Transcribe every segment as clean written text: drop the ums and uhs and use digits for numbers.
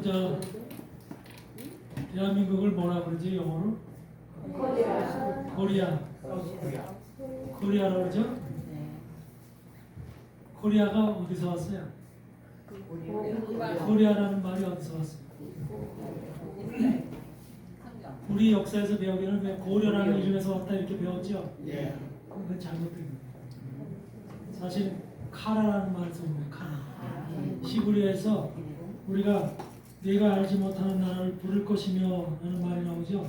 지금 대한민국을 뭐라 그러지 영어로? 코리아. 코리아라고 그러죠? 코리아가 어디서 왔어요? 코리아라는 말이 어디서 왔어요? 우리 역사에서 배우기는 왜 고려라는 이름에서 왔다 이렇게 배웠죠? 그건 잘못된 거예요. 사실 카라라는 말에서 온 거예요. 카라. 시브리에서 우리가 내가 알지 못하는 나라를 부를 것이며 라는 말이 나오죠.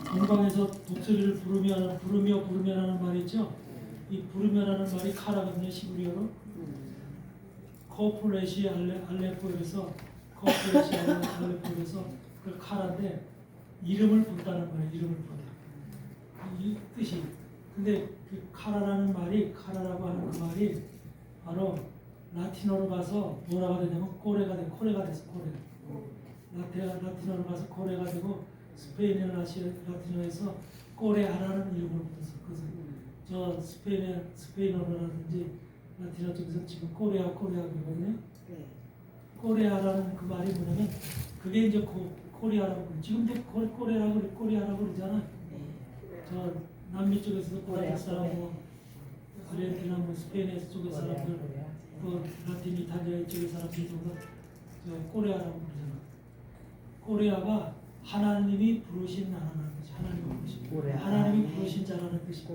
동방에서 독수리를 부르며라는 말이 있죠. 이 부르며라는 말이 카라거든요. 시브리어로. 코플레시 알레포에서 그 카라인데 이름을 부르다는 거예요. 이름을 부르다. 이 뜻이. 근데 그 카라라는 말이 카라라고 하는 그 말이 바로 라틴어로 가서 뭐라가 되냐면 코레가 됐어. 라틴어로 가서 코레가 되고 스페인어 라틴어에서 코레아라는 이름으로 붙었어. 그래서 저 스페인어라든지 라틴어 쪽에서 지금 코레아 그러거든요. 코레아라는 그 말이 뭐냐면 그게 이제 코리아라고 그래. 지금도 코리아라고 그러잖아. 저 남미 쪽에서도 브라질 사람, 뭐 아르헨티나, 뭐 스페인 쪽의 사람들, 또 라틴 이탈리아 쪽의 사람들 정도 저 코리아라고 그러잖아. 코리아가 하나님이 부르신 나라라는 뜻이. 하나님이 부르신 자라는 뜻이.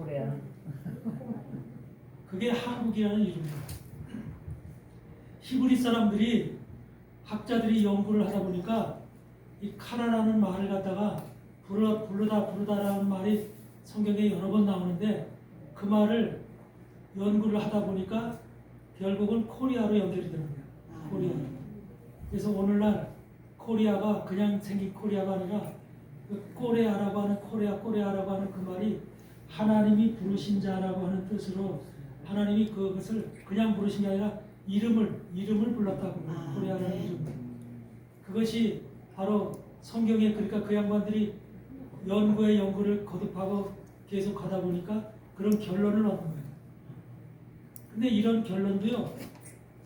그게 한국이라는 이름이야. 히브리 사람들이 학자들이 연구를 하다 보니까 이 카라라는 말을 갖다가 부르다라는 말이 성경에 여러 번 나오는데 그 말을 연구를 하다 보니까 결국은 코리아로 연결이 되는 거야. 코리아. 그래서 오늘날 코리아가 그냥 생긴 코리아가 아니라 그 코레아라고 하는 코레아라고 하는 그 말이 하나님이 부르신 자라고 하는 뜻으로 하나님이 그것을 그냥 부르신 게 아니라 이름을 불렀다고 그래요. 코리아라는 이름. 그것이 바로 성경에 그러니까 그 양반들이 연구를 거듭하고 계속 가다 보니까 그런 결론을 얻는 거예요. 근데 이런 결론도요,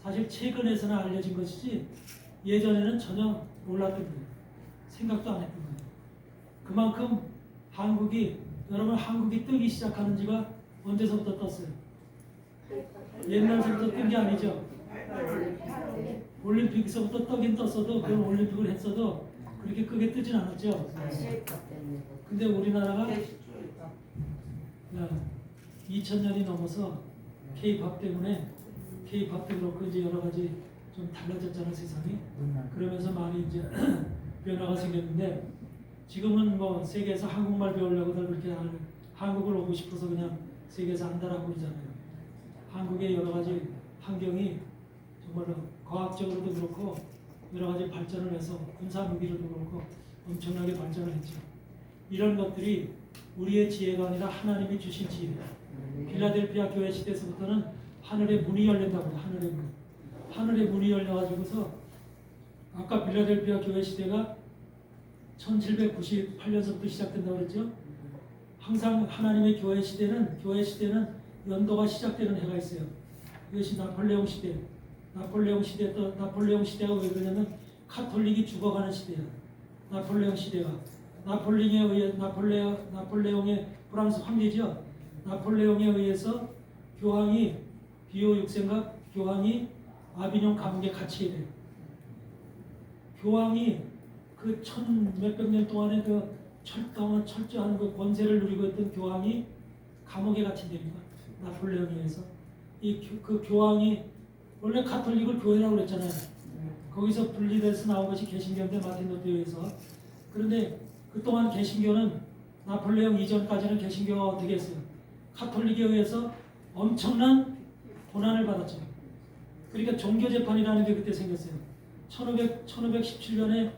사실 최근에서는 알려진 것이지 예전에는 전혀 몰랐던 거예요. 생각도 안 했던 거예요. 그만큼 여러분 한국이 뜨기 시작하는 지가 언제서부터 떴어요? 옛날부터 뜬 게 아니죠. 올림픽에서부터 떠긴 떴어도 그 올림픽을 했어도 그렇게 크게 뜨진 않았죠. 근데 우리나라가 2000년이 넘어서 K-팝 때문에 K-팝도 그렇고 이제 여러 가지 좀 달라졌잖아 세상이. 그러면서 많이 이제 변화가 생겼는데 지금은 뭐 세계에서 한국말 배우려고들 그렇게 한국을 오고 싶어서 그냥 세계에서 한다라고 그러잖아요. 한국의 여러 가지 환경이 정말로 과학적으로도 그렇고 여러 가지 발전을 해서 군사 무기로도 그렇고 엄청나게 발전을 했죠. 이런 것들이 우리의 지혜가 아니라 하나님이 주신 지혜다. 필라델피아 교회 시대에서부터는 하늘의 문이 열린다고 해요. 하늘의 문이 열려가지고서 아까 필라델피아 교회 시대가 1798년서부터 시작된다고 그랬죠. 항상 하나님의 교회 시대는 연도가 시작되는 해가 있어요. 이것이 나폴레옹 시대. 나폴레옹 시대가 왜 그러냐면 카톨릭이 죽어가는 시대야. 나폴레옹 시대가 나폴레옹의 프랑스 황제죠. 나폴레옹에 의해서 교황이 비오 6세인가 교황이 아비뇽 감옥에 갇히게 돼요. 교황이 그 몇백 년 동안의 그 철저한 그 권세를 누리고 있던 교황이 감옥에 갇힌답니다. 나폴레옹에 의해서 그 교황이 원래 카톨릭을 교회라고 그랬잖아요. 거기서 분리돼서 나온 것이 개신교인데 마틴 루터에 의해서. 그런데 그동안 개신교는 나폴레옹 이전까지는 개신교가 어떻게 했어요? 카톨릭에 의해서 엄청난 고난을 받았죠. 그러니까 종교재판이라는 게 그때 생겼어요. 1517년에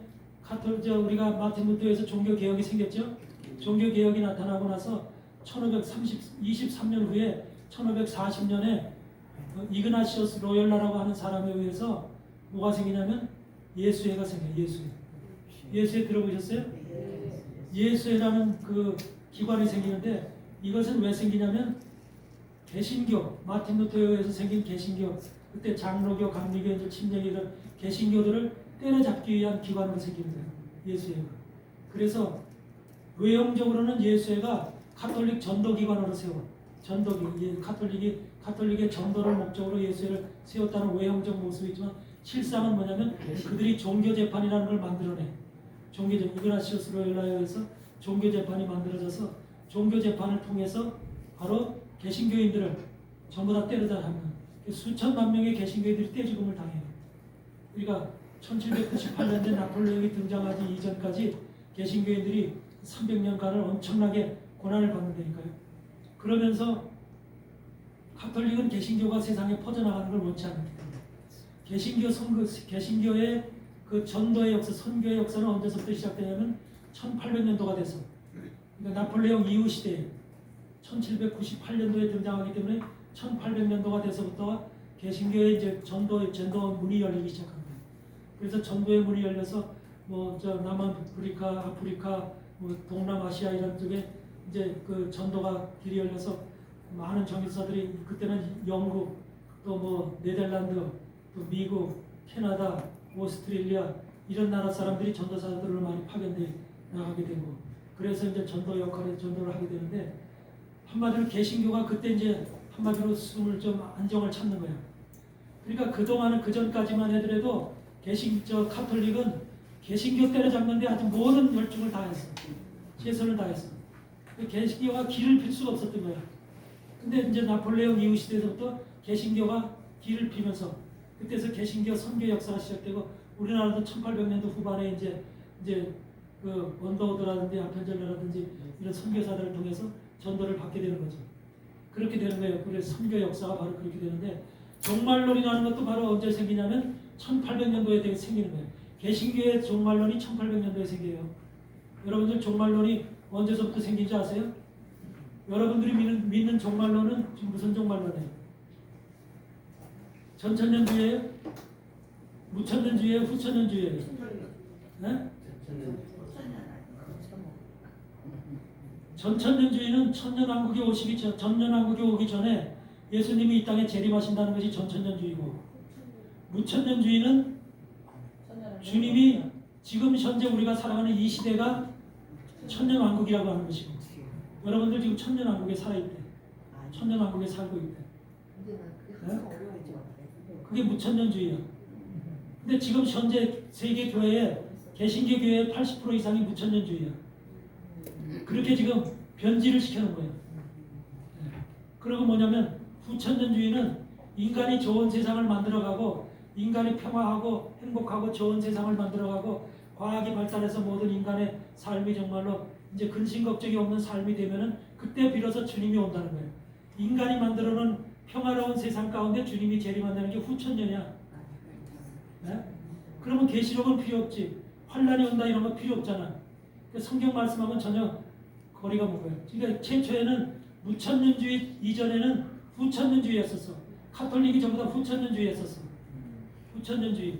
우리가 마틴 루터에서 종교개혁이 생겼죠. 종교개혁이 나타나고 나서 1523년 후에 1540년에 이그나시오스 로열라라고 하는 사람에 의해서 뭐가 생기냐면 예수회가 생겨요. 예수회 들어보셨어요? 예수회라는 그 기관이 생기는데 이것은 왜 생기냐면 개신교, 마틴 루터에 의해서 생긴 개신교, 그때 장로교, 감리교, 침례교 이런 개신교들을 때려잡기 위한 기관으로 생깁니다. 예수회가. 그래서 외형적으로는 예수회가 카톨릭 전도기관으로 세워. 카톨릭의 전도를 목적으로 예수회를 세웠다는 외형적 모습이지만 실상은 뭐냐면 그들이 종교재판이라는 걸 만들어내. 이그나시오스 로엘라에서 종교재판이 만들어져서 종교재판을 통해서 바로 개신교인들을 전부 다 때려잡는 수천만 명의 개신교인들이 떼죽음을 당해요. 그러니까 1798년에 나폴레옹이 등장하기 이전까지 개신교인들이 300년간을 엄청나게 고난을 받는다니까요. 그러면서 카톨릭은 개신교가 세상에 퍼져나가는 걸 원치 않기 때문에 개신교의 그 전도의 역사, 선교의 역사는 언제서부터 시작되냐면 1800년도가 돼서 그러니까 나폴레옹 이후 시대에 1798년도에 등장하기 때문에 1800년도가 돼서부터 개신교의 이제 전도 문이 열리기 시작합니다. 그래서 전도의 문이 열려서 아프리카, 동남아시아 이런 쪽에 이제 그 전도가 길이 열려서 많은 정교사들이 그때는 영국, 또 네덜란드, 또 미국, 캐나다, 오스트레일리아 이런 나라 사람들이 전도사들로 많이 파견돼 나가게 되고 그래서 이제 전도를 하게 되는데 한마디로 개신교가 그때 이제 한마디로 숨을 좀 안정을 찾는 거예요. 그러니까 그동안은 그전까지만 하더라도 카톨릭은 개신교 때려잡는데 아주 모든 열중을 다했어. 최선을 다했어. 개신교가 길을 필 수가 없었던 거야. 근데 이제 나폴레옹 이후 시대에서부터 개신교가 길을 피면서 그때서 개신교 선교 역사가 시작되고 우리나라도 1800년도 후반에 이제 그 원더우드라든지 아펜젤러라든지 이런 선교사들을 통해서 전도를 받게 되는 거죠. 그렇게 되는 거예요. 그래서 선교 역사가 바로 그렇게 되는데 종말론이라는 것도 바로 언제 생기냐면 1800년도에 생기는 거예요. 개신교의 종말론이 1800년도에 생겨요. 여러분들 종말론이 언제서부터 생긴지 아세요? 여러분들이 믿는 종말론은 지금 무슨 종말론이에요? 전천년주의예요? 무천년주의예요? 후천년주의예요? 네? 전천년주의는 전년왕국이 오기 전에 예수님이 이 땅에 재림하신다는 것이 전천년주의고, 무천년주의는 주님이 지금 현재 우리가 살아가는 이 시대가 천년왕국이라고 하는 것이고, 여러분들 지금 천년왕국에 살아있대. 천년왕국에 살고 있대. 네? 그게 무천년주의야. 근데 지금 현재 세계 교회에 개신교 교회의 80% 이상이 무천년주의야. 그렇게 지금 변질을 시켜놓은 거예요. 그리고 뭐냐면 후천년주의는 인간이 좋은 세상을 만들어가고 인간이 평화하고 행복하고 좋은 세상을 만들어가고 과학이 발달해서 모든 인간의 삶이 정말로 이제 근심 걱정이 없는 삶이 되면은 그때 비로소 주님이 온다는 거예요. 인간이 만들어놓은 평화로운 세상 가운데 주님이 재림한다는 게 후천년이야. 네? 그러면 계시록은 필요 없지. 환란이 온다 이런 거 필요 없잖아. 성경 말씀하고는 전혀 거리가 먼 거예요. 그러니까 최초에는 무천년주의 이전에는 후천년주의였었어. 카톨릭이 전부 다 후천년주의였었어. 후천년주의.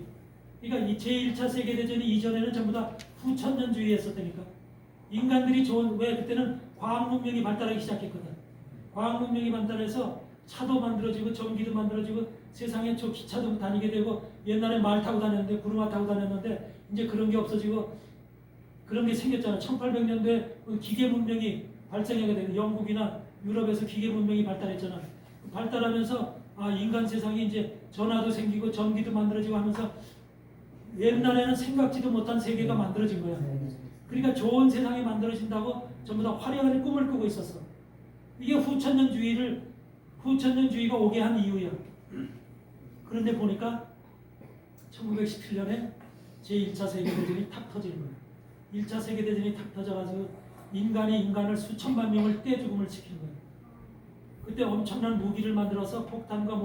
그러니까 이 제1차 세계대전이 이전에는 전부 다 후천년주의였었다니까. 인간들이 왜 그때는 과학문명이 발달하기 시작했거든. 과학문명이 발달해서 차도 만들어지고 전기도 만들어지고 세상에 저 기차도 다니게 되고 옛날에 말 타고 다녔는데 구르마 타고 다녔는데 이제 그런 게 없어지고 그런 게 생겼잖아. 1800년도에 기계 문명이 발생하게 되고 영국이나 유럽에서 기계 문명이 발달했잖아. 발달하면서 인간 세상이 이제 전화도 생기고 전기도 만들어지고 하면서 옛날에는 생각지도 못한 세계가 만들어진 거야. 그러니까 좋은 세상이 만들어진다고 전부 다 화려한 꿈을 꾸고 있었어. 이게 후천년주의가 오게 한 이유야. 그런데 보니까 1917년에 제1차 세계대전이 탁 터지는 거야. 1차 세계대전이 탁 터져가지고 인간이 인간을 수천만 명을 떼죽음을 시킨 거야. 그때 엄청난 무기를 만들어서 폭탄과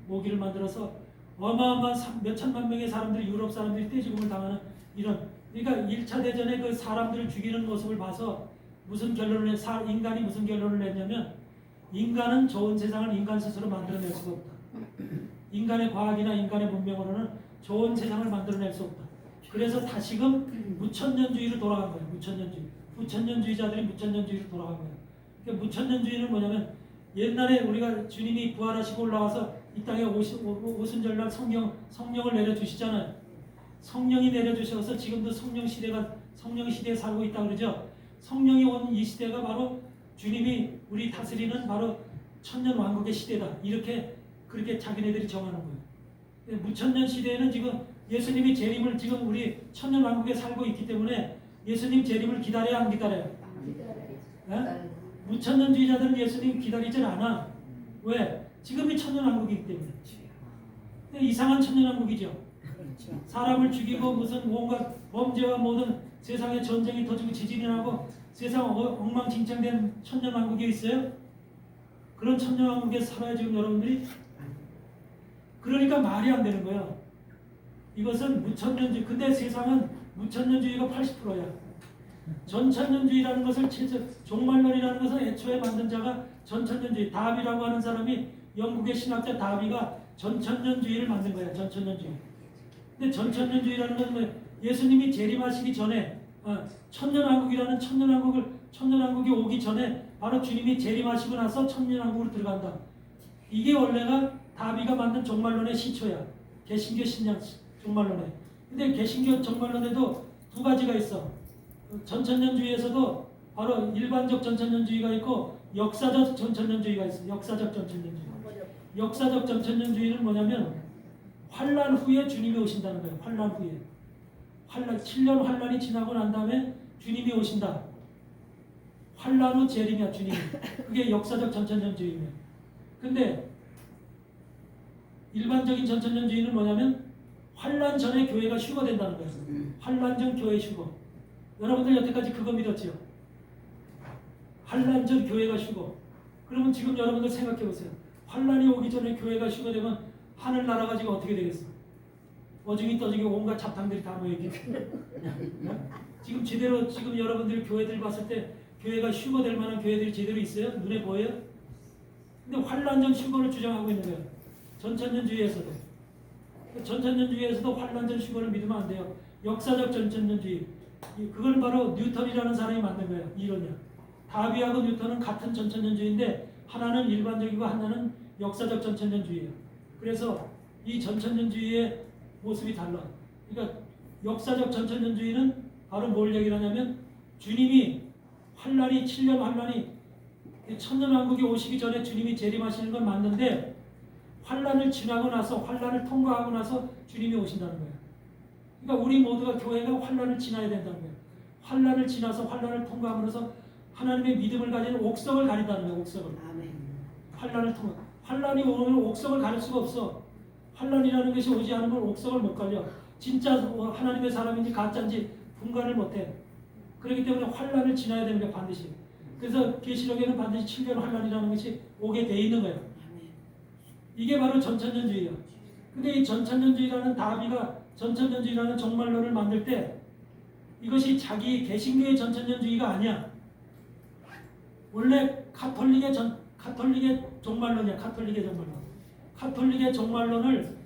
모기를 만들어서 어마어마한 몇천만 명의 사람들이 유럽 사람들이 떼죽음을 당하는 이런, 그러니까 1차 대전에 그 사람들을 죽이는 모습을 봐서 인간이 무슨 결론을 냈냐면 인간은 좋은 세상을 인간 스스로 만들어낼 수가 없다. 인간의 과학이나 인간의 문명으로는 좋은 세상을 만들어낼 수 없다. 그래서 다시금 무천년주의로 돌아간 거예요. 무천년주의. 후천년주의자들이 무천년주의로 돌아간 거예요. 그러니까 무천년주의는 뭐냐면 옛날에 우리가 주님이 부활하시고 올라와서 이 땅에 오순절날 성령을 내려주시잖아요. 성령이 내려주셔서 지금도 성령 시대에 살고 있다 그러죠. 성령이 온 이 시대가 바로 주님이 우리 다스리는 바로 천년 왕국의 시대다. 이렇게 그렇게 자기네들이 정하는 거예요. 무천년 시대에는 지금 예수님이 재림을 지금 우리 천년 왕국에 살고 있기 때문에 예수님 재림을 기다려야 안 기다려요? 네? 무천년주의자들은 예수님 기다리질 않아. 왜? 지금이 천년 왕국이기 때문에. 이상한 천년 왕국이죠. 사람을 죽이고 무슨 온갖 범죄와 모든 세상에 전쟁이 터지고 지진이 나고 세상 엉망진창된 천년 왕국이 있어요? 그런 천년 왕국에 살아야 지금 여러분들이. 그러니까 말이 안 되는 거예요. 이것은 무천년주의. 근데 세상은 무천년주의가 80%야. 전천년주의라는 것을 종말론이라는 것을 애초에 만든 자가 전천년주의, 다비라고 하는 사람이 영국의 신학자 다비가 전천년주의를 만든 거야. 전천년주의. 근데 전천년주의라는 것은 예수님이 재림하시기 전에 천년왕국이라는 천년왕국이 오기 전에 바로 주님이 재림하시고 나서 천년왕국으로 들어간다. 이게 원래가 다비가 만든 종말론의 시초야. 개신교 신약 종말론에. 근데 개신교 종말론에도 두 가지가 있어. 전천년주의에서도 바로 일반적 전천년주의가 있고 역사적 전천년주의가 있어. 역사적 전천년주의. 역사적 전천년주의는 뭐냐면 환란 후에 주님이 오신다는 거예요. 환란 후에. 7년 환란이 지나고 난 다음에 주님이 오신다. 환란 후 재림이야, 주님이. 그게 역사적 전천년주의면. 근데 일반적인 전천년주의는 뭐냐면 환란 전에 교회가 휴거된다는 거예요. 환란 전 교회 휴거. 여러분들 여태까지 그거 믿었죠? 환란 전 교회가 휴거. 그러면 지금 여러분들 생각해 보세요. 환란이 오기 전에 교회가 휴거되면 하늘나라가 지금 어떻게 되겠어? 어중이 떠중이 온갖 잡탕들이 다 모여있기 때문에. 지금 여러분들 교회들 봤을 때 교회가 휴거될 만한 교회들이 제대로 있어요? 눈에 보여요? 근데 환란 전 휴거를 주장하고 있는 거예요. 전천년주의에서도. 전천년주의에서도 환란 전 휴거를 믿으면 안 돼요. 역사적 전천년주의. 그걸 바로 뉴턴이라는 사람이 만든 거예요. 이론이야. 다비하고 뉴턴은 같은 전천년주의인데 하나는 일반적이고 하나는 역사적 전천년주의예요. 그래서 이 전천년주의의 모습이 달라. 그러니까 역사적 전천년주의는 바로 뭘 얘기를 하냐면 주님이 환란이 7년 환란이 천년왕국이 오시기 전에 주님이 재림하시는 건 맞는데 환란을 지나고 나서 환란을 통과하고 나서 주님이 오신다는 거예요. 그러니까 우리 모두가 교회가 환란을 지나야 된다는 거예요. 환란을 지나서 환란을 통과하면서 하나님의 믿음을 가지는 옥석을 가린다는 거예요. 옥석을. 아멘. 환란을 통과. 환란이 오면 옥석을 가릴 수가 없어. 환란이라는 것이 오지 않으면 옥석을 못 가려. 진짜 하나님의 사람인지 가짜인지 분간을 못해. 그렇기 때문에 환란을 지나야 되는 거예요. 반드시. 그래서 계시록에는 반드시 7년 환란이라는 것이 오게 돼 있는 거예요. 이게 바로 전천년주의예요. 근데 이 전천년주의라는 다비가 전천년주의라는 종말론을 만들 때 이것이 자기 개신교의 전천년주의가 아니야. 원래 카톨릭의 종말론이야. 카톨릭의 종말론을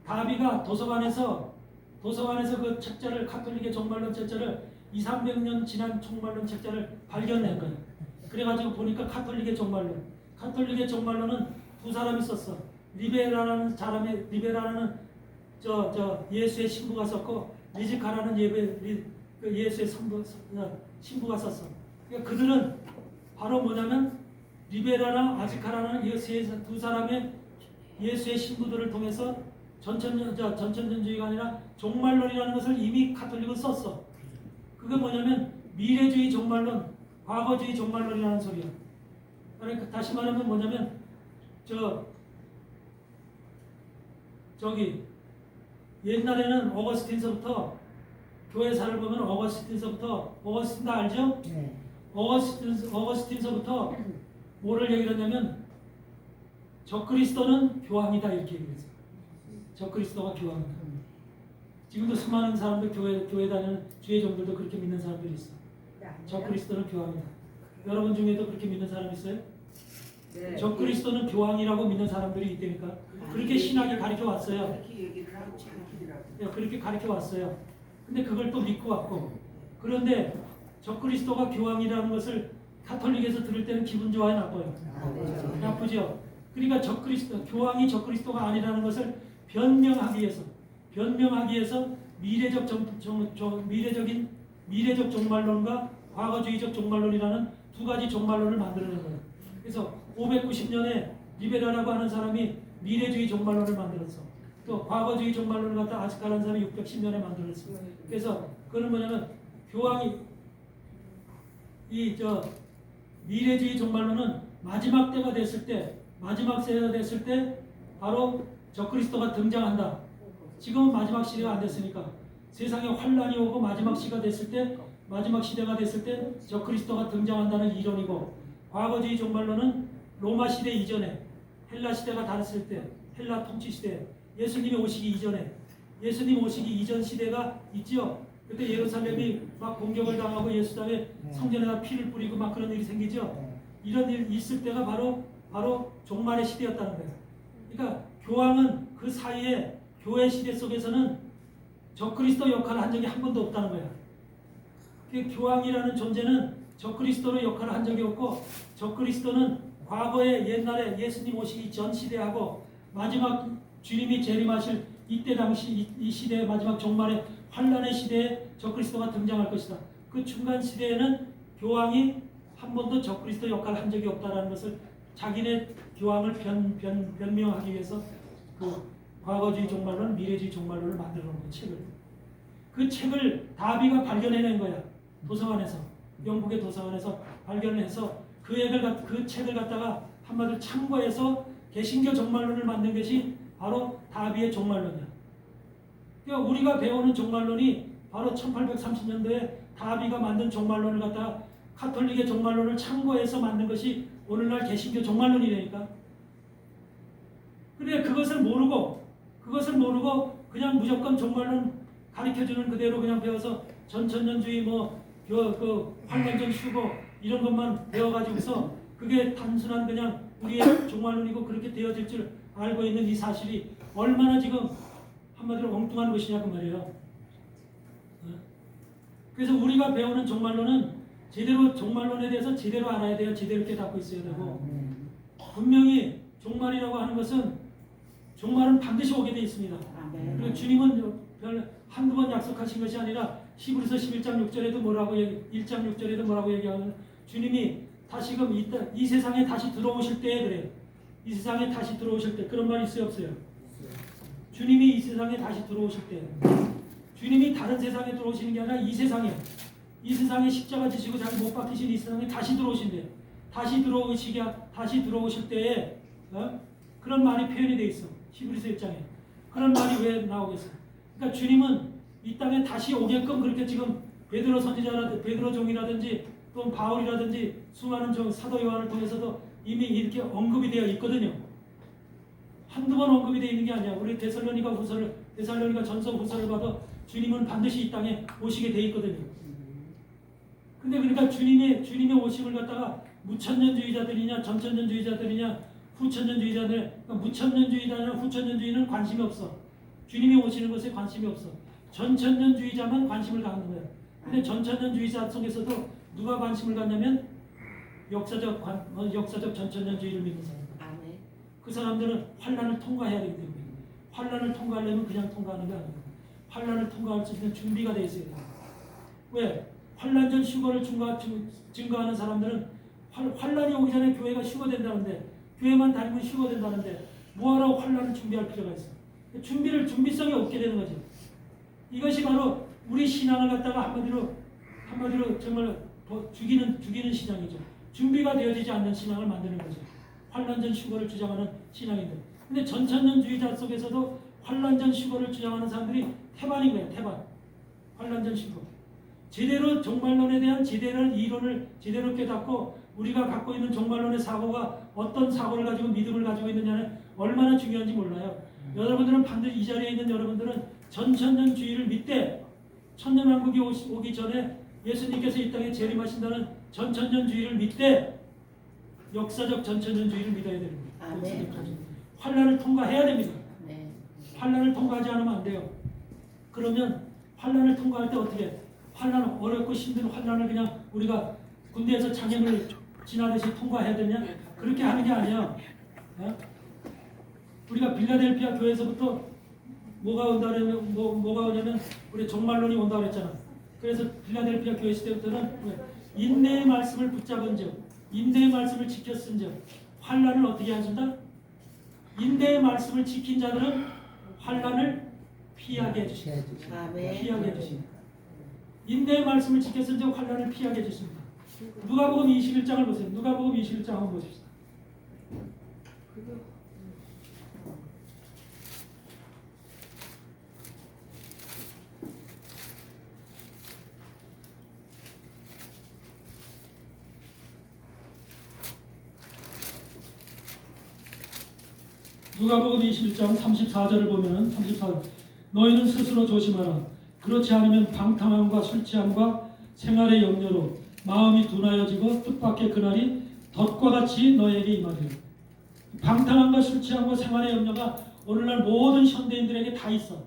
다비가 도서관에서 그 책자를 카톨릭의 종말론 책자를 200~300년 지난 종말론 책자를 발견한 거예요. 그래가지고 보니까 카톨릭의 종말론은 두 사람이 썼어. 리베라라는 예수의 신부가 썼고 리즈카라는 예수의 신부가 썼어. 그러니까 그들은 바로 뭐냐면 리베라나 아즈카라는 두 사람의 예수의 신부들을 통해서 전천년주의가 아니라 종말론이라는 것을 이미 카톨릭은 썼어. 그게 뭐냐면 미래주의 종말론, 과거주의 종말론이라는 소리야. 그러니까 다시 말하면 뭐냐면 옛날에는 어거스틴서부터 교회사를 보면 어거스틴 다 알죠? 네. 어거스틴서부터 뭐를 얘기를 하냐면 적그리스도는 교황이다 이렇게 얘기했어요. 적그리스도가 교황이다. 지금도 수많은 사람들 교회 다니는 주의 종들도 그렇게 믿는 사람들이 있어. 적그리스도는 교황이다. 여러분 중에도 그렇게 믿는 사람 있어요? 네. 적그리스도는 교황이라고 믿는 사람들이 있다니까. 그렇게 신학이 가르쳐 왔어요. 그렇게 가르쳐 왔어요. 근데 그걸 또 믿고 왔고. 그런데 적그리스도가 교황이라는 것을 카톨릭에서 들을 때는 기분 좋아요, 나빠요? 나쁘죠. 그러니까 교황이 적그리스도가 아니라는 것을 변명하기 위해서 미래적 종말론과 과거주의적 종말론이라는 두 가지 종말론을 만들어낸 거예요. 그래서 590년에 리베라라고 하는 사람이 미래주의 종말론을 만들었어. 또 과거주의 종말론을 갖다 아스카라는 사람이 610년에 만들었어. 그래서 그건 뭐냐면 교황이 미래주의 종말론은 마지막 때가 됐을 때 바로 적그리스도가 등장한다. 지금은 마지막 시대가 안 됐으니까 세상에 환란이 오고 마지막 시대가 됐을 때 적그리스도가 등장한다는 이론이고, 과거주의 종말론은 로마 시대 이전에 헬라 시대가 닿았을 때, 헬라 통치 시대, 예수님이 오시기 이전 시대가 있지요. 그때 예루살렘이 막 공격을 당하고 예수님의 성전에다 피를 뿌리고 막 그런 일이 생기죠. 이런 일이 있을 때가 바로 종말의 시대였다는 거예요. 그러니까 교황은 그 사이에 교회 시대 속에서는 적그리스도 역할을 한 적이 한 번도 없다는 거야. 그 교황이라는 존재는 적그리스도로 역할을 한 적이 없고, 적그리스도는 과거에 옛날에 예수님 오시기 전 시대하고 마지막 주님이 재림하실 이때 당시 이 시대의 마지막 종말의 환란의 시대에 적그리스도가 등장할 것이다. 그 중간 시대에는 교황이 한 번도 적그리스도 역할을 한 적이 없다라는 것을 자기네 교황을 변명하기 위해서 그 과거주의 종말론, 미래주의 종말론을 만들어 놓은 책을. 그 책을 다비가 발견해낸 거야. 도서관에서, 영국의 도서관에서 발견해서 그 책을 갖다가 한마디로 참고해서 개신교 종말론을 만든 것이 바로 다비의 종말론이야. 그러니까 우리가 배우는 종말론이 바로 1830년도에 다비가 만든 종말론을 갖다가 카톨릭의 종말론을 참고해서 만든 것이 오늘날 개신교 종말론이라니까. 근데 그것을 모르고 그냥 무조건 종말론 가르쳐주는 그대로 그냥 배워서 전천년주의 환란전 휴거 이런 것만 배워가지고서 그게 단순한 그냥 우리의 종말론이고 그렇게 되어질 줄 알고 있는 이 사실이 얼마나 지금 한마디로 엉뚱한 것이냐고 말이에요. 그래서 우리가 배우는 종말론은 종말론에 대해서 제대로 알아야 돼요. 제대로 깨닫고 있어야 되고, 분명히 종말이라고 하는 것은 종말은 반드시 오게 돼 있습니다. 그리고 주님은 한두 번 약속하신 것이 아니라 히브리서 11장 6절에도 1장 6절에도 뭐라고 얘기하면 주님이 다시금 이 세상에 다시 들어오실 때에 그래요. 이 세상에 다시 들어오실 때 그런 말이 있어요, 없어요? 주님이 이 세상에 다시 들어오실 때, 주님이 다른 세상에 들어오시는 게 아니라 이 세상에 십자가 지시고 자기 못 박히신 이 세상에 다시 들어오신대요. 다시 들어오실 때에 그런 말이 표현이 돼 있어. 히브리서 1장에. 그런 말이 왜 나오겠어요? 그러니까 주님은 이 땅에 다시 오게끔 그렇게 지금 베드로 선지자라든지 베드로 종이라든지 또 바울이라든지 수많은 사도 요한을 통해서도 이미 이렇게 언급이 되어 있거든요. 한두 번 언급이 되어 있는 게 아니야. 우리 데살로니가 전서 후서를 봐도 주님은 반드시 이 땅에 오시게 되어 있거든요. 근데 그러니까 주님의 오심을 갖다가 무천년주의자들이냐 전천년주의자들이냐 후천년주의자들, 그러니까 무천년주의자나 후천년주의는 관심이 없어. 주님이 오시는 것에 관심이 없어. 전천년주의자만 관심을 갖는 거예요. 근데 전천년주의자 속에서도 누가 관심을 갖냐면 역사적 전천년주의를 믿는 사람. 그 사람들은 환란을 통과해야 되기 때문에, 환란을 통과하려면 그냥 통과하는 게 아니에요. 환란을 통과할 수 있는 준비가 되어 있어야 돼요. 왜? 환란전 휴거를 증거하는 사람들은 환란이 오기 전에 교회가 휴거된다는데, 교회만 다니면 휴거된다는데 뭐하러 환란을 준비할 필요가 있어? 준비성이 없게 되는 거죠. 이것이 바로 우리 신앙을 갖다가 한마디로 정말 죽이는 신앙이죠. 준비가 되어지지 않는 신앙을 만드는 거죠. 환란전 휴거를 주장하는 신앙인들. 근데 전천년주의자 속에서도 환란전 휴거를 주장하는 사람들이 태반인 거예요. 태반. 환란전 휴거. 제대로 종말론에 대한 제대로 이론을 제대로 깨닫고 우리가 갖고 있는 종말론의 사고가 어떤 사고를 가지고 믿음을 가지고 있느냐는 얼마나 중요한지 몰라요. 여러분들은 반드시 이 자리에 있는 여러분들은 전천년주의를 믿되 천년왕국이 오기 전에 예수님께서 이 땅에 재림하신다는 전천년주의를 믿되 역사적 전천년주의를 믿어야 됩니다. 환란을 통과해야 됩니다. 환란을 통과하지 않으면 안 돼요. 그러면 환란을 통과할 때 어떻게? 환란 어렵고 힘든 환란을 그냥 우리가 군대에서 장애물 지나듯이 통과해야 되냐? 그렇게 하는 게 아니야. 우리가 빌라델피아 교회에서부터 뭐가 온다 그러면 뭐가 오냐면 우리 종말론이 온다 그랬잖아. 그래서 필라델피아 교회 시대부터는 인내의 말씀을 붙잡은즉 인내의 말씀을 지켰은즉 환난을 어떻게 해준다? 인내의 말씀을 지킨 자들은 환난을 피하게 해주십니다. 피하게 해주십니다. 인내의 말씀을 지켰은즉 환난을 피하게 해주십니다. 누가복음 21장을 보세요. 누가복음 21장 한번 보십시다. 누가복음 21장 34절을 보면 34절 너희는 스스로 조심하라. 그렇지 않으면 방탕함과 술 취함과 생활의 염려로 마음이 둔하여지고 뜻밖의 그날이 덫과 같이 너에게 임하리라. 방탕함과 술 취함과 생활의 염려가 오늘날 모든 현대인들에게 다 있어.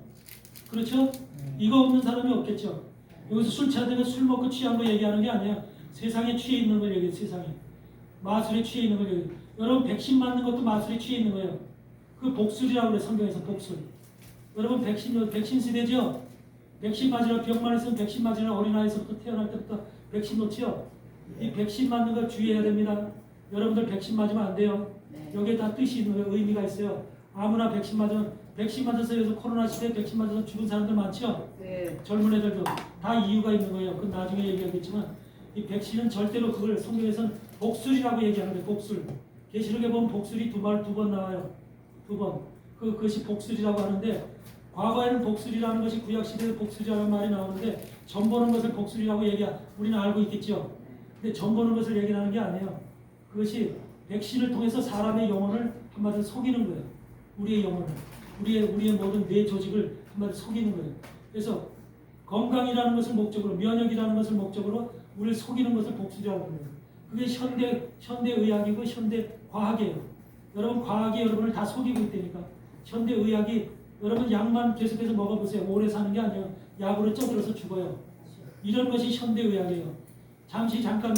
그렇죠? 이거 없는 사람이 없겠죠. 여기서 술 취하다가 술 먹고 취한 거 얘기하는 게 아니야. 세상에 취해 있는 걸 얘기해. 세상에 마술에 취해 있는 걸 얘기해. 여러분 백신 맞는 것도 마술에 취해 있는 거예요. 그 복술이라고 그래. 성경에서 복술. 여러분 백신 세대죠? 백신 맞으라 병만 있으면 백신 맞으라 어린아이에서부터 태어날 때부터 백신 놓지요? 이 백신 맞는 걸 주의해야 됩니다. 여러분들 백신 맞으면 안 돼요. 여기에 다 뜻이 있는 거예요. 의미가 있어요. 아무나 백신 맞으면 백신 맞아서 여기서 코로나 시대에 백신 맞아서 죽은 사람들 많죠? 네. 젊은 애들도 다 이유가 있는 거예요. 그건 나중에 얘기하겠지만 이 백신은 절대로 그걸 성경에서는 복술이라고 얘기하는 거예요. 복술. 계시록에 보면 복술이 두 번 나와요. 두 번. 그것이 복술이라고 하는데 과거에는 복술이라는 것이 구약시대에 복술이라는 말이 나오는데 점 보는 것을 복술이라고 우리는 알고 있겠죠. 근데 점 보는 것을 얘기하는 게 아니에요. 그것이 백신을 통해서 사람의 영혼을 한마디로 속이는 거예요. 우리의 영혼을. 우리의 모든 뇌 조직을 한마디로 속이는 거예요. 그래서 건강이라는 것을 목적으로 면역이라는 것을 목적으로 우리를 속이는 것을 복술이라고 합니다. 그게 현대의학이고 현대과학이에요. 여러분 과학이 여러분을 다 속이고 있다니까. 현대의학이 여러분 약만 계속해서 먹어보세요. 오래 사는 게 아니에요. 약으로 쪄들어서 죽어요. 이런 것이 현대의학이에요. 잠시 잠깐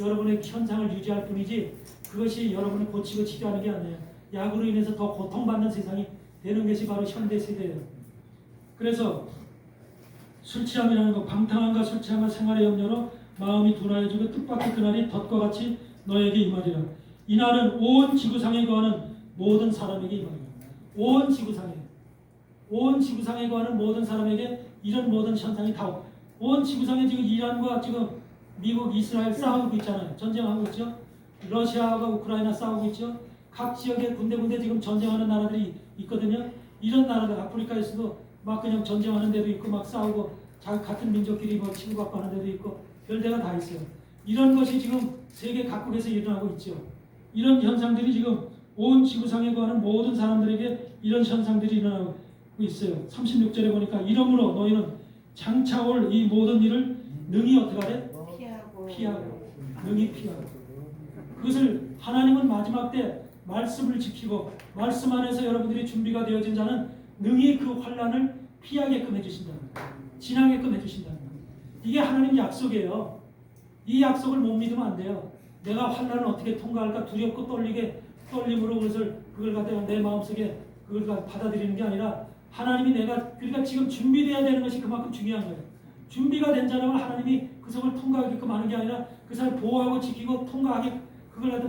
여러분의 현상을 유지할 뿐이지 그것이 여러분을 고치고 치료하는 게 아니에요. 약으로 인해서 더 고통받는 세상이 되는 것이 바로 현대세대예요. 그래서 술 취함이라는 것, 방탕함과 술 취함과 생활의 염려로 마음이 둔하여지고 뜻밖의 그날이 덫과 같이 너에게 임하리라. 이날은 온 지구상에 거하는 모든 사람에게 임하리라. 온 지구상에 거하는 모든 사람에게 이런 모든 현상이 다 온 지구상에 지금 이란과 지금 미국, 이스라엘 싸우고 있잖아요. 전쟁하고 있죠. 러시아와 우크라이나 싸우고 있죠. 각 지역에 군데 지금 전쟁하는 나라들이 있거든요. 이런 나라들 아프리카에서도 막 그냥 전쟁하는 데도 있고 막 싸우고 같은 민족끼리 뭐 치고받고 하는 데도 있고 별데가 다 있어요. 이런 것이 지금 세계 각국에서 일어나고 있죠. 이런 현상들이 지금 온 지구상에 거하는 모든 사람들에게 이런 현상들이 일어나고 있어요. 36절에 보니까 이러므로 너희는 장차 올 이 모든 일을 능히 어떻게 하래? 피하고 능히 피하고 그것을 하나님은 마지막 때 말씀을 지키고 말씀 안에서 여러분들이 준비가 되어진 자는 능히 그 환난을 피하게끔 해주신다는 거예요. 지나게끔 해주신다는 거예요. 이게 하나님 약속이에요. 이 약속을 못 믿으면 안 돼요. 내가 환난을 어떻게 통과할까 두렵고 떨림으로 그걸 갖다가 내 마음속에 그걸 받아들이는 게 아니라 하나님이 그러니까 지금 준비되어야 되는 것이 그만큼 중요한 거예요. 준비가 된 자라면 하나님이 그 성을 통과하게끔 하는 게 아니라 그 사람을 보호하고 지키고 통과하게 그걸 갖다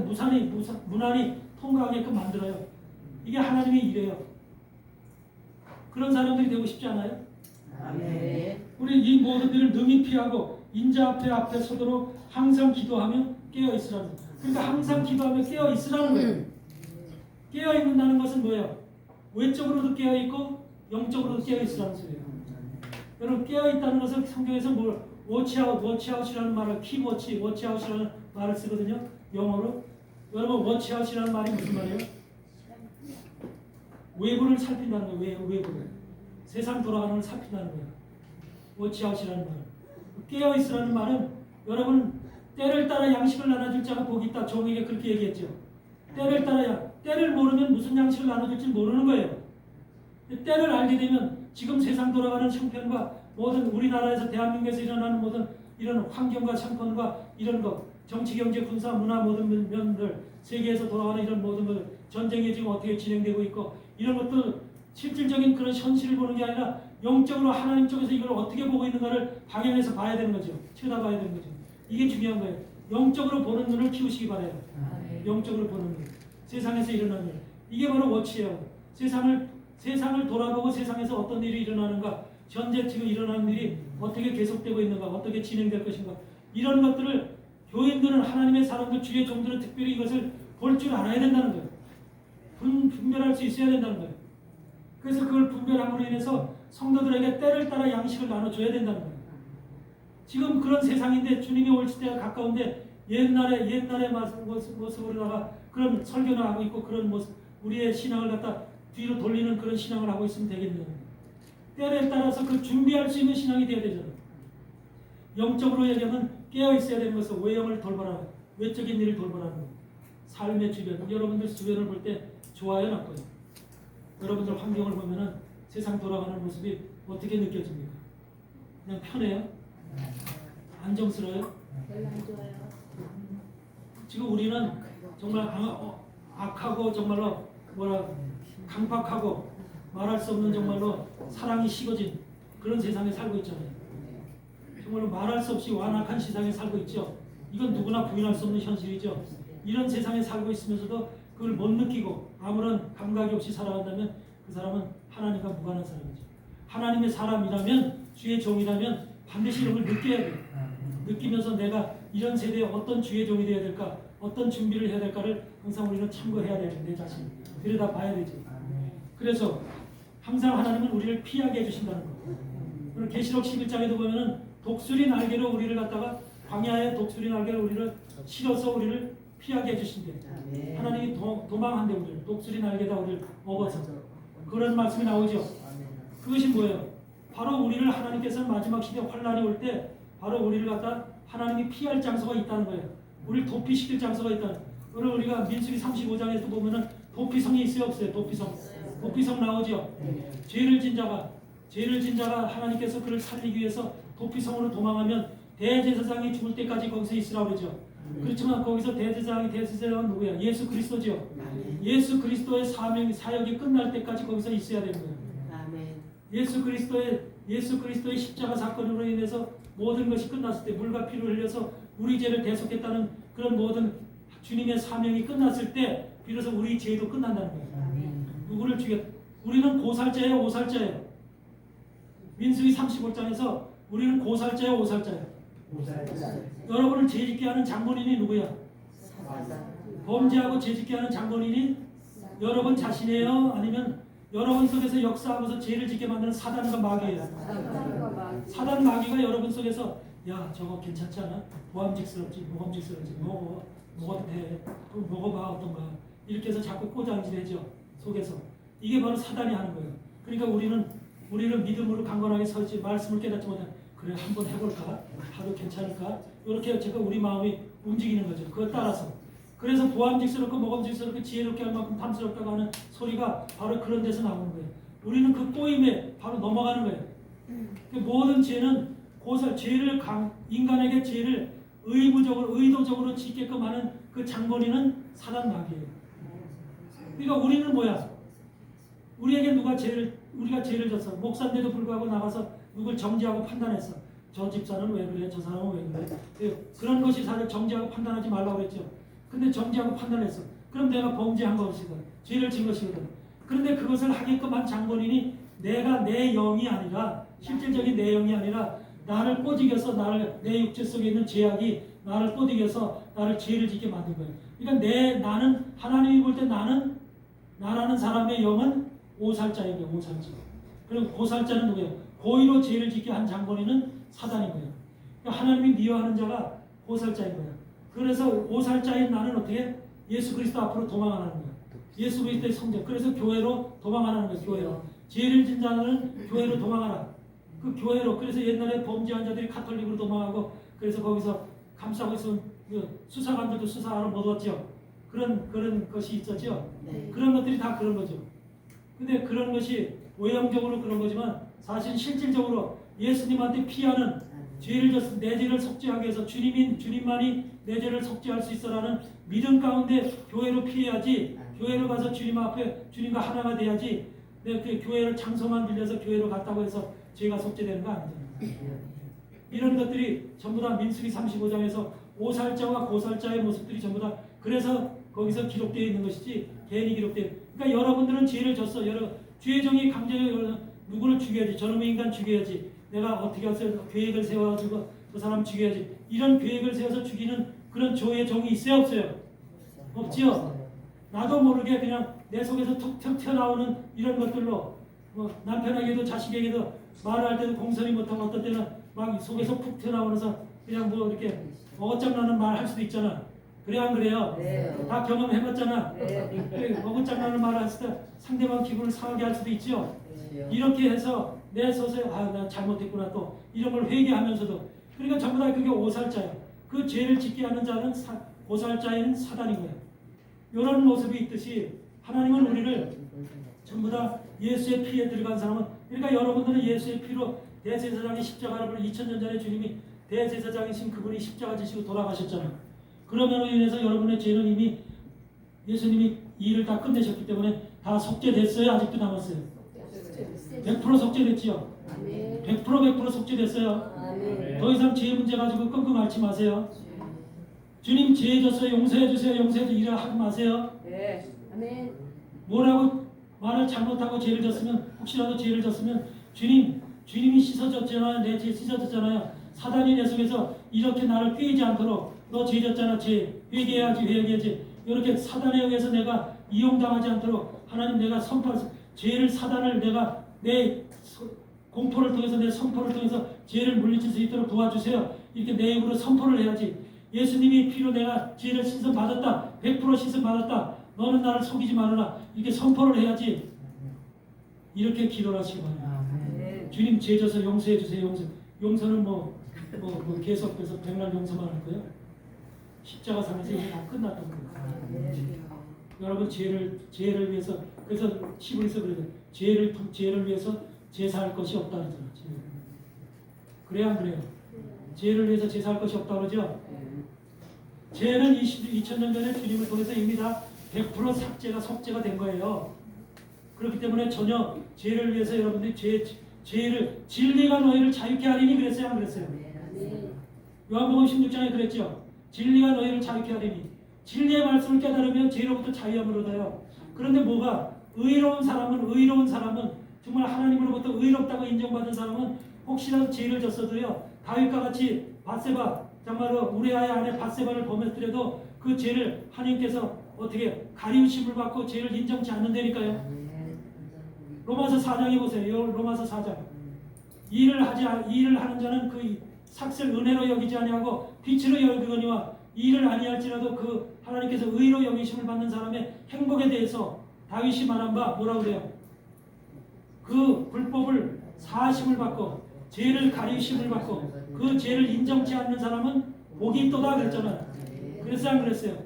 무난히 통과하게끔 만들어요. 이게 하나님의 일이에요. 그런 사람들이 되고 싶지 않아요? 네. 우리 이 모든 일을 능히 피하고 인자 앞에 서도록 항상 기도하며 깨어 있으라는 거예요. 그러니까 항상 기도하며 깨어 있으라는 거예요. 깨어 있는다는 것은 뭐예요? 외적으로도 깨어 있고 영적으로도 깨어 있으라는 소리예요. 여러분 깨어 있다는 것을 성경에서 워치아웃이라는 말을 워치아웃이라는 말을 쓰거든요. 영어로. 여러분 워치아웃이라는 말이 무슨 말이에요? 외부를 살핀다는 거예요. 외부를. 세상 돌아가는 걸 살핀다는 거예요. 워치아웃이라는 말. 깨어 있으라는 말은 여러분 때를 따라 양식을 나눠줄 자가 복이 있다. 종에게 그렇게 얘기했죠. 때를 모르면 무슨 양식을 나눠줄지 모르는 거예요. 때를 알게 되면 지금 세상 돌아가는 형편과 모든 우리나라에서 대한민국에서 일어나는 모든 이런 환경과 형편과 이런 것 정치, 경제, 군사, 문화 모든 면들 세계에서 돌아가는 이런 모든 것 전쟁이 지금 어떻게 진행되고 있고 이런 것들 실질적인 그런 현실을 보는 게 아니라 영적으로 하나님 쪽에서 이걸 어떻게 보고 있는가를 방향해서 봐야 되는 거죠. 쳐다봐야 되는 거죠. 이게 중요한 거예요. 영적으로 보는 눈을 키우시기 바라요. 영적으로 보는 눈. 세상에서 일어나는 일. 이게 바로 워치예요. 세상을 돌아보고 세상에서 어떤 일이 일어나는가, 현재 지금 일어나는 일이 어떻게 계속되고 있는가, 어떻게 진행될 것인가, 이런 것들을 교인들은, 하나님의 사람들, 주의 종들은 특별히 이것을 볼 줄 알아야 된다는 거예요. 분별할 수 있어야 된다는 거예요. 그래서 그걸 분별함으로 인해서 성도들에게 때를 따라 양식을 나눠줘야 된다는 거예요. 지금 그런 세상인데 주님이 올 때가 가까운데 옛날의 모습으로다가 그런 설교를 하고 있고 그런 모습, 우리의 신앙을 갖다 뒤로 돌리는 그런 신앙을 하고 있으면 되겠네요. 때에 따라서 그 준비할 수 있는 신앙이 되어야 되잖아요. 영적으로 얘기하면 깨어 있어야 되는 것은 외형을 돌보라, 외적인 일을 돌보라는 거예요. 삶의 주변, 여러분들 주변을 볼 때 좋아요, 나빠요? 여러분들 환경을 보면은 세상 돌아가는 모습이 어떻게 느껴집니까? 그냥 편해요? 안정스러워요? 별로 안 좋아요. 지금 우리는 정말 악하고 정말로 강박하고 말할 수 없는 정말로 사랑이 식어진 그런 세상에 살고 있잖아요. 정말로 말할 수 없이 완악한 세상에 살고 있죠. 이건 누구나 부인할 수 없는 현실이죠. 이런 세상에 살고 있으면서도 그걸 못 느끼고 아무런 감각이 없이 살아간다면 그 사람은 하나님과 무관한 사람이죠. 하나님의 사람이라면, 주의 종이라면 반드시 이런 걸 느껴야 돼요. 느끼면서 내가 이런 세대에 어떤 주의 종이 되어야 될까, 어떤 준비를 해야 될까를 항상 우리는 참고해야 되죠. 내 자신 들여다 봐야 되죠. 그래서 항상 하나님은 우리를 피하게 해주신다는 거예요. 계시록 11장에도 보면은 독수리 날개로 우리를 갖다가, 광야에 독수리 날개로 우리를 실어서 우리를 피하게 해주신대. 하나님이 도망한대. 우리를 독수리 날개다 우리를 업어서. 그런 말씀이 나오죠. 그것이 뭐예요? 바로 우리를 하나님께서는 마지막 시대 환란이 올 때 바로 우리를 갖다 하나님이 피할 장소가 있다는 거예요. 우리를 도피시킬 장소가 있다는. 오늘 우리가 민수기 35장에서 보면은 도피성이 있어요, 없어요? 도피성 나오죠. 죄를 진 자가 하나님께서 그를 살리기 위해서 도피성으로 도망하면 대제사장이 죽을 때까지 거기서 있으라고 그러죠. 그렇지만 거기서 대제사장은 누구야? 예수 그리스도죠. 예수 그리스도의 사역이 끝날 때까지 거기서 있어야 되는 거예요. 예수 그리스도의 십자가 사건으로 인해서 모든 것이 끝났을 때, 물과 피를 흘려서 우리 죄를 대속했다는 그런 모든 주님의 사명이 끝났을 때 비로소 우리 죄도 끝난다는 거예요. 누구를 죽였? 우리는 고살자예요, 오살자예요? 민수기 35장에서 우리는 고살자예요, 오살자예요? 여러분을 죄짓게 하는 장본인이 누구야? 범죄하고 죄짓게 하는 장본인이 여러분 자신이에요? 아니면 여러분 속에서 역사하면서 죄를 짓게 만드는 사단과 마귀예요? 사단 마귀가 여러분 속에서 야 저거 괜찮지 않아? 보암직스럽지, 모범직스럽지, 먹어도 돼, 먹어봐 어떤가, 이렇게 해서 자꾸 꼬장질해죠. 속에서. 이게 바로 사단이 하는 거예요. 그러니까 우리는 믿음으로 강건하게 서지, 말씀을 깨닫지 못해. 그래 한번 해볼까? 하도 괜찮을까? 이렇게 제가 우리 마음이 움직이는 거죠. 그걸 따라서. 그래서 보암직스럽고 먹음직스럽고 지혜롭게 할 만큼 탐스럽다고 하는 소리가 바로 그런 데서 나오는 거예요. 우리는 그 꼬임에 바로 넘어가는 거예요. 그 모든 죄는 인간에게 죄를 의도적으로 짓게끔 하는 그 장본인은 사단 마귀예요. 그러니까 우리는 뭐야? 우리에게 우리가 죄를 졌어. 목사인데도 불구하고 나가서 누굴 정죄하고 판단했어. 저 집사는 왜 그래? 저 사람은 왜 그래? 그런 것이 사실 정죄하고 판단하지 말라고 그랬죠. 근데 정죄하고 판단했어. 그럼 내가 범죄한 것이거든. 죄를 진 것이거든. 그런데 그것을 하게끔 한 장본인이 내가 내 영이 아니라, 실질적인 내 영이 아니라 나를 꼬드겨서, 내 육체 속에 있는 죄악이 나를 꼬드겨서 나를 죄를 짓게 만든 거예요. 그러니까 나는, 하나님이 볼 때 나라는 사람의 영은 오살자인 거예요. 오살자. 그리고 고살자는 누구예요? 고의로 죄를 짓게 한 장본인은 사단인 거예요. 그러니까 하나님이 미워하는 자가 고살자인 거예요. 그래서 오살자인 나는 어떻게? 예수 그리스도 앞으로 도망하는 거예요. 예수 그리스도의 성전. 그래서 교회로 도망하는 거예요. 교회로. 죄를 진 자는 교회로 도망하라. 그 교회로. 그래서 옛날에 범죄한 자들이 카톨릭으로 도망하고, 그래서 거기서 감싸고 있으면 수사관들도 수사하러 못 왔죠. 그런 것이 있었죠. 네. 그런 것들이 다 그런 거죠. 근데 그런 것이 외형적으로 그런 거지만 사실 실질적으로 예수님한테 피하는, 죄를 졌을 내 죄를 속죄하기 위해서 주님만이 내 죄를 속죄할 수 있어라는 믿음 가운데 교회로 피해야지, 교회로 가서 주님 앞에 주님과 하나가 돼야지, 내 그 교회를 장소만 빌려서 교회로 갔다고 해서 죄가 속죄되는 거 아니잖아요. 이런 것들이 전부 다 민수기 35장에서 오살자와 고살자의 모습들이 전부 다 그래서 거기서 기록되어 있는 것이지 개인이 기록되어. 그러니까 여러분들은 죄를 졌어. 주의 종이 강제로 누구를 죽여야지. 저놈의 인간 죽여야지. 내가 어떻게 해서 계획을 세워가지고 저 사람 죽여야지. 이런 계획을 세워서 죽이는 그런 조의 종이 있어요, 없어요? 없지요. 나도 모르게 그냥 내 속에서 툭툭 튀어나오는 이런 것들로 남편에게도 자식에게도 말할 때도 공손히 못하고 어떤 때는 막 속에서 푹 튀어나오면서 그냥 뭐 이렇게 어긋장나는 말 할 수도 있잖아. 그래 안 그래요? 네. 다 경험해봤잖아. 네. 어긋장나는 말을 했을 때 상대방 기분을 상하게 할 수도 있지요. 네. 이렇게 해서 내 속에 나 잘못했구나 또 이런 걸 회개하면서도 그러니까 전부 다 그게 오살자야. 그 죄를 짓게 하는 자는 오살자인 사단인 거야. 이런 모습이 있듯이 하나님은 우리를 전부 다 예수의 피에 들어간 사람은 그러니까 여러분들은 예수의 피로 대제사장의 십자가를 2000년 전에 주님이 대제사장이신 그분이 십자가 지시고 돌아가셨잖아요. 그러면로 인해서 여러분의 죄는 이미 예수님이 이 일을 다 끝내셨기 때문에 다 속죄됐어요? 아직도 남았어요? 100% 속죄됐지요? 100% 속죄됐어요? 더 이상 죄 문제 가지고 끙끙 앓지 마세요. 주님 죄 졌어요. 용서해 주세요. 용서해 주세요. 이래 하지 마세요. 네. 아멘. 뭐라고 말을 잘못하고 죄를 졌으면 혹시라도 죄를 졌으면 주님이 씻어줬잖아요. 내 죄 씻어줬잖아요. 사단이 내 속에서 이렇게 나를 꾀지 않도록 너 죄 졌잖아. 죄 회개해야지. 이렇게 사단에 의해서 내가 이용당하지 않도록 하나님 내가 죄를 사단을 내가 내 공포를 통해서 내 선포를 통해서 죄를 물리칠 수 있도록 도와주세요. 이렇게 내 입으로 선포를 해야지. 예수님이 피로 내가 죄를 씻음 받았다. 100% 씻음 받았다. 너는 나를 속이지 말아라. 이렇게 선포를 해야지. 이렇게 기도를 하시기 바랍니다. 주님 죄 져서 용서해 주세요. 용서는 계속해서 백날 용서만 할 거예요. 십자가 상에서 이제 다 끝났던 거예요. 여러분 죄를 위해서 그래서 시부리서 그래요. 죄를 위해서 제사할 것이 없다 그러잖아요. 그래야 안 그래요? 죄를 위해서 제사할 것이 없다 그러죠? 죄는 2000년 전에 주님을 통해서 이미 다 100% 속죄가 된 거예요. 그렇기 때문에 전혀 죄를 위해서 여러분들이 죄를 진리가 너희를 자유케 하리니 그랬어요? 안 그랬어요? 요한복음 16장에 그랬죠? 진리가 너희를 자유케 하리니 진리의 말씀을 깨달으면 죄로부터 자유함을 얻어요. 그런데 뭐가 의로운 사람은 정말 하나님으로부터 의롭다고 인정받은 사람은 혹시라도 죄를 졌어도요 다윗과 같이 바세바 정말로 우리아의 아내 바세바를 범했더라도 그 죄를 하나님께서 어떻게 가리우심을 받고 죄를 인정치 않는다니까요. 로마서 4장에 보세요. 로마서 4장 일을 하는 자는 그 삭슬 은혜로 여기지 아니하고 빛으로 여기거니와 일을 아니할지라도 그 하나님께서 의로 여기심을 받는 사람의 행복에 대해서 다윗이 말한 바 뭐라고 그래요? 그 불법을 사하심을 받고 죄를 가리우심을 받고 그 죄를 인정치 않는 사람은 복이 있도다 그랬잖아요. 그랬어요 안 그랬어요?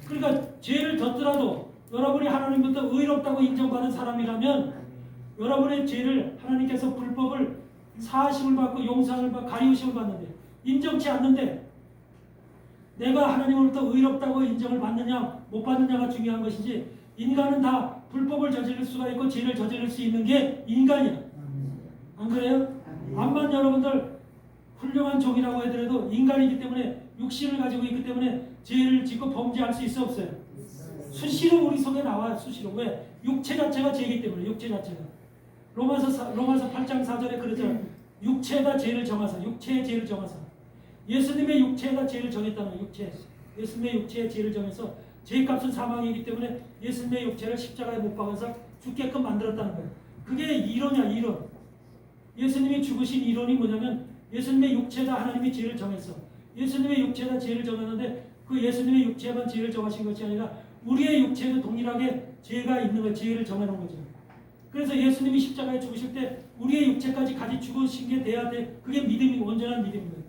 그러니까 죄를 졌더라도 여러분이 하나님부터 의롭다고 인정받은 사람이라면 여러분의 죄를 하나님께서 불법을 사하심을 받고 용서를 받고 가리우심을 받는데 인정치 않는데 내가 하나님으로부터 의롭다고 인정을 받느냐 못 받느냐가 중요한 것이지 인간은 다 불법을 저지를 수가 있고 죄를 저지를 수 있는 게 인간이야. 안 그래요? 암만 여러분들 훌륭한 종이라고 하더라도 인간이기 때문에 육신을 가지고 있기 때문에 죄를 짓고 범죄할 수 있어 없어요? 수시로 우리 속에 나와요. 수시로. 왜? 육체 자체가 죄이기 때문에 육체 자체가. 로마서 8장 4절에 그러잖아요. 육체가 죄를 정하사. 육체의 죄를 정하사. 예수님의 육체가 죄를 정했다는 육체. 예수님의 육체의 죄를 정해서 죄값은 사망이기 때문에 예수님의 육체를 십자가에 못 박아서 죽게끔 만들었다는 거예요. 그게 이론이야 이론. 예수님이 죽으신 이론이 뭐냐면 예수님의 육체가 하나님이 죄를 정했어. 예수님의 육체가 죄를 정했는데 그 예수님의 육체만 죄를 정하신 것이 아니라 우리의 육체도 동일하게 죄가 있는 거예요. 죄를 정해놓은 거죠. 그래서 예수님이 십자가에 죽으실 때 우리의 육체까지 같이 죽으신 게 돼야 돼. 그게 믿음이 온전한 믿음인 거예요.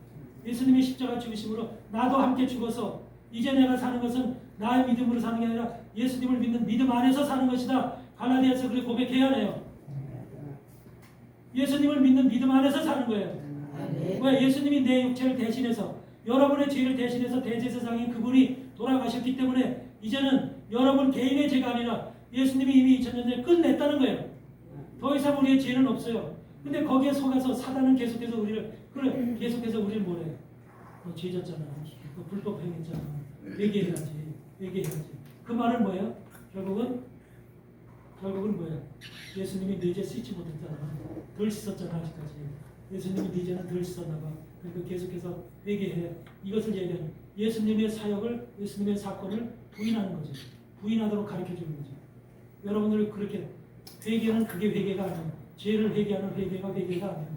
예수님이 십자가 죽으심으로 나도 함께 죽어서 이제 내가 사는 것은 나의 믿음으로 사는 게 아니라 예수님을 믿는 믿음 안에서 사는 것이다. 갈라디아서 그렇게 고백해야 해요. 예수님을 믿는 믿음 안에서 사는 거예요. 왜? 예수님이 내 육체를 대신해서 여러분의 죄를 대신해서 대제사장인 그분이 돌아가셨기 때문에 이제는 여러분 개인의 죄가 아니라 예수님이 이미 2000년 전에 끝냈다는 거예요. 더 이상 우리의 죄는 없어요. 근데 거기에 속아서 사단은 계속해서 우리를 뭐래? 너 죄졌잖아. 너 불법 행했잖아. 회개해야지. 그 말은 뭐예요? 결국은 뭐야? 예수님이 네 죄 씻지 못했잖아. 덜 씻었잖아 아직까지. 예수님이 네 죄는 덜 씻었나 봐. 그러니까 계속해서 회개해. 이것을 얘기하는 예수님의 사역을, 예수님의 사건을 부인하는 거지. 부인하도록 가르쳐주는 거지. 여러분들 그렇게 회개는 그게 회개가 아니에요. 죄를 회개하는 회개가 아니에요.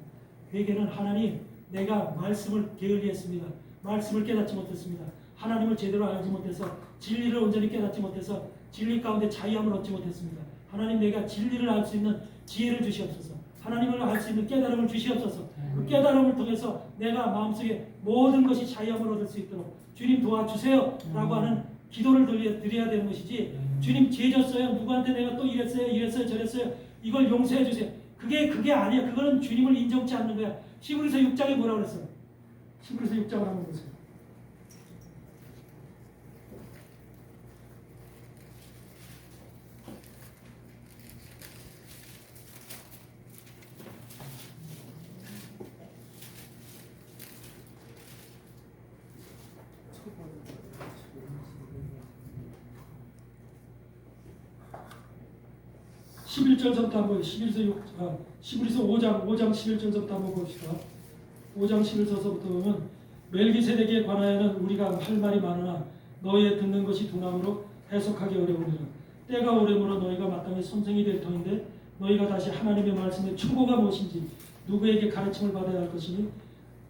회개는 하나님, 내가 말씀을 게을리했습니다. 말씀을 깨닫지 못했습니다. 하나님을 제대로 알지 못해서 진리를 온전히 깨닫지 못해서 진리 가운데 자유함을 얻지 못했습니다. 하나님, 내가 진리를 알 수 있는 지혜를 주시옵소서. 하나님을 알 수 있는 깨달음을 주시옵소서. 그 깨달음을 통해서 내가 마음속에 모든 것이 자유함을 얻을 수 있도록 주님 도와주세요 라고 하는 기도를 드려야 되는 것이지, 주님 죄졌어요, 누구한테 내가 또 이랬어요 저랬어요, 이걸 용서해 주세요, 그게 아니야. 그거는 주님을 인정치 않는 거야. 히브리서 6장에 뭐라 그랬어요? 히브리서 6장을 한번 보세요. (11절부터) 한번 히브리서 5장 11절부터 한번 봅시다. 5장 11절부터 보면, 멜기세덱에 관하여는 우리가 할 말이 많으나 너희의 듣는 것이 둔함으로 해석하기 어려우니라. 때가 오려므로 너희가 마땅히 선생이 될 터인데 너희가 다시 하나님의 말씀의 충고가 무엇인지 누구에게 가르침을 받아야 할 것이니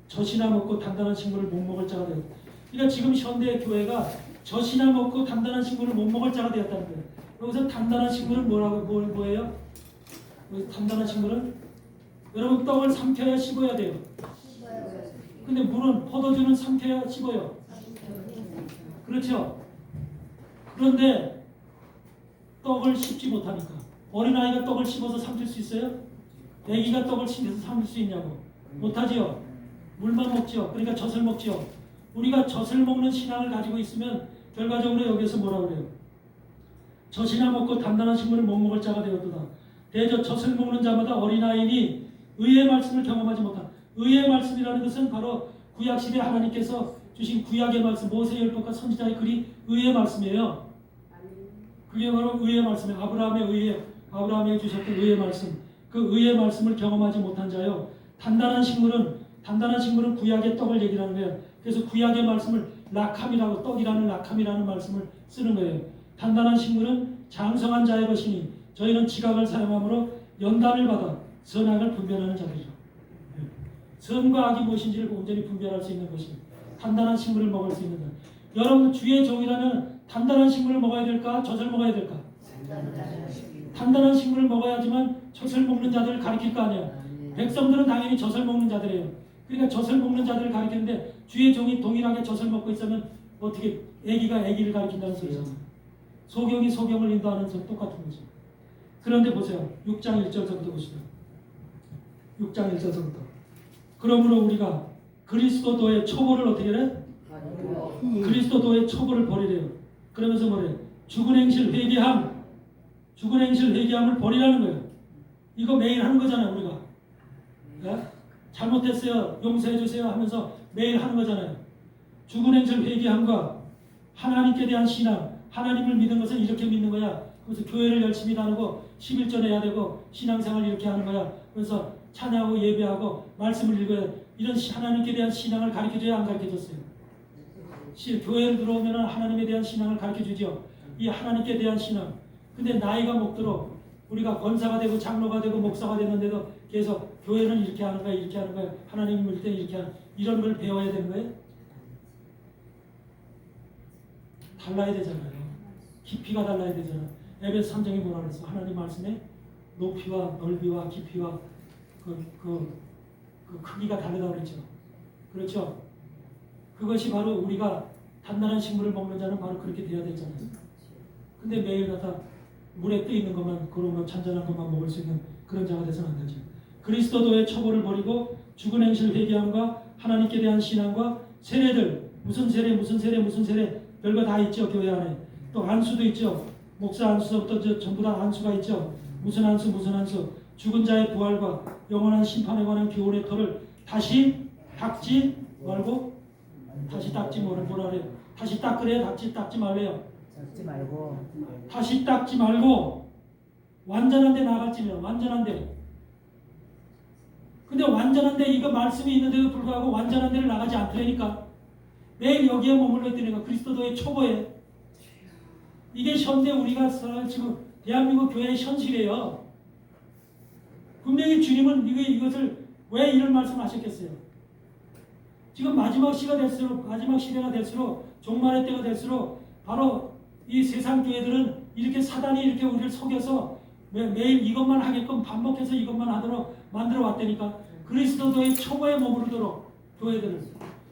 젖이나 먹고 단단한 식물을 못 먹을 자가 되었다. 그러니까 지금 현대 교회가 젖이나 먹고 단단한 식물을 못 먹을 자가 되었다는 거예요. 여기서 단단한 식물은 뭐예요? 단단한 식물은 여러분 떡을 삼켜야 씹어야 돼요. 근데 물은, 포도주는 삼켜야 씹어요. 그렇죠? 그런데 떡을 씹지 못하니까, 어린아이가 떡을 씹어서 삼킬 수 있어요? 애기가 떡을 씹어서 삼킬 수 있냐고? 못하지요. 물만 먹지요. 그러니까 젖을 먹지요. 우리가 젖을 먹는 신앙을 가지고 있으면 결과적으로 여기서 뭐라 그래요? 젖이나 먹고 단단한 식물을 못 먹을 자가 되었도다. 대저 젖을 먹는 자마다 어린아이니 의의 말씀을 경험하지 못한, 의의 말씀이라는 것은 바로 구약시대 하나님께서 주신 구약의 말씀, 모세율법과 선지자의 글이 의의 말씀이에요. 그게 바로 의의 말씀이에요. 아브라함에 주셨던 의의 말씀. 그 의의 말씀을 경험하지 못한 자요. 단단한 식물은 구약의 떡을 얘기하는 거예요. 그래서 구약의 말씀을 락함이라고, 떡이라는 락함이라는 말씀을 쓰는 거예요. 단단한 식물은 장성한 자의 것이니 저희는 지각을 사용함으로 연단을 받아 선악을 분별하는 자들이죠. 선과 악이 무엇인지를 온전히 분별할 수 있는 것이 단단한 식물을 먹을 수 있는 것. 여러분, 주의 종이라면 단단한 식물을 먹어야 될까? 젖을 먹어야 될까? 단단한 식물을 먹어야지만 젖을 먹는 자들을 가리킬 거 아니야. 백성들은 당연히 젖을 먹는 자들이에요. 그러니까 젖을 먹는 자들을 가리키는데 주의 종이 동일하게 젖을 먹고 있으면 어떻게 애기가 애기를 가리킨다는 소리잖아요. 소경이 소경을 인도하는 점 똑같은 거죠. 그런데 보세요. 6장 1절부터 보시죠. 6장 1절부터. 그러므로 우리가 그리스도도의 초보를 어떻게 해? 그리스도도의 초보를 버리래요. 그러면서 뭐래? 죽은 행실 회개함을 버리라는 거예요. 이거 매일 하는 거잖아요, 우리가. 네? 잘못했어요, 용서해 주세요 하면서 매일 하는 거잖아요. 죽은 행실 회개함과 하나님께 대한 신앙, 하나님을 믿는 것은 이렇게 믿는 거야. 그래서 교회를 열심히 다니고 11절 해야 되고 신앙생활 이렇게 하는 거야. 그래서 찬양하고 예배하고 말씀을 읽어야, 이런 하나님께 대한 신앙을 가르쳐줘야 안 가르쳐줬어요? 교회를 들어오면 하나님에 대한 신앙을 가르쳐주죠. 이 하나님께 대한 신앙. 근데 나이가 먹도록 우리가 권사가 되고 장로가 되고 목사가 됐는데도 계속 교회는 이렇게 하는 거야, 이렇게 하는 거야, 하나님 믿을 때 이렇게 하는, 이런 걸 배워야 되는 거예요? 달라야 되잖아요. 깊이가 달라야 되잖아요. 에베소 3장이 뭐라 그랬어? 하나님 말씀에 높이와 넓이와 깊이와 그 크기가 다르다고 그랬죠. 그렇죠? 그것이 바로 우리가 단단한 식물을 먹는 자는 바로 그렇게 돼야 되잖아요. 근데 매일 갖다 물에 떠 있는 것만, 그런 잔잔한 것만 먹을 수 있는 그런 자가 돼서는 안 되죠. 그리스도도의 처벌을 버리고 죽은 행실 회개함과 하나님께 대한 신앙과 세례들, 무슨 세례 별거 다 있죠. 교회 안에 또 안수도 있죠. 목사 안수서부터 전부 다 안수가 있죠. 무슨 안수 무슨 안수. 죽은 자의 부활과 영원한 심판에 관한 교훈의 터를 다시 닦지 말고 다시 닦지 뭐라 그래요. 다시 닦으래요. 닦지 말래요. 잡지 말고 다시 닦지 말고 완전한 데 나갈지면 완전한 데. 근데 완전한 데 이거 말씀이 있는데도 불구하고 완전한 데를 나가지 않더라니까. 매일 여기에 머물러 있더니까 그리스도도의 초보에. 이게 현재 우리가 지금 대한민국 교회의 현실이에요. 분명히 주님은 이것을 왜 이런 말씀하셨겠어요? 지금 마지막 시대가 될수록 종말의 때가 될수록 바로 이 세상 교회들은 이렇게 사단이 이렇게 우리를 속여서 매일 이것만 하게끔 반복해서 이것만 하도록 만들어 왔다니까. 그리스도도의 초보에 머무르도록 교회들을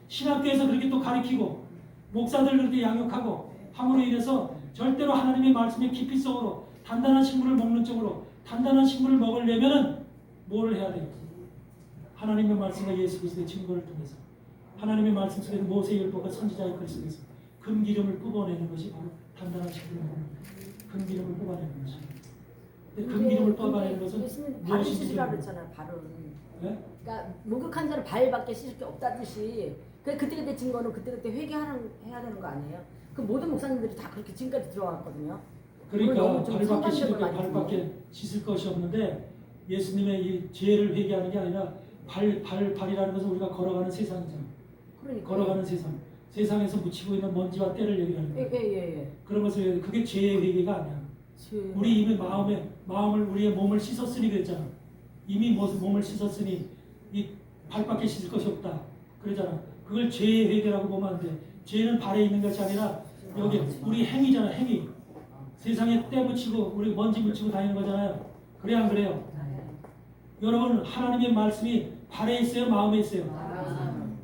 신학교에서 그렇게 또 가르치고 목사들 그렇게 양육하고 함으로 인해서 절대로 하나님의 말씀의 깊이 속으로 단단한 식물을 먹는 쪽으로 단단한 식물을 먹으려면은 뭘 해야 돼요? 하나님의 말씀과 예수 그리스도의 증거를 통해서 하나님의 말씀 속에 모세율법과 선지자의 글 속에서 금기름을 뽑아내는 것이 바로 단단한 식물을 먹는 거예요. 금기름을 뽑아내는 것이. 근데 금기름을 뽑아내는 것은 발을 무엇인지 씻으라고 그랬잖아요. 발은. 네? 그러니까 목욕한 자는 발밖에 씻을 게 없다듯이 그때 증거는 그때 해야 되는 거 아니에요? 그 모든 목사님들이 다 그렇게 지금까지 들어왔거든요. 그러니까 발밖에 씻을 것이 없는데 예수님의 이 죄를 회개하는 게 아니라 발이라는 것은 우리가 걸어가는 세상이잖아. 그러니까. 걸어가는 세상에서 묻히고 있는 먼지와 때를 얘기하는 거예요. 예. 그런 것을 그게 죄의 회개가 아니야. 우리 이미 우리의 몸을 씻었으니 그랬잖아. 이미 몸을 씻었으니 이 발밖에 씻을 것이 없다. 그러잖아. 그걸 죄의 회개라고 보면 안 돼. 죄는 발에 있는 것이 아니라 여기 우리 행위잖아. 행위. 세상에 때 묻히고 우리 먼지 묻히고 다니는 거잖아요. 그래 안 그래요? 여러분 하나님의 말씀이 발에 있어요? 마음에 있어요?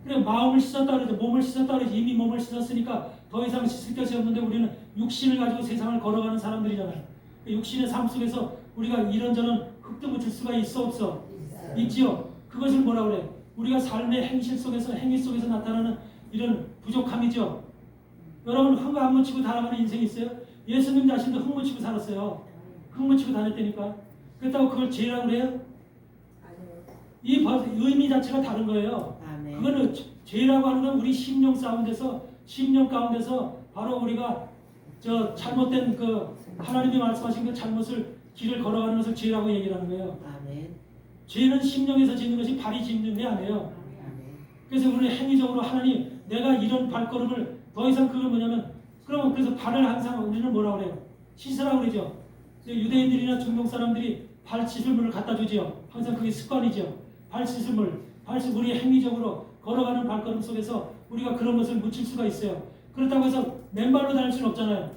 그래 마음을 씻었다 그러죠. 몸을 씻었다 그러죠. 이미 몸을 씻었으니까 더 이상 씻을 것이 없는데 우리는 육신을 가지고 세상을 걸어가는 사람들이잖아요. 육신의 삶 속에서 우리가 이런저런 흙도 묻힐 수가 있어 없어? 있지요. 그것을 뭐라 그래? 우리가 삶의 행실 속에서 행위 속에서 나타나는 이런 부족함이죠. 여러분 흙 안 묻히고 살아가는 인생이 있어요? 예수님 자신도 흙 묻히고 살았어요. 흙 묻히고 다녔다니까. 그렇다고 그걸 죄라고 그래요? 이 의미 자체가 다른 거예요. 아멘. 그거는 죄라고 하는 건 우리 심령 가운데서 바로 우리가 잘못된 하나님이 말씀하신 그 잘못을 길을 걸어가는 것을 죄라고 얘기를 하는 거예요. 아멘. 죄는 심령에서 짓는 것이 발이 짓는 게 아니에요. 아멘. 그래서 우리 행위적으로 하나님 내가 이런 발걸음을 더 이상 그걸 뭐냐면 그래서 발을 항상 우리는 뭐라 그래요? 씻으라고 그러죠. 유대인들이나 중동 사람들이 발 씻을 물을 갖다 주지요. 항상 그게 습관이죠. 발 씻을 물, 우리 행위적으로 걸어가는 발걸음 속에서 우리가 그런 것을 묻힐 수가 있어요. 그렇다고 해서 맨발로 다닐 수는 없잖아요.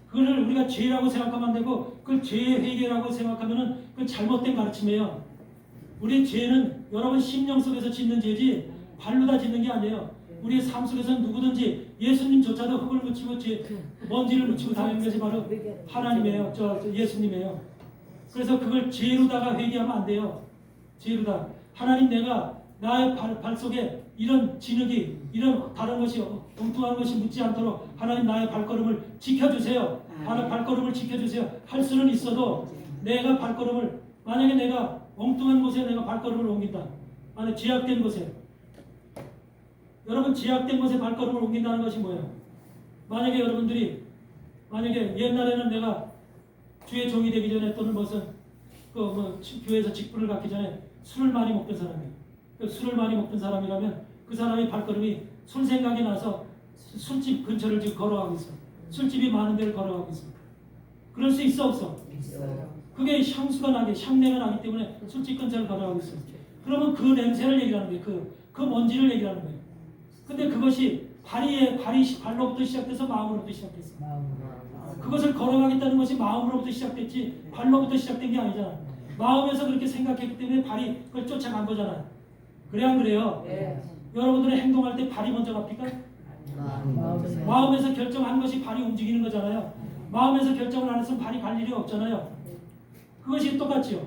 그거를 우리가 죄라고 생각하면 안 되고 그걸 죄의 회개라고 생각하면은 그 잘못된 가르침이에요. 우리의 죄는 여러분 심령 속에서 짓는 죄지 발로 다 짓는 게 아니에요. 우리의 삶 속에서는 누구든지 예수님조차도 흙을 묻히고 먼지를 묻히고 다니는 것이 바로 하나님이에요. 예수님이에요. 그래서 그걸 죄로다가 회개하면 안 돼요. 죄로다. 하나님 내가 나의 발 속에 이런 진흙이 이런 다른 것이 엉뚱한 것이 묻지 않도록 하나님 나의 발걸음을 지켜주세요. 발걸음을 지켜주세요. 할 수는 있어도 내가 발걸음을 만약에 내가 엉뚱한 곳에 내가 발걸음을 옮긴다. 만약 죄악된 곳에 여러분 죄악된 곳에 발걸음을 옮긴다는 것이 뭐예요? 만약에 여러분들이 옛날에는 내가 주의 종이 되기 전에 또는 교회에서 직분을 갖기 전에 술을 많이 먹던 사람이에요. 술을 많이 먹던 사람이라면 그 사람의 발걸음이 술 생각이 나서 술집 근처를 지금 걸어가고 있어. 술집이 많은 데를 걸어가고 있어. 그럴 수 있어 없어? 있어요. 그게 향내가 나기 때문에 술집 근처를 걸어가고 있어. 그러면 그 냄새를 얘기하는 거예요. 그 먼지를 얘기하는 거예요. 근데 그것이 발로부터 시작돼서 마음으로부터 시작됐어. 그것을 걸어가겠다는 것이 마음으로부터 시작됐지 발로부터 시작된 게 아니잖아. 마음에서 그렇게 생각했기 때문에 발이 그걸 쫓아간 거잖아. 그래 안 그래요? 네. 여러분들은 행동할 때 발이 먼저 갑니까? 마음에서 결정한 것이 발이 움직이는 거잖아요. 마음에서 결정을 안 했으면 발이 갈 일이 없잖아요. 그것이 똑같지요.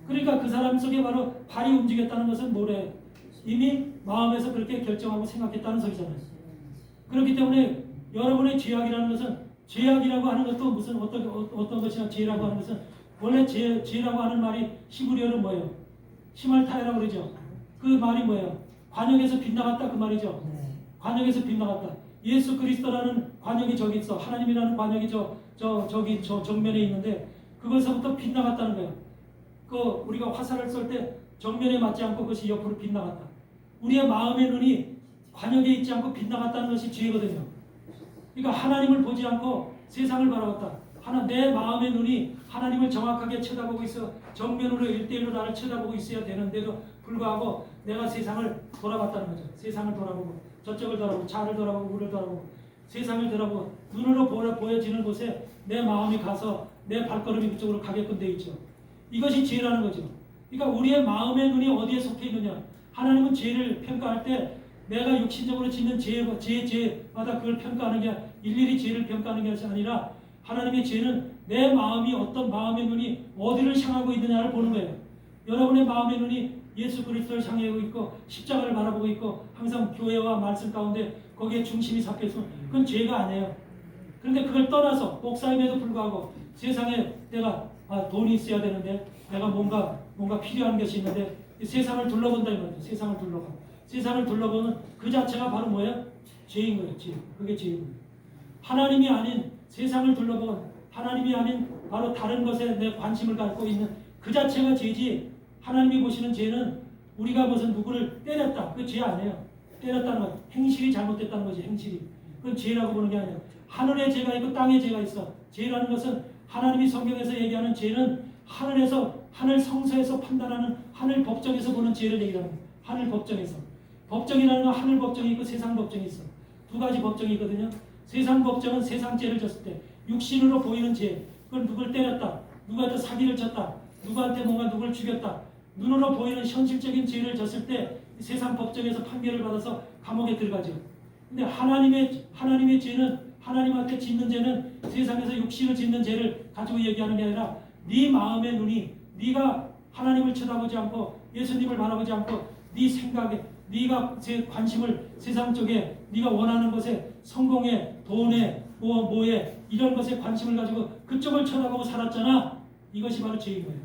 그러니까 그 사람 속에 바로 발이 움직였다는 것은 뭐래? 이미 마음에서 그렇게 결정하고 생각했다는 소리잖아요. 그렇기 때문에 여러분의 죄악이라는 것은 죄악이라고 하는 것도 무슨 어떤 것이나 죄라고 하는 것은 원래 죄라고 하는 말이 히브리어는 뭐예요? 시말타야라고 그러죠. 그 말이 뭐예요? 관역에서 빗나갔다 그 말이죠. 관역에서 빗나갔다. 예수 그리스도라는 관역이 저기 있어. 하나님이라는 관역이 저기 정면에 있는데 그것서부터 빗나갔다는 거예요. 그 우리가 화살을 쏠 때 정면에 맞지 않고 그것이 옆으로 빗나갔다. 우리의 마음의 눈이 관역에 있지 않고 빗나갔다는 것이 죄거든요. 그러니까 하나님을 보지 않고 세상을 바라봤다. 내 마음의 눈이 하나님을 정확하게 쳐다보고 있어 정면으로 1대1로 나를 쳐다보고 있어야 되는데도 불구하고 내가 세상을 돌아봤다는 거죠. 세상을 돌아보고 저쪽을 돌아보고 차를 돌아보고 우를 돌아보고 세상을 돌아보고 눈으로 보여지는 곳에 내 마음이 가서 내 발걸음이 그쪽으로 가게끔 되어 있죠. 이것이 죄라는 거죠. 그러니까 우리의 마음의 눈이 어디에 속해 있느냐. 하나님은 죄를 평가할 때 내가 육신적으로 짓는 죄마다 그걸 평가하는 게 일일이 죄를 평가하는 게 아니라 하나님의 죄는 내 마음이 어떤 마음의 눈이 어디를 향하고 있느냐를 보는 거예요. 여러분의 마음의 눈이 예수 그리스도를 향하고 있고 십자가를 바라보고 있고 항상 교회와 말씀 가운데 거기에 중심이 잡혀 있으면 그건 죄가 아니에요. 그런데 그걸 떠나서 목사임에도 불구하고 세상에 내가 돈이 있어야 되는데 내가 뭔가 필요한 것이 있는데 세상을 둘러본다 이 말이에요. 세상을 둘러보는 그 자체가 바로 뭐예요? 죄인 거예요. 죄. 그게 죄인 거예요. 하나님이 아닌 세상을 둘러본 하나님이 아닌 바로 다른 것에 내 관심을 갖고 있는 그 자체가 죄지. 하나님이 보시는 죄는 우리가 무슨 누구를 때렸다. 그 죄 아니에요. 때렸다는 건 행실이 잘못됐다는 거지. 행실이. 그건 죄라고 보는 게 아니에요. 하늘의 죄가 있고 땅의 죄가 있어. 죄라는 것은 하나님이 성경에서 얘기하는 죄는 하늘 성서에서 판단하는 하늘 법정에서 보는 죄를 얘기하는 거예요. 하늘 법정에서. 법정이라는 건 하늘 법정이 있고 세상 법정이 있어. 두 가지 법정이 있거든요. 세상 법정은 세상 죄를 졌을 때 육신으로 보이는 죄. 그걸 누굴 때렸다. 누구한테 사기를 쳤다. 누구한테 누굴 죽였다. 눈으로 보이는 현실적인 죄를 졌을 때 세상 법정에서 판결을 받아서 감옥에 들어가죠. 근데 하나님의 죄는 하나님한테 짓는 죄는 세상에서 육신을 짓는 죄를 가지고 얘기하는 게 아니라 네 마음의 눈이 네가 하나님을 쳐다보지 않고 예수님을 바라보지 않고 네 생각에 네가 제 관심을 세상 쪽에 네가 원하는 것에 성공에 돈에 뭐에 이런 것에 관심을 가지고 그쪽을 쳐다보고 살았잖아. 이것이 바로 죄인 거예요.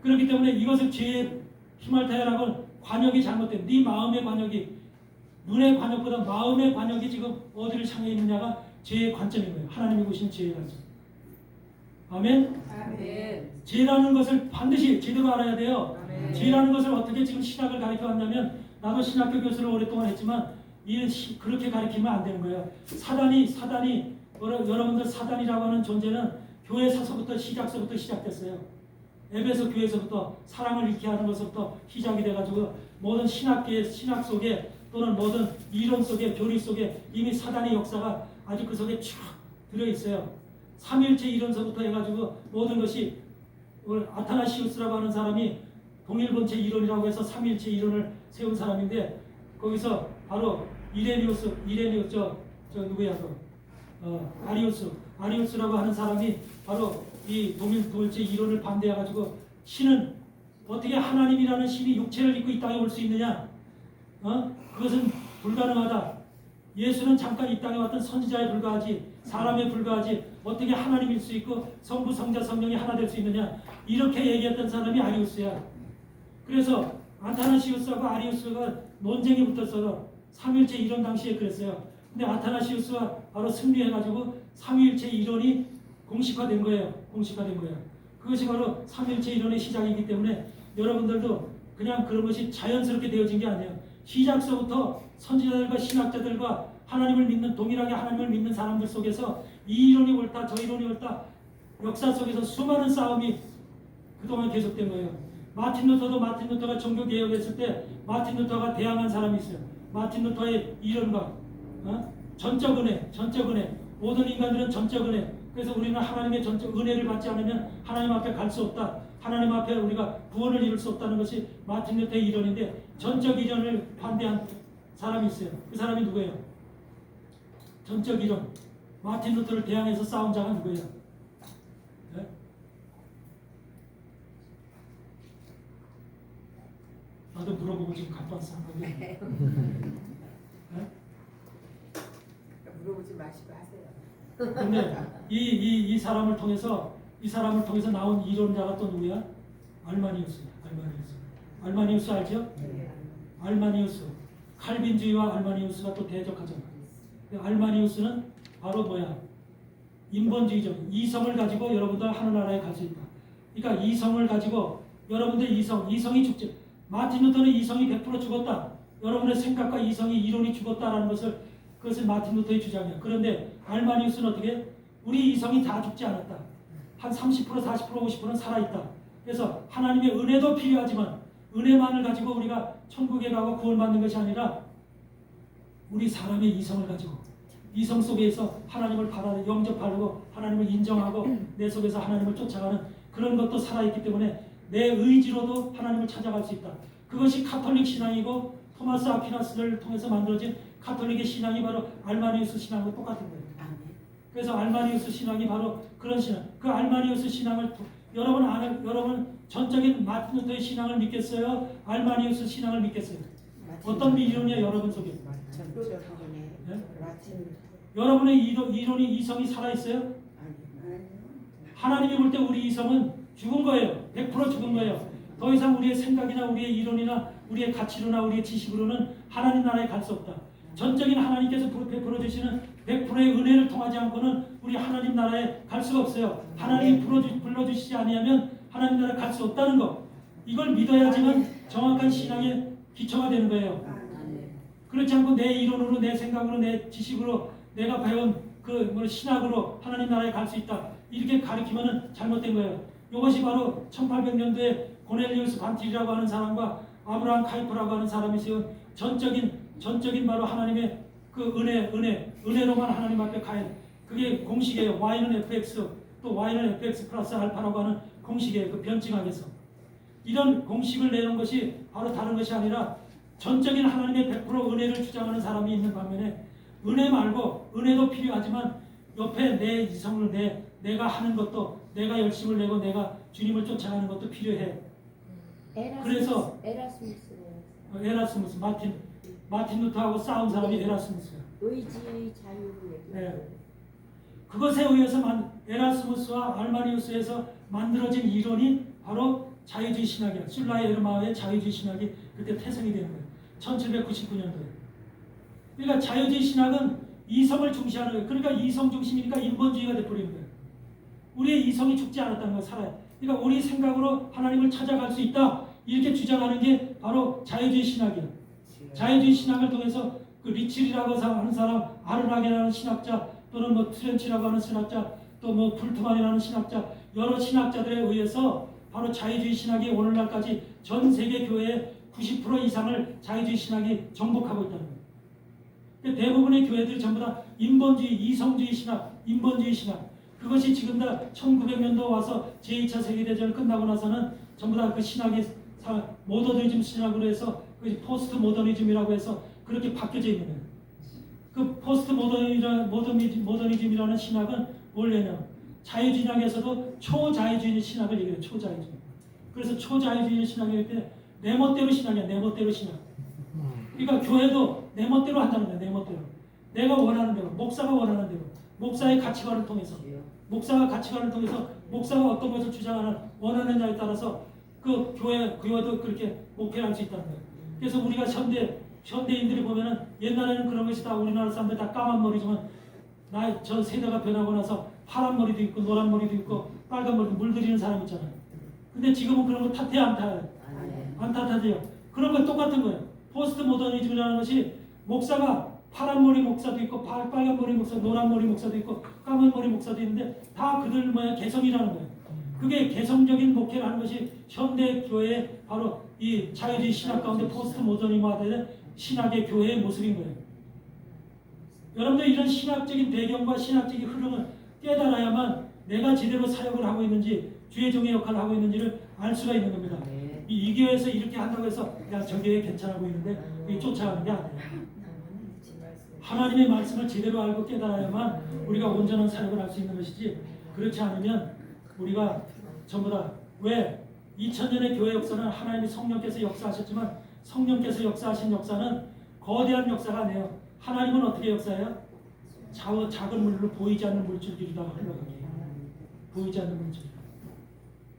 그렇기 때문에 이것을 죄의 히말타야라고 관역이 잘못된 네 마음의 관역이 눈의 관역보다 마음의 관역이 지금 어디를 향해 있느냐가 죄의 관점인 거예요. 하나님이 보시는 죄의 관점. 아멘? 아멘. 죄라는 것을 반드시 제대로 알아야 돼요. 아멘. 죄라는 것을 어떻게 지금 신학을 가르쳐 왔냐면 나도 신학교 교수를 오랫동안 했지만 그렇게 가르치면 안 되는 거예요. 사단이 여러분들 사단이라고 하는 존재는 교회 사서부터 시작됐어요. 에베소 교회에서부터 사랑을 잃게 하는 것부터 시작이 돼가지고 모든 신학 속에 또는 모든 이론 속에 교리 속에 이미 사단의 역사가 아주 그 속에 쭉 들어있어요. 삼위일체 이론서부터 해가지고 모든 것이 아타나시우스라고 하는 사람이 동일본체 이론이라고 해서 삼위일체 이론을 세운 사람인데 거기서 바로 아리우스라고 하는 사람이 바로 이 동일체 이론을 반대해가지고 신은 어떻게 하나님이라는 신이 육체를 입고 이 땅에 올 수 있느냐? 그것은 불가능하다. 예수는 잠깐 이 땅에 왔던 선지자에 불과하지 사람에 불과하지 어떻게 하나님일 수 있고 성부 성자 성령이 하나 될 수 있느냐? 이렇게 얘기했던 사람이 아리우스야. 그래서 아타나시우스하고 아리우스가 논쟁이 붙었어요. 삼위일체 이론 당시에 그랬어요. 근데 아타나시우스가 바로 승리해가지고 삼위일체 이론이 공식화된 거예요. 그것이 바로 삼위일체 이론의 시작이기 때문에 여러분들도 그냥 그런 것이 자연스럽게 되어진 게 아니에요. 시작서부터 선지자들과 신학자들과 하나님을 믿는 동일하게 하나님을 믿는 사람들 속에서 이 이론이 옳다 저 이론이 옳다 역사 속에서 수많은 싸움이 그동안 계속된 거예요. 마틴 루터가 종교 개혁했을 때 마틴 루터가 대항한 사람이 있어요. 마틴 루터의 이론과 전적 은혜 모든 인간들은 전적 은혜. 그래서 우리는 하나님의 전적 은혜를 받지 않으면 하나님 앞에 갈 수 없다. 하나님 앞에 우리가 구원을 이룰 수 없다는 것이 마틴 루터의 이론인데 전적 이론을 반대한 사람이 있어요. 그 사람이 누구예요? 전적 이론. 마틴 루터를 대항해서 싸운 자가 누구예요? 네? 나도 물어보고 지금 갖고 왔어 한 거지. 네? 물어보지 마시고 하세요. 근데 이 사람을 통해서 나온 이론자가 또 누구야? 알마니우스야. 알마니우스 알죠? 알마니우스. 칼빈주의와 알마니우스가 또 대적하잖아. 알마니우스는 바로 뭐야? 인본주의적. 이성을 가지고 여러분들 하늘나라에 갈 수 있다. 그러니까 이성을 가지고 여러분들 이성이 죽지. 마틴 루터는 이성이 100% 죽었다. 여러분의 생각과 이성이 이론이 죽었다라는 그것을 마틴 루터의 주장이야. 그런데 알마니우스는 어떻게? 우리 이성이 다 죽지 않았다. 한 30%, 40%, 50%는 살아있다. 그래서 하나님의 은혜도 필요하지만 은혜만을 가지고 우리가 천국에 가고 구원받는 것이 아니라 우리 사람의 이성을 가지고 이성 속에서 하나님을 영접하고 하나님을 인정하고 내 속에서 하나님을 쫓아가는 그런 것도 살아있기 때문에 내 의지로도 하나님을 찾아갈 수 있다. 그것이 카톨릭 신앙이고 토마스 아퀴나스를 통해서 만들어진 카톨릭의 신앙이 바로 알마니우스 신앙과 똑같은 거예요. 그래서 알마니우스 신앙이 바로 그런 신앙. 그 알마니우스 신앙을 여러분 전적인 마틴 루터의 신앙을 믿겠어요? 알마니우스 신앙을 믿겠어요? 어떤 이론이야 여러분 속에? 네? 여러분의 이론이 이성이 살아있어요? 하나님이 볼 때 우리 이성은 죽은 거예요. 100% 죽은 거예요. 더 이상 우리의 생각이나 우리의 이론이나 우리의 가치로나 우리의 지식으로는 하나님 나라에 갈 수 없다. 전적인 하나님께서 베풀어 주시는 100%의 은혜를 통하지 않고는 우리 하나님 나라에 갈 수가 없어요. 하나님이 불러주시지 아니하면 하나님 나라에 갈 수 없다는 거. 이걸 믿어야지만 정확한 신앙의 기초가 되는 거예요. 그렇지 않고 내 이론으로, 내 생각으로, 내 지식으로, 내가 배운 신학으로 하나님 나라에 갈 수 있다. 이렇게 가르치면 잘못된 거예요. 이것이 바로 1800년도에 고넬리우스 반틸이라고 하는 사람과 아브라함 카이퍼라고 하는 사람이 세운 전적인 바로 하나님의 그 은혜로만 하나님 앞에 가야 돼. 그게 공식이에요. Y는 FX, 또 Y는 FX 플러스 알파라고 하는 공식이에요. 그 변증학에서. 이런 공식을 내놓은 것이 바로 다른 것이 아니라 전적인 하나님의 100% 은혜를 주장하는 사람이 있는 반면에 은혜 말고 은혜도 필요하지만 옆에 내 이성을 내가 하는 것도 내가 열심을 내고 내가 주님을 쫓아가는 것도 필요해. 그래서 에라스무스 마틴 루터하고 싸운 사람이 에라스무스야. 의지 자유를 얘기해요. 네. 그것에 의해서 에라스무스와 알마니우스에서 만들어진 이론이 바로 자유주의 신학이야. 술라이 에르마의 자유주의 신학이 그때 태생이 되는 거예요. 1799년도에. 그러니까 자유주의 신학은 이성을 중시하는 거예요. 그러니까 이성 중심이니까 인본주의가 돼버리는 거예요. 우리의 이성이 죽지 않았다는 걸 살아요. 그러니까 우리 생각으로 하나님을 찾아갈 수 있다. 이렇게 주장하는 게 바로 자유주의 신학이야. 자유주의 신학을 통해서 그 리칠이라고 하는 사람, 아르나게라는 신학자, 또는 뭐 트렌치라고 하는 신학자, 또 뭐 불트만이라는 신학자, 여러 신학자들에 의해서 바로 자유주의 신학이 오늘날까지 전 세계 교회의 90% 이상을 자유주의 신학이 정복하고 있다는 거예요. 대부분의 교회들이 전부 다 인본주의, 이성주의 신학, 인본주의 신학. 그것이 지금 다 1900년도 와서 제2차 세계대전을 끝나고 나서는 전부 다 그 신학이 모더니즘 신학으로 해서 포스트 모더니즘이라고 해서 그렇게 바뀌어져 있는 거예요. 그 포스트 모더니즘이라는 신학은 뭐냐면 자유주의 신학에서도 초자유주의 신학을 얘기해요. 초자유주의. 그래서 초자유주의 신학일 때 내 멋대로 신학이야. 내 멋대로 신학. 그러니까 교회도 내 멋대로 한다는 거야. 내 멋대로. 내가 원하는 대로. 목사가 원하는 대로. 목사의 가치관을 통해서. 목사가 어떤 것을 주장하는 원하느냐에 따라서 그 교회도 그렇게 목회를 할 수 있다는 거예요. 그래서 우리가 현대인들이 보면은 옛날에는 그런 것이 다 우리나라 사람들 다 까만 머리지만 저 세대가 변하고 나서 파란 머리도 있고 노란 머리도 있고 빨간 머리도 물들이는 사람 있잖아요. 근데 지금은 그런 거 탓해 안 타요? 안 탓하세요. 그런 거 똑같은 거예요. 포스트 모더니즘이라는 것이 목사가 파란 머리 목사도 있고 빨간 머리 목사, 노란 머리 목사도 있고 까만 머리 목사도 있는데 다 그들 개성이라는 거예요. 그게 개성적인 목회를 하는 것이 현대 교회의 바로 이 자유주의 신학 가운데 포스트 모더니즘화되는 신학의 교회의 모습인 거예요. 여러분들 이런 신학적인 배경과 신학적인 흐름을 깨달아야만 내가 제대로 사역을 하고 있는지 주의 종의 역할을 하고 있는지를 알 수가 있는 겁니다. 이 교회에서 이렇게 한다고 해서 야 저 교회 괜찮아 보이는데 그게 쫓아가는 게 아니에요. 하나님의 말씀을 제대로 알고 깨달아야만 우리가 온전한 사역을 할 수 있는 것이지 그렇지 않으면 우리가 전부 다 왜 2000년의 교회 역사는 하나님의 성령께서 역사하셨지만 성령께서 역사하신 역사는 거대한 역사가 아니에요. 하나님은 어떻게 역사해요? 작은 물로 보이지 않는 물줄기로다가 흘러가게 해요. 보이지 않는 물줄.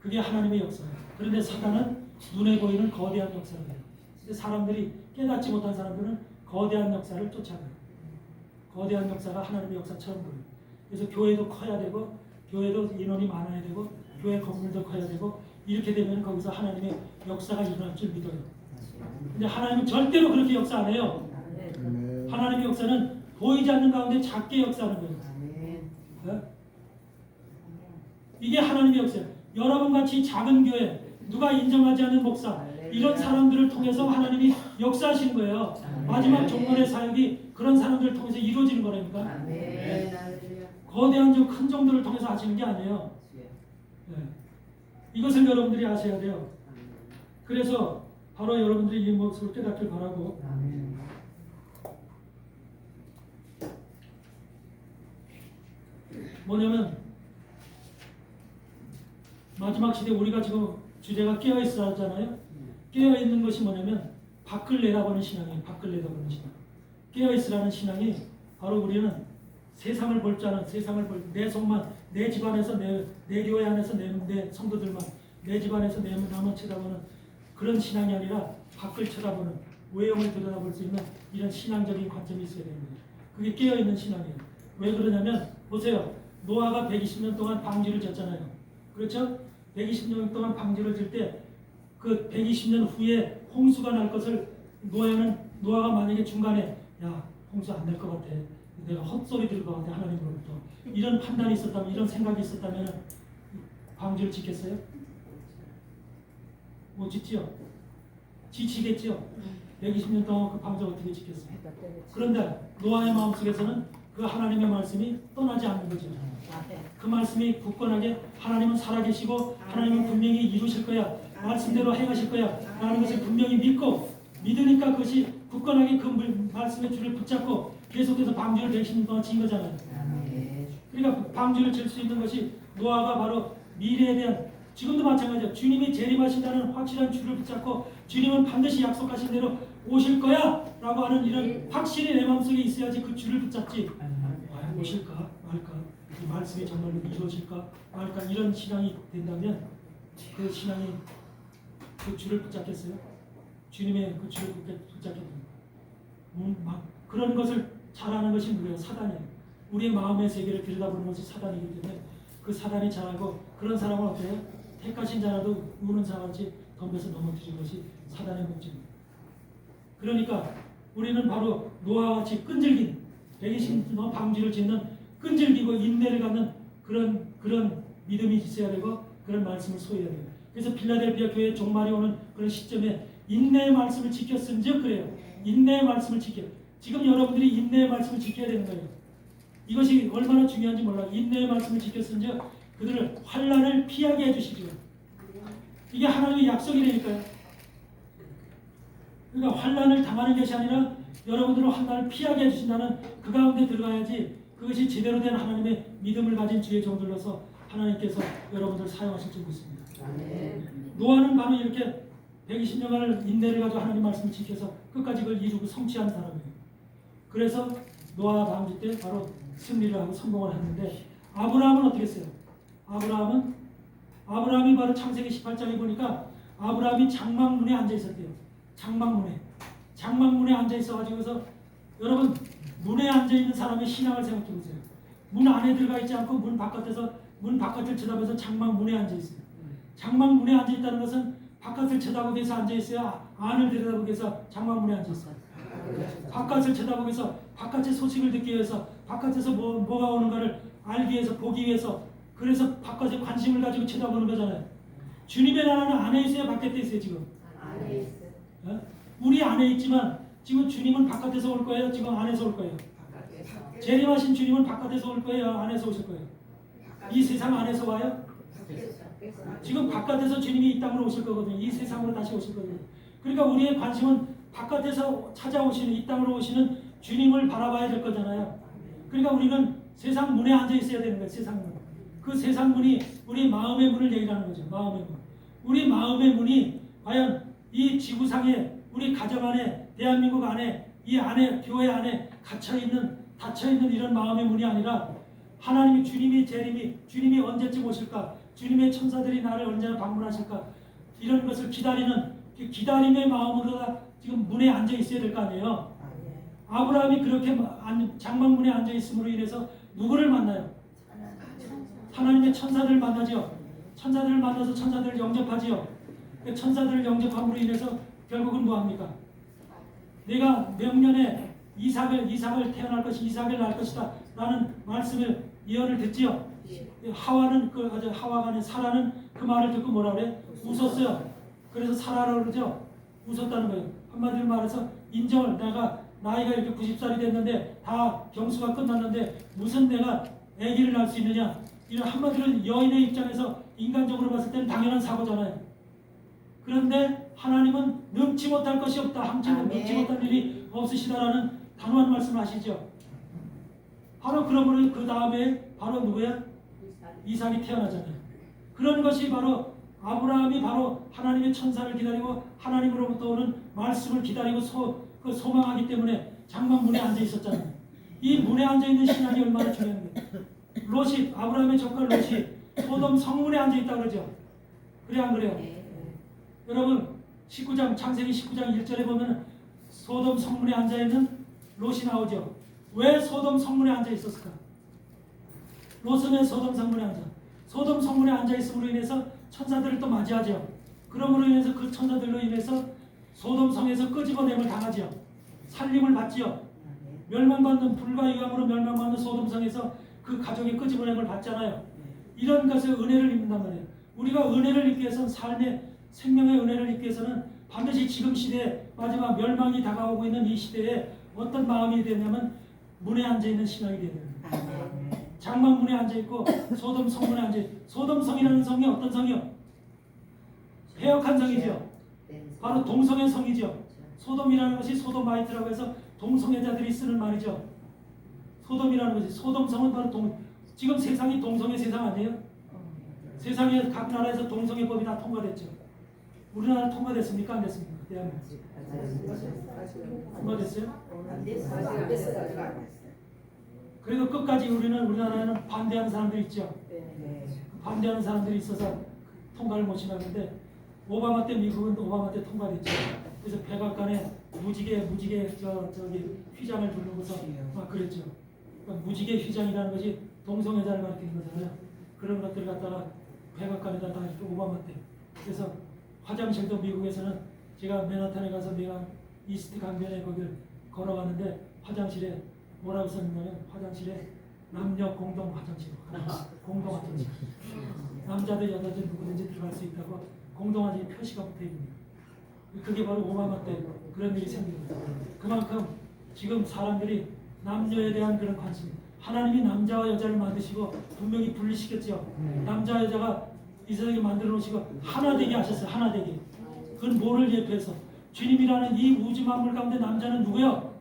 그게 하나님의 역사예요. 그런데 사단은 눈에 보이는 거대한 역사를 해요. 근데 사람들이 깨닫지 못한 사람들은 거대한 역사를 쫓아가요. 거대한 역사가 하나님의 역사처럼 보여요. 그래서 교회도 커야 되고 교회도 인원이 많아야 되고 교회 건물도 커야 되고 이렇게 되면 거기서 하나님의 역사가 일어날 줄 믿어요. 근데 하나님은 절대로 그렇게 역사 안 해요. 하나님의 역사는 보이지 않는 가운데 작게 역사하는 거예요. 네? 이게 하나님의 역사예요. 여러분같이 작은 교회, 누가 인정하지 않는 목사, 이런 사람들을 통해서 하나님이 역사하시는 거예요. 마지막 종말의 사역이 그런 사람들을 통해서 이루어지는 거라니까. 거대한 큰 정도를 통해서 하시는 게 아니에요. 네. 이것을 여러분들이 아셔야 돼요. 그래서 바로 여러분들이 이 모습을 깨닫길 바라고, 뭐냐면 마지막 시대 우리가 지금 주제가 깨어있어 하잖아요. 깨어있는 것이 뭐냐면 밖을 내다보는 신앙이에요. 밖을 내다보는 신앙. 깨어있으라는 신앙이 바로 우리는 세상을 볼 줄 아는, 세상을 볼, 내 속만, 내 집안에서, 내 교회 안에서 내 성도들만, 내 집안에서 내 나만 쳐다보는 그런 신앙이 아니라 밖을 쳐다보는, 외형을 들여다볼 수 있는 이런 신앙적인 관점이 있어야 되는 거예요. 그게 깨어있는 신앙이에요. 왜 그러냐면 보세요. 노아가 120년 동안 방주를 졌잖아요. 그렇죠? 120년 동안 방주를 질 때 그 120년 후에 홍수가 날 것을 노아가 만약에 중간에 야 홍수 안 날 것 같아. 내가 헛소리 들을 것 같아. 하나님으로부터. 이런 판단이 있었다면, 이런 생각이 있었다면 방주를 짓겠어요? 못 짓지요? 지치겠지요? 120년 동안 그 방주 어떻게 짓겠어요? 그런데 노아의 마음속에서는 그 하나님의 말씀이 떠나지 않는 거죠. 그 말씀이 굳건하게 하나님은 살아계시고 하나님은 분명히 이루실 거야. 말씀대로 행하실 거야. 라는 것을 분명히 믿으니까 그것이 굳건하게 그 말씀의 줄을 붙잡고 계속해서 방주를 120년 동안 진 거잖아요. 그러니까 방주를 질 수 있는 것이 노아가 바로 미래에 대한, 지금도 마찬가지예요. 주님이 재림하신다는 확실한 줄을 붙잡고 주님은 반드시 약속하신 대로 오실 거야 라고 하는 이런 확실히 내 마음속에 있어야지 그 줄을 붙잡지. 과연 오실까 말까, 이 말씀이 정말로 이루어질까 말까, 이런 신앙이 된다면 그 신앙이 그 줄을 붙잡겠어요? 주님의 그 줄을 붙잡겠습니다. 그런 것을 잘하는 것이 누구예요? 사단이에요. 우리의 마음의 세계를 들여다보는 것이 사단이기 때문에 그 사단이 잘하고, 그런 사람은 어때요? 택하신 자라도 우는 사람같이 덤벼서 넘어뜨리는 것이 사단의 목적입니다. 그러니까 우리는 바로 노아와 같이 끈질긴 120년 방주를 짓는 끈질기고 인내를 갖는 그런 믿음이 있어야 되고 그런 말씀을 소유해야 돼요. 그래서 필라델피아 교회 종말이 오는 그런 시점에 인내의 말씀을 지켰은즉 그래요. 인내의 말씀을 지켜. 지금 여러분들이 인내의 말씀을 지켜야 되는 거예요. 이것이 얼마나 중요한지 몰라요. 인내의 말씀을 지켰은즉 그들을 환난을 피하게 해주시죠. 이게 하나님의 약속이라니까요. 그러니까 환난을 당하는 것이 아니라 여러분들은 환난을 피하게 해주신다는 그 가운데 들어가야지 그것이 제대로 된 하나님의 믿음을 가진 주의 종들로서 하나님께서 여러분들 사용하실 줄 믿습니다. 노아는 바로 이렇게 120년간을 인내를 가지고 하나님 말씀을 지켜서 끝까지 그걸 이루고 성취한 사람이에요. 그래서 노아 방주 때 바로 승리를 하고 성공을 했는데, 아브라함은 어떻게 했어요? 아브라함이 바로 창세기 18장에 보니까 아브라함이 장막문에 앉아 있었대요. 장막문에 앉아 있어가지고서, 여러분 문에 앉아 있는 사람의 신앙을 생각해 보세요. 문 안에 들어가 있지 않고 문 바깥을 쳐다보면서 장막문에 앉아 있어요. 장막문에 앉아 있다는 것은 바깥을 쳐다보기 위해서 앉아 있어요? 안을 들여다보기 위해서 장막문에 앉아 있어요? 바깥을 쳐다보기 위해서, 바깥의 소식을 듣기 위해서, 바깥에서 뭐가 오는가를 알기 위해서, 보기 위해서, 그래서 바깥에 관심을 가지고 쳐다보는 거잖아요. 주님의 나라는 안에 있어요? 바깥에 있어요? 지금? 안에 있어요. 어? 우리 안에 있지만 지금 주님은 바깥에서 올 거예요? 지금 안에서 올 거예요? 재림하신 주님은 바깥에서 올 거예요? 안에서 오실 거예요? 이 세상 안에서 와요? 지금 바깥에서 주님이 이 땅으로 오실 거거든요. 이 세상으로 다시 오실 거거든요. 그러니까 우리의 관심은 바깥에서 찾아오시는, 이 땅으로 오시는 주님을 바라봐야 될 거잖아요. 그러니까 우리는 세상 문에 앉아 있어야 되는 거예요. 세상 문. 그 세상 문이 우리 마음의 문을 얘기하는 거죠. 마음의 문. 우리 마음의 문이 과연 이 지구상에, 우리 가정 안에, 대한민국 안에, 이 안에, 교회 안에 갇혀있는 닫혀있는 이런 마음의 문이 아니라 하나님이 주님이 재림이 주님이 언제쯤 오실까, 주님의 천사들이 나를 언제나 방문하실까, 이런 것을 기다리는 기다림의 마음으로 지금 문에 앉아 있어야 될 거 아니에요. 아브라함이 그렇게 장막문에 앉아 있음으로 인해서 누구를 만나요? 하나님의 천사들을 만나죠. 천사들을 만나서 천사들을 영접하지요. 그 천사들을 영접함으로 인해서 결국은 뭐합니까? 내가 명년에 이삭을 태어날 것이 이삭을 낳을 것이다 라는 말씀을 예언을 듣지요. 하와는 하와가 아닌 사라는 그 말을 듣고 뭐라 그래? 웃었어요. 그래서 사라라고 그러죠. 웃었다는 거예요. 한마디로 말해서 인정을, 내가 나이가 이렇게 90살이 됐는데 다 경수가 끝났는데 무슨 내가 아기를 낳을 수 있느냐, 이런 한마디로 여인의 입장에서 인간적으로 봤을 때는 당연한 사고잖아요. 그런데 하나님은 능치 못할 것이 없다, 항상 능치 못할 일이 없으시다라는 단호한 말씀을 하시죠. 바로 그러므로 그 다음에 바로 누구야? 이삭이 태어나잖아요. 그런 것이 바로 아브라함이 바로 하나님의 천사를 기다리고 하나님으로부터 오는 말씀을 기다리고 소망하기 때문에 장막문에 앉아 있었잖아요. 이 문에 앉아 있는 신앙이 얼마나 중요한 거예요. 롯이, 아브라함의 조카 롯이 소돔 성문에 앉아 있다 그러죠. 그래 안 그래요? 여러분 19장 창세기 19장 1절에 보면 소돔 성문에 앉아 있는 롯이 나오죠. 왜 소돔 성문에 앉아 있었을까? 롯은 왜 소돔 성문에 앉아? 소돔 성문에 앉아 있음으로 인해서 천사들을 또 맞이하죠. 그러므로 인해서 그 천사들로 인해서 소돔 성에서 끄집어냄을 당하죠. 살림을 받지요. 멸망받는, 불과 유황으로 멸망받는 소돔 성에서 그 가족의 끄집어냄을 받잖아요. 이런 것에 은혜를 입는단 말이에요. 우리가 은혜를 입기 위해서는, 삶의 생명의 은혜를 입기 위해서는 반드시 지금 시대에, 마지막 멸망이 다가오고 있는 이 시대에 어떤 마음이 되냐면 문에 앉아 있는 신앙이 되는 거예요. 장막문에 앉아 있고 소돔 성문에 앉아 있고, 소돔 성이라는 성이 어떤 성이요? 패역한 성이죠. 바로 동성애 성이죠. 소돔이라는 것이 소돔아이트라고 해서 동성애자들이 쓰는 말이죠. 소돔이라는 것이, 소돔 성은 바로 지금 세상이 동성애 세상 아니에요? 세상에 각 나라에서 동성애법이 다 통과됐죠. 우리나라 통과됐습니까? 안 됐습니까? 대한민국 통과됐어요? 안 됐어요. 그래도 끝까지 우리나라에는 반대하는 사람들이 있죠. 반대하는 사람들이 있어서 통과를 못 시켰는데, 오바마 때, 미국은 오바마 때 통과됐죠. 그래서 백악관에 무지개 저기 휘장을 두르고서 막 그랬죠. 그러니까 무지개 휘장이라는 것이 동성애자를 가리키는 거잖아요. 그런 것들 갖다가 백악관에다 다 이렇게 오바마 때. 그래서 화장실도 미국에서는, 제가 맨하탄에 가서 내가 이스트 강변에 거기를 걸어가는데 화장실에 뭐라고 썼냐면, 화장실에 남녀 공동 화장실, 공동 화장실, 남자들 여자들 누구든지 들어갈 수 있다고 공동 화장실 표시가 붙어 있는 거예요. 그게 바로 오바마 때 그런 일이 생긴 거예요. 그만큼 지금 사람들이 남녀에 대한 그런 관심, 하나님이 남자와 여자를 만드시고 분명히 분리시켰죠. 남자 여자가 이 세상에 만들어 놓으시고 하나 되게 하셨어요. 하나 되게. 그건 뭐를 예표해서? 주님이라는 이 우주 만물 가운데 남자는 누구요?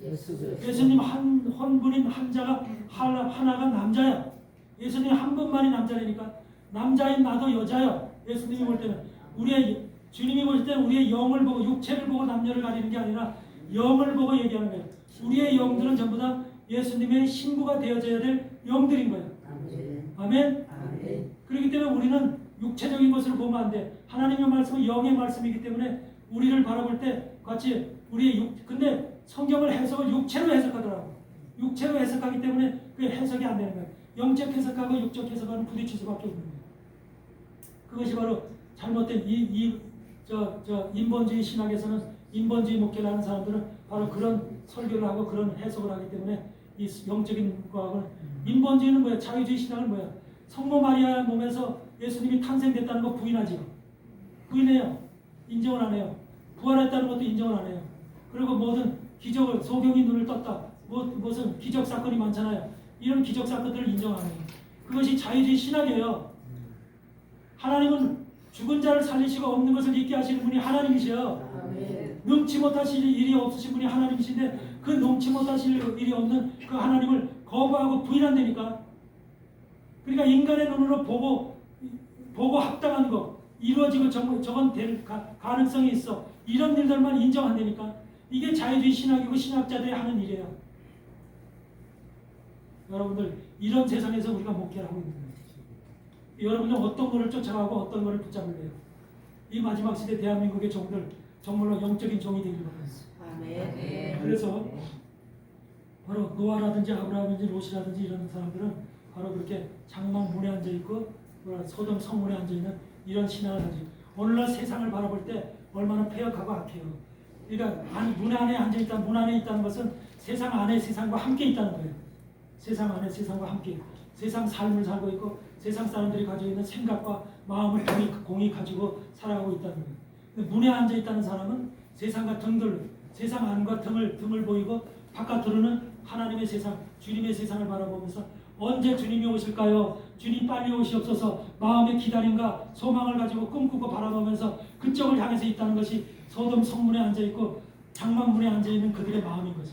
예수님 한 분인 한자가 하나가 남자야. 예수님 한 분만이 남자라니까. 남자인 나도 여자요. 예수님이 볼 때는 주님이 볼 때는 우리의 영을 보고, 육체를 보고 남녀를 가리는 게 아니라 영을 보고 얘기하는 거예요. 우리의 영들은 전부 다 예수님의 신부가 되어져야 될 영들인 거예요. 아멘. 그렇기 때문에 우리는 육체적인 것으로 보면 안 돼. 하나님의 말씀은 영의 말씀이기 때문에 우리를 바라볼 때 같이 근데 성경을 해석을 육체로 해석하더라고. 육체로 해석하기 때문에 그 해석이 안 되는 거예요. 영적 해석하고 육적 해석하는 부딪힐 수밖에 없는 거예요. 그것이 바로 잘못된 인본주의 신학에서는, 인본주의 목회를 하는 사람들은 바로 그런 설교를 하고 그런 해석을 하기 때문에 이 영적인 과학은, 인본주의는 뭐야? 자유주의 신학은 뭐야? 성모 마리아 몸에서 예수님이 탄생됐다는 거 부인하지요. 부인해요. 인정을 안 해요. 부활했다는 것도 인정을 안 해요. 그리고 모든 기적을, 소경이 눈을 떴다, 무슨 기적 사건이 많잖아요. 이런 기적 사건들을 인정 안 해요. 그것이 자유주의 신학이에요. 하나님은 죽은 자를 살리시고 없는 것을 있게 하시는 분이 하나님이셔요. 능치 못하실 일이 없으신 분이 하나님이신데, 그 능치 못하실 일이 없는 그 하나님을 거부하고 부인한다니까. 그러니까 인간의 눈으로 보고 합당한 거, 이루어지고 저건 될 가능성이 있어, 이런 일들만 인정한다니까. 이게 자유주의 신학이고 신학자들이 하는 일이에요. 여러분들 이런 세상에서 우리가 목회를 하고 있는 거예요. 여러분들 어떤 거를 쫓아가고 어떤 거를 붙잡을래요? 이 마지막 시대 대한민국의 종들 정말로 영적인 종이 되기를 바랍니다. 아멘. 그래서 바로 노아라든지 아브라함이든지 롯이라든지 이런 사람들은 바로 그렇게 장막 문에 앉아 있고 소돔 성문에 앉아 있는 이런 신앙을 가지고 오늘날 세상을 바라볼 때 얼마나 폐역하고 악해요. 그러니까 문 안에 앉아 있다, 문 안에 있다는 것은 세상 안에 세상과 함께 있다는 거예요. 세상 안에 세상과 함께 세상 삶을 살고 있고 세상 사람들이 가지고 있는 생각과 마음을 공히 가지고 살아가고 있다는 거예요. 문에 앉아 있다는 사람은 세상과 세상 안과 등을 보이고 바깥으로는 하나님의 세상, 주님의 세상을 바라보면서 언제 주님이 오실까요? 주님 빨리 오시옵소서. 마음의 기다림과 소망을 가지고 꿈꾸고 바라보면서 그쪽을 향해서 있다는 것이 소돔 성문에 앉아 있고 장막문에 앉아 있는 그들의 마음인 거죠.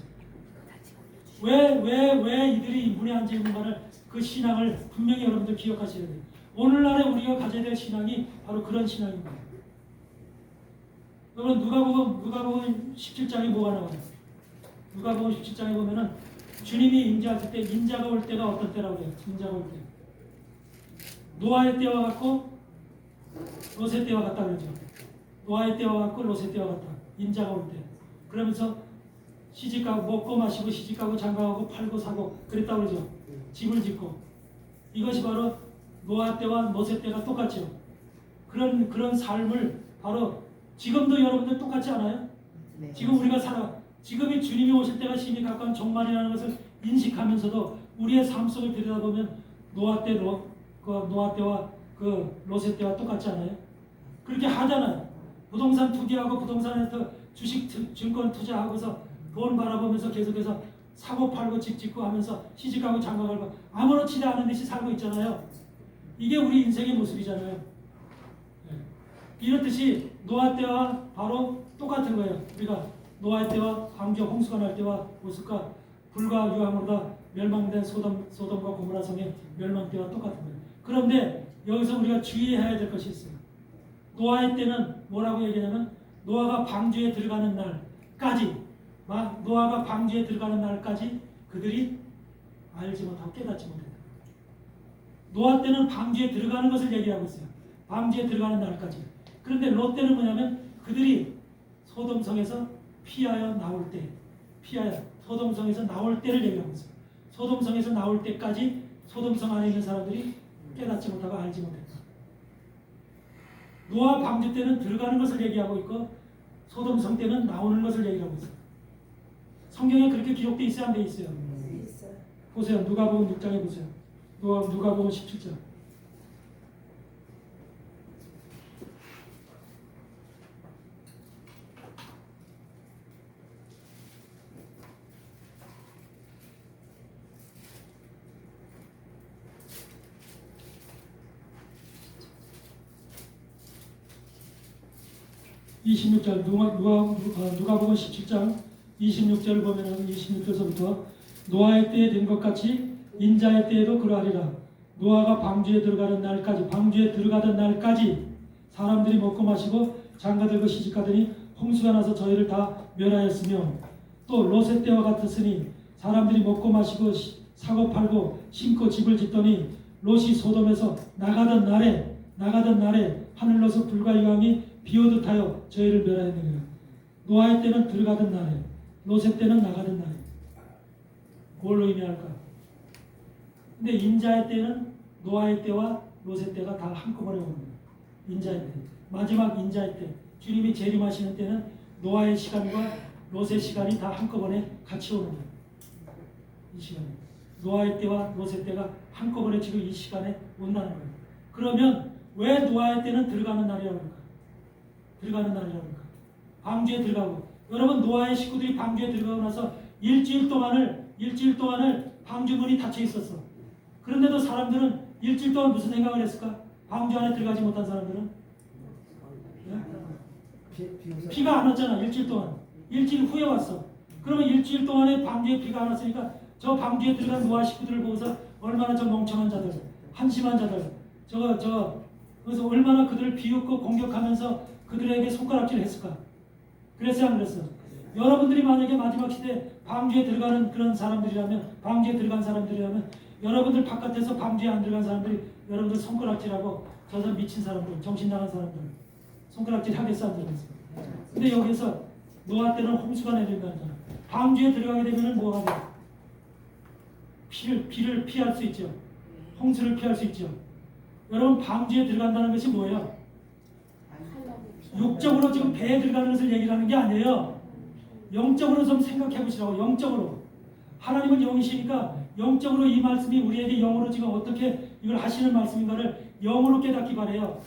왜 이들이 문에 앉아 있는가를 그 신앙을 분명히 여러분들 기억하셔야 돼요. 오늘날에 우리가 가져야 될 신앙이 바로 그런 신앙입니다. 여러분 누가복음 17장에 뭐가 나와요? 누가복음 17장에 보면은 주님이 임재하실 때 인자가 올 때가 어떤 때라고 해요? 인자가 올 때. 노아의 때와 같고 롯의 때와 같다 그러죠. 노아의 때와 같고 롯의 때와 같다. 인자가 올 때. 그러면서 시집가고 먹고 마시고 시집가고 장가가고 팔고 사고 그랬다 그러죠. 집을 짓고. 이것이 바로 노아 때와 롯의 때가 똑같죠. 그런 삶을 바로 지금도 여러분들 똑같지 않아요? 네. 지금 우리가 지금이 주님이 오실 때가 심히 가까운 종말이라는 것을 인식하면서도 우리의 삶 속을 들여다보면 노아 때와 그 롯의 때와 똑같지 않아요? 그렇게 하잖아요. 부동산 투기하고 부동산에서 증권 투자하고서 돈 바라보면서 계속해서 사고 팔고 집 짓고 하면서 시집가고 장가가고 아무렇지도 않은 듯이 살고 있잖아요. 이게 우리 인생의 모습이잖아요. 네. 이렇듯이 노아 때와 바로 똑같은 거예요. 우리가 노아의 때와 광주 홍수가 날 때와 모습과 불과 유황으로 다 멸망된 소돔과 고모라 성의 멸망 때와 똑같은 거예요. 그런데 여기서 우리가 주의해야 될 것이 있어요. 노아의 때는 뭐라고 얘기하냐면 노아가 방주에 들어가는 날까지 노아가 방주에 들어가는 날까지 그들이 알지 못하고 깨닫지 못했다. 노아 때는 방주에 들어가는 것을 얘기하고 있어요. 방주에 들어가는 날까지. 그런데 롯 때는 뭐냐면 그들이 소돔성에서 피하여 나올 때, 소돔성에서 나올 때를 얘기하고 있어요. 소돔성에서 나올 때까지 소돔성 안에 있는 사람들이 깨닫지 못하고 알지 못했다. 노아 방주 때는 들어가는 것을 얘기하고 있고 소돔성 때는 나오는 것을 얘기하고 있어요. 성경에 그렇게 기록되어 있어야 안 돼 있어요. 보세요. 누가복음 6장에 보세요. 누가복음 17장. 26절 누가복음 17장 26절을 보면은 26절서부터 노아의 때에 된 것 같이 인자의 때에도 그러하리라. 노아가 방주에 들어가던 날까지 사람들이 먹고 마시고 장가들고 시집가더니 홍수가 나서 저희를 다 멸하였으며 또 롯의 때와 같았으니 사람들이 먹고 마시고 사고 팔고 심고 집을 짓더니 롯이 소돔에서 나가던 날에 하늘로서 불과 유황이 비오듯 하여 저희를 멸하였느니라. 노아의 때는 들어가던 날에 롯의 때는 나가던 날에. 뭘로 의미할까? 근데 인자의 때는 노아의 때와 롯의 때가 다 한꺼번에 오는 거예요. 인자의 때. 마지막 인자의 때. 주님이 재림하시는 때는 노아의 시간과 롯의 시간이 다 한꺼번에 같이 오는 거예요. 이 시간에. 노아의 때와 롯의 때가 한꺼번에 지금 이 시간에 온다는 거예요. 그러면 왜 노아의 때는 들어가는 날이라고 할까? 들어가는 날이라고 할까? 방주에 들어가고. 여러분 노아의 식구들이 방주에 들어가고 나서 일주일 동안을 방주문이 닫혀 있었어. 그런데도 사람들은 일주일 동안 무슨 생각을 했을까? 방주 안에 들어가지 못한 사람들은 네? 비가 안 왔잖아. 일주일 동안. 일주일 후에 왔어. 그러면 일주일 동안에 방주에 비가 안 왔으니까 저 방주에 들어간 노아 식구들을 보고서 얼마나 저 멍청한 자들, 한심한 자들, 그래서 얼마나 그들을 비웃고 공격하면서 그들에게 손가락질 했을까? 그랬어요, 안 그랬어? 여러분들이 만약에 마지막 시대 방주에 들어가는 그런 사람들이라면, 방주에 들어간 사람들이라면, 여러분들 바깥에서 방주에 안 들어간 사람들이 여러분들 손가락질하고 저 사람 미친 사람들, 정신 나간 사람들 손가락질 하겠어 안 들어갔어? 근데 여기서 노아 때는 홍수가 내린다는 거잖아. 방주에 들어가게 되면 뭐가 돼? 비를 피할 수 있죠. 홍수를 피할 수 있죠. 여러분 방주에 들어간다는 것이 뭐예요? 육적으로 지금 배에 들어가는 것을 얘기를 하는 게 아니에요. 영적으로 좀 생각해 보시라고. 영적으로. 하나님은 영이시니까 영적으로 이 말씀이 우리에게 영으로 지금 어떻게 이걸 하시는 말씀인가를 영으로 깨닫기 바래요.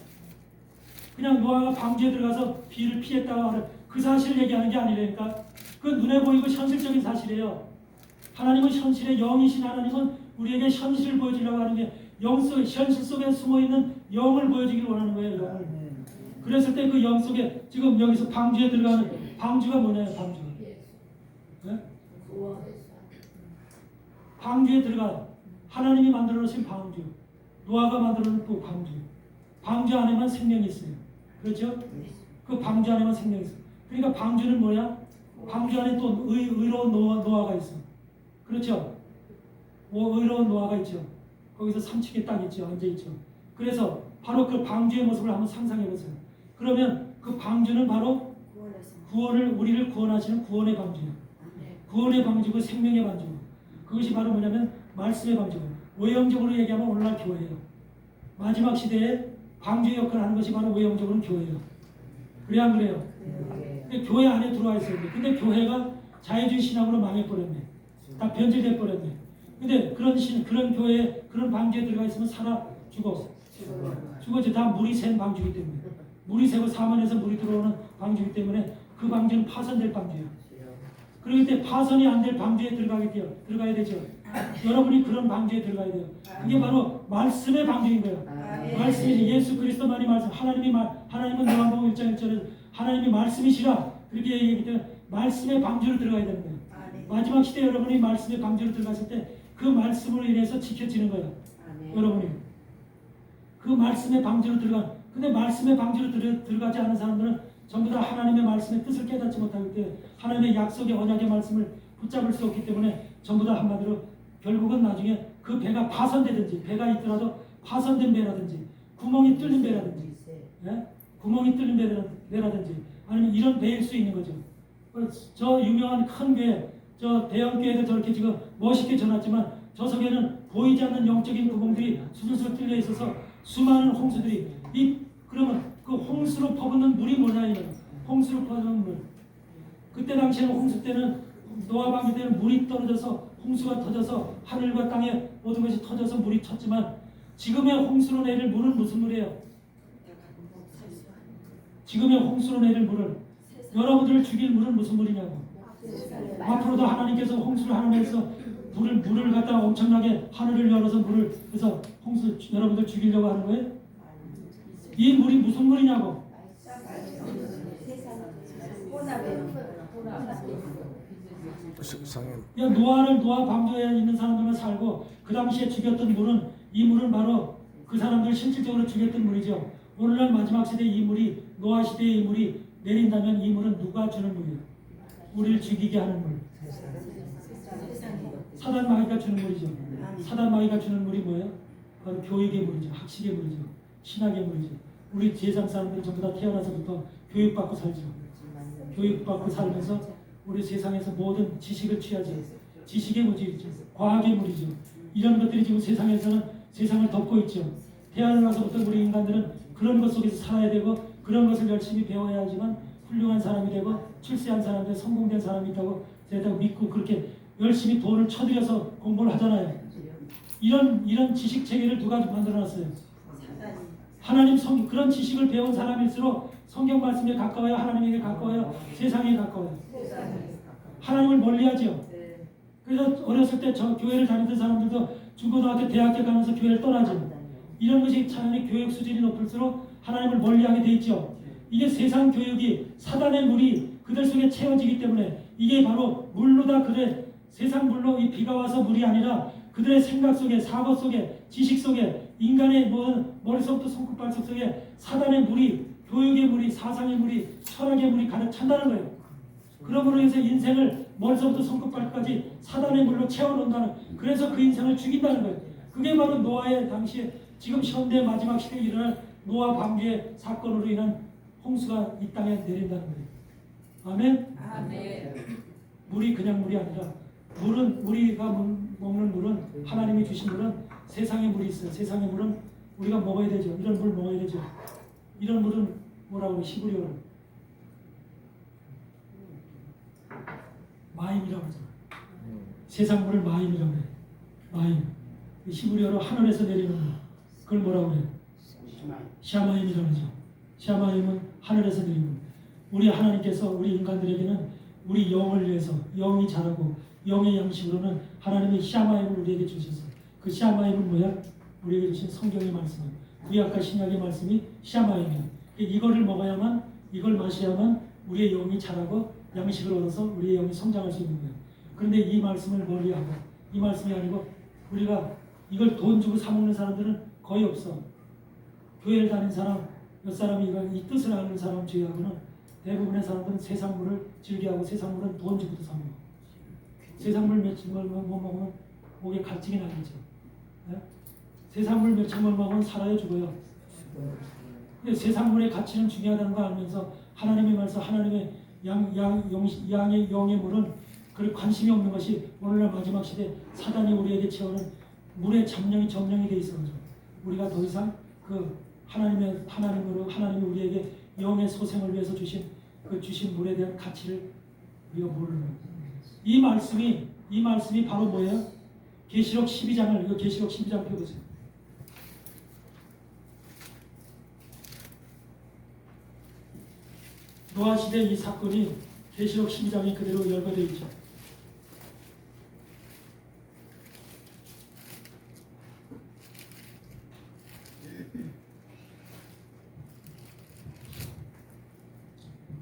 그냥 노아가 방주에 들어가서 비를 피했다고 하는 그 사실을 얘기하는 게 아니라니까. 그 눈에 보이고 현실적인 사실이에요. 하나님은 현실의 영이신 하나님은 우리에게 현실을 보여주려고 하는 게 현실 속에 숨어있는 영을 보여주기를 원하는 거예요. 영을. 그랬을 때 그 영 속에 지금 여기서 방주에 들어가는 방주가 뭐냐요? 방주가. 네? 방주에 들어가 하나님이 만들어 놓으신 방주, 노아가 만들어 놓은 그 방주. 방주 안에만 생명이 있어요. 그렇죠? 그 방주 안에만 생명이 있어요. 그러니까 방주는 뭐야? 방주 안에 또 의로운 노아가 있어. 그렇죠? 의로운 노아가 있죠. 거기서 3층에 딱 있죠. 앉아 있죠. 그래서 바로 그 방주의 모습을 한번 상상해 보세요. 그러면 그 방주는 바로 우리를 구원하시는 구원의 방주예요. 구원의 방주고 생명의 방주고. 그것이 바로 뭐냐면 말씀의 방주고. 외형적으로 얘기하면 오늘날 교회예요. 마지막 시대에 방주의 역할을 하는 것이 바로 외형적으로는 교회예요. 그래 안 그래요? 근데 교회 안에 들어와 있어요. 근데 교회가 자유주의 신앙으로 망해버렸네. 다 변질돼 버렸네. 근데 그런 교회에 그런 방주에 들어가 있으면 살아 죽어지. 다 물이 샌 방주이기 때문에. 물이 새고 사면에서 물이 들어오는 방주이기 때문에 그 방주는 파손될 방주예요. 그렇기 때문에 파손이 안 될 방주에 들어가야 되죠. 여러분이 그런 방주에 들어가야 돼요. 그게 바로 말씀의 방주인 거예요. 말씀이 예수 그리스도만이 말씀. 하나님은 요한복음 1장 1절에 하나님이 말씀이시라 그렇게 얘기하기 때문에 말씀의 방주로 들어가야 되는 거예요. 마지막 시대 여러분이 말씀의 방주로 들어갔을 때 그 말씀으로 인해서 지켜지는 거예요. 여러분이 그 말씀의 방주로 들어가. 근데 말씀의 방주로 들어가지 않은 사람들은 전부 다 하나님의 말씀의 뜻을 깨닫지 못하기 때문에 하나님의 약속의 언약의 말씀을 붙잡을 수 없기 때문에 전부 다 한마디로 결국은 나중에 그 배가 파손되든지, 배가 있더라도 파손된 배라든지 구멍이 뚫린 배라든지, 구멍이 뚫린 배라든지 아니면 이런 배일 수 있는 거죠. 저 유명한 큰 교회, 저 대형 교회도 저렇게 지금 멋있게 전놨지만 저 속에는 보이지 않는 영적인 구멍들이 수술술 뚫려 있어서 수많은 홍수들이 그러면 그 홍수로 퍼붓는 물이 뭐냐 이거예요. 홍수로 퍼붓는 물. 그때 당시에는 홍수 때는 노아 방주 때는 물이 떨어져서 홍수가 터져서 하늘과 땅에 모든 것이 터져서 물이 쳤지만 지금의 홍수로 내릴 물은 무슨 물이에요? 지금의 홍수로 내릴 물은 여러분들을 죽일 물은 무슨 물이냐고. 앞으로도 하나님께서 홍수를 하나님께서 물을 갖다가 엄청나게 하늘을 열어서 물을 그래서 홍수 여러분들 죽이려고 하는 거예요? 이 물이 무슨 물이냐고. 노아 방주에 있는 사람들만 살고 그 당시에 죽였던 물은 이 물은 바로 그 사람들 실질적으로 죽였던 물이죠. 오늘날 마지막 시대 이 물이 노아 시대의 이 물이 내린다면 이 물은 누가 주는 물이에요? 우리를 죽이게 하는 물. 사단 마귀가 주는 물이죠. 사단 마귀가 주는 물이 뭐예요? 바로 교육의 물이죠. 학식의 물이죠. 신학의 물이죠. 우리 세상 사람들은 전부 다 태어나서부터 교육받고 살죠. 교육받고 살면서 우리 세상에서 모든 지식을 취하지. 지식의 물이죠. 과학의 물이죠. 이런 것들이 지금 세상에서는 세상을 덮고 있죠. 태어나서부터 우리 인간들은 그런 것 속에서 살아야 되고 그런 것을 열심히 배워야 하지만 훌륭한 사람이 되고 출세한 사람들 성공된 사람이 있다고 제가 믿고 그렇게 열심히 돈을 쳐들여서 공부를 하잖아요. 이런 지식 체계를 누가 만들어놨어요? 하나님 그런 지식을 배운 사람일수록 성경 말씀에 가까워요, 하나님에게 가까워요, 세상에 가까워요. 하나님을 멀리하죠. 그래서 어렸을 때 저 교회를 다니던 사람들도 중고등학교, 대학교 가면서 교회를 떠나죠. 이런 것이 차라리 교육 수준이 높을수록 하나님을 멀리하게 돼 있죠. 이게 세상 교육이 사단의 물이 그들 속에 채워지기 때문에 이게 바로 물로다. 그래 세상 물로 이 비가 와서 물이 아니라 그들의 생각 속에, 사고 속에, 지식 속에, 인간의 머릿속부터 손끝발톱 속에 사단의 물이, 교육의 물이, 사상의 물이, 철학의 물이 가득 찬다는 거예요. 그러므로 해서 인생을 머리서부터 손끝발까지 사단의 물로 채워놓는다는, 그래서 그 인생을 죽인다는 거예요. 그게 바로 노아의 당시에 지금 현대 마지막 시대에 일어날 노아 방주의 사건으로 인한 홍수가 이 땅에 내린다는 거예요. 아멘? 아멘. 물이 그냥 물이 아니라, 물은, 우리가 먹는 물은, 하나님이 주신 물은 세상에 물이 있어요. 세상의 물은 우리가 먹어야 되죠. 이런 물 먹어야 되죠. 이런 물은 뭐라고 해요? 히브리어로 마임이라고 하죠. 세상 물을 마임이라고 해요. 마임. 히브리어로 하늘에서 내리는 물. 그걸 뭐라고 해요? 샤마임이라고 하죠. 샤마임은 하늘에서 내리는 물. 우리 하나님께서 우리 인간들에게는 우리 영을 위해서, 영이 자라고 영의 양식으로는 하나님이 샤마임을 우리에게 주셔서, 그 샤마임은 뭐야? 우리에게 주신 성경의 말씀은, 구약과 신약의 말씀이 샤마임이야. 이거를 먹어야만, 이걸 마셔야만 우리의 영이 자라고 양식을 얻어서 우리의 영이 성장할 수 있는 거예요. 그런데 이 말씀을 멀리하고, 이 말씀이 아니고 우리가 이걸 돈 주고 사 먹는 사람들은 거의 없어. 교회를 다니는 사람 몇 사람이 이 뜻을 아는 사람 제외하고는 대부분의 사람들은 세상물을 즐겨하고, 세상물은 돈 주고도 사 먹어. 세상물 며칠 못 먹으면 목에 갈증이 나겠죠. 네? 세상물 며칠 못 먹으면 살아요, 죽어요? 세상물의 가치는 중요하다는 거 알면서 하나님의 말씀, 하나님의 양의 영의 물은 그럴 관심이 없는 것이 오늘날 마지막 시대 사단이 우리에게 채우는 물의 점령이 돼 있어 가지고 우리가 더 이상 그 하나님이 우리에게 영의 소생을 위해서 주신 물에 대한 가치를 우리가 모르는 거예요. 이 말씀이 바로 뭐예요? 계시록 12장을, 이거 계시록 12장 펴보세요. 노아 시대 이 사건이 계시록 12장에 그대로 열거되어 있죠.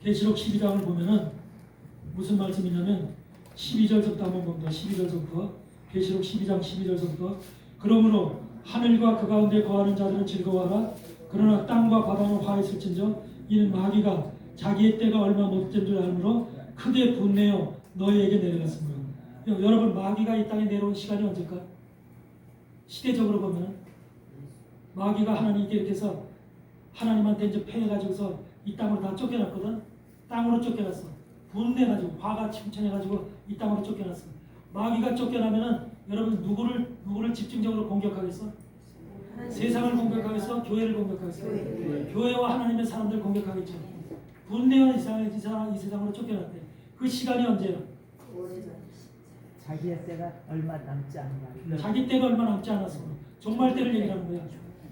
계시록 12장을 보면은 무슨 말씀이냐면 12절부터 한번 봅니다. 12절부터 계시록 12장 12절부터 그러므로 하늘과 그 가운데 거하는 자들은 즐거워하라. 그러나 땅과 바다는 화했을진저 이는 마귀가 자기의 때가 얼마 못된 줄 알므로 크게 분내어 너희에게 내려갔습니다. 여러분, 마귀가 이 땅에 내려온 시간이 언제일까? 시대적으로 보면 마귀가 하나님께 이렇게 해서 하나님한테 이제 패해가지고서 이 땅으로 다 쫓겨났거든. 땅으로 쫓겨났어. 분내가지고 화가 침천해가지고 이 땅으로 쫓겨났어. 마귀가 쫓겨나면은 여러분 누구를 집중적으로 공격하겠어? 세상을 공격하겠어? 교회를 공격하겠어? 교회와 하나님의 사람들 공격하겠죠. 분내어 이 세상으로 쫓겨났대. 그 시간이 언제야? 자기의 때가 얼마 남지 않나. 자기 때가 얼마 남지 않았어. 종말 때를 얘기하는 거야.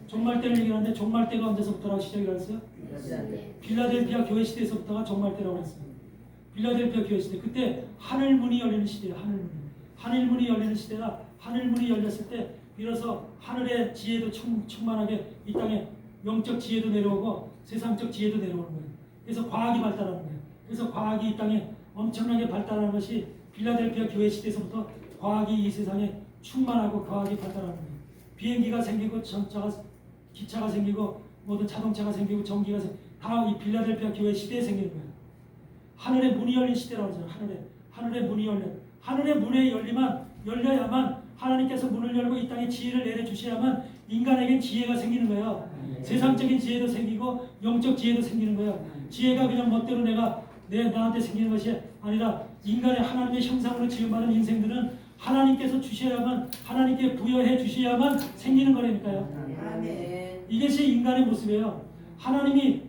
종말 때를 얘기하는데 종말 때가 언제서부터라고 시작이 했어요? 빌라델피아 교회 시대에서부터가 종말 때라고 했어요. 빌라델피아 교회 시대. 그때 하늘문이 열리는 시대예요. 하늘문이 열리는 시대가, 하늘문이 열렸을 때 비로소 하늘의 지혜도 충만하게 이 땅에 영적 지혜도 내려오고 세상적 지혜도 내려오는 거예요. 그래서 과학이 발달하는 거예요. 그래서 과학이 이 땅에 엄청나게 발달하는 것이 빌라델피아 교회 시대에서부터 과학이 이 세상에 충만하고 과학이 발달하는 거예요. 비행기가 생기고 기차가 생기고 모든 자동차가 생기고 전기가 생기고 다 이 빌라델피아 교회 시대에 생기는 거예요. 하늘의 문이 열린 시대라고 하잖아요. 하늘의 문이 하늘의 문에 열려야만 하나님께서 문을 열고 이 땅에 지혜를 내려주셔야만 인간에겐 지혜가 생기는 거예요. 세상적인 지혜도 생기고 영적 지혜도 생기는 거예요. 지혜가 그냥 멋대로 나한테 생기는 것이 아니라 인간의 하나님의 형상으로 지음받은 인생들은 하나님께서 주셔야만, 하나님께 부여해 주셔야만 생기는 거라니까요. 이것이 인간의 모습이에요. 하나님이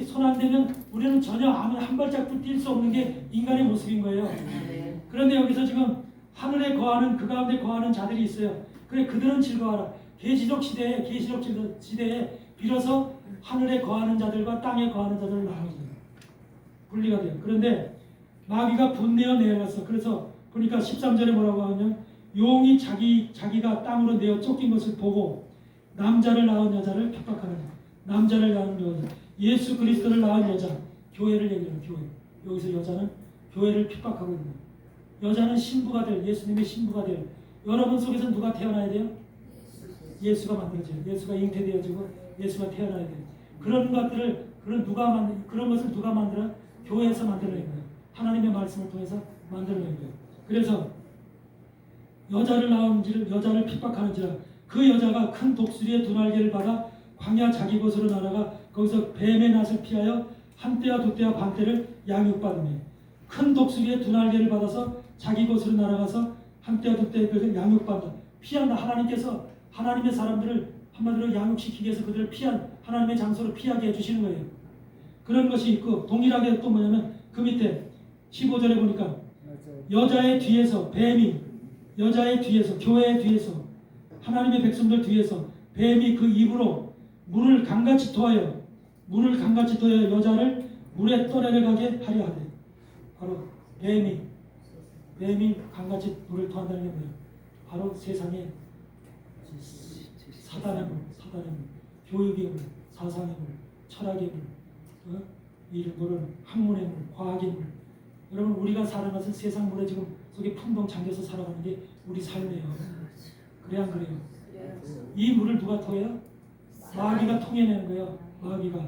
손 안 대면 우리는 전혀 한 발짝도 뛸 수 없는 게 인간의 모습인 거예요. 그런데 여기서 지금 하늘에 거하는, 그 가운데 거하는 자들이 있어요. 그래, 그들은 즐거워하라. 계시록 시대에 비로소 하늘에 거하는 자들과 땅에 거하는 자들을 나누어요. 분리가 돼요. 그런데 마귀가 분내어 내려갔어. 그래서 보니까 13절에 뭐라고 하냐면 용이 자기가 땅으로 내어 쫓긴 것을 보고 남자를 낳은 여자를 핍박하는, 남자를 낳은 여자, 예수 그리스도를 낳은 여자, 교회를 얘기해요. 교회. 여기서 여자는 교회를 핍박하고 있는 거예요. 여자는 신부가 될, 예수님의 신부가 될, 여러분 속에서 누가 태어나야 돼요? 예수가 만들어져요. 예수가 잉태되어지고 예수가 태어나야 돼요. 그런 것을 누가 만들어? 교회에서 만들어낸 거예요. 하나님의 말씀을 통해서 만들어낸 거예요. 그래서 여자를 핍박하는지라 그 여자가 큰 독수리의 두 날개를 받아 광야 자기 곳으로 날아가 거기서 뱀의 낫을 피하여 한때와 두때와 반때를 양육받으며 큰 독수리의 두 날개를 받아서 자기 곳으로 날아가서 한때와 두때의 것을 양육받는다. 피한다. 하나님께서 하나님의 사람들을 한마디로 양육시키기 위해서 그들을 하나님의 장소로 피하게 해주시는 거예요. 그런 것이 있고 동일하게 또 뭐냐면 그 밑에 15절에 보니까 여자의 뒤에서 뱀이 여자의 뒤에서 교회의 뒤에서 하나님의 백성들 뒤에서 뱀이 그 입으로 물을 강같이 토하여 여자를 물에 떠내려가게 하려 하되 바로 뱀이 강같이 물을 토한다는 게 뭐예요? 바로 세상의 사단의 물, 교육의 물, 사상의 물, 철학의 물, 이를 모르는 학문의 물, 과학의 물. 여러분 우리가 사는 것은 세상 물에 지금 속에 풍덩 잠겨서 살아가는 게 우리 삶이에요. 그래 안 그래요? 이 물을 누가 토해요? 마귀가 통해내는 거예요. 마귀가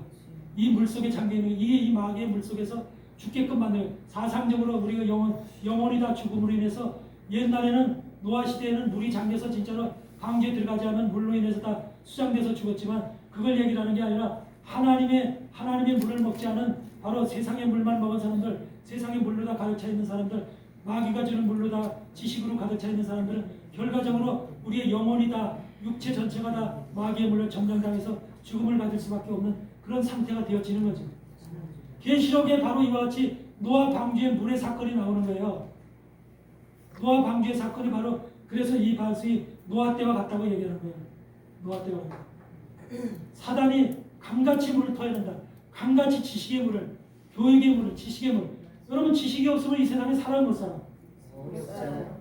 이 물 속에 잠겨있는 이게 이 마귀의 물 속에서 죽게끔 만들어요. 사상적으로 우리가 영혼이 다 죽음으로 인해서 옛날에는 노아 시대에는 물이 잠겨서 진짜로 강지에 들어가지 않으면 물로 인해서 다 수장돼서 죽었지만 그걸 얘기를 하는 게 아니라 하나님의 물을 먹지 않은 바로 세상의 물만 먹은 사람들, 세상의 물로 다 가득 차 있는 사람들, 마귀가 주는 물로 다 지식으로 가득 차 있는 사람들은 결과적으로 우리의 영혼이 다 육체 전체가 다 마귀의 물로 점령당해서 죽음을 받을 수밖에 없는 그런 상태가 되어지는 거죠. 계시록에 바로 이와 같이 노아 방주의 물의 사건이 나오는 거예요. 노아 방주의 사건이 바로 그래서 이 발수이 노아 때와 같다고 얘기하는 거예요. 노아 때와 같다. 사단이 강같이 물을 토해낸다. 강같이 지식의 물을, 교육의 물을, 지식의 물. 여러분 지식이 없으면 이 세상에 살아 못 살아.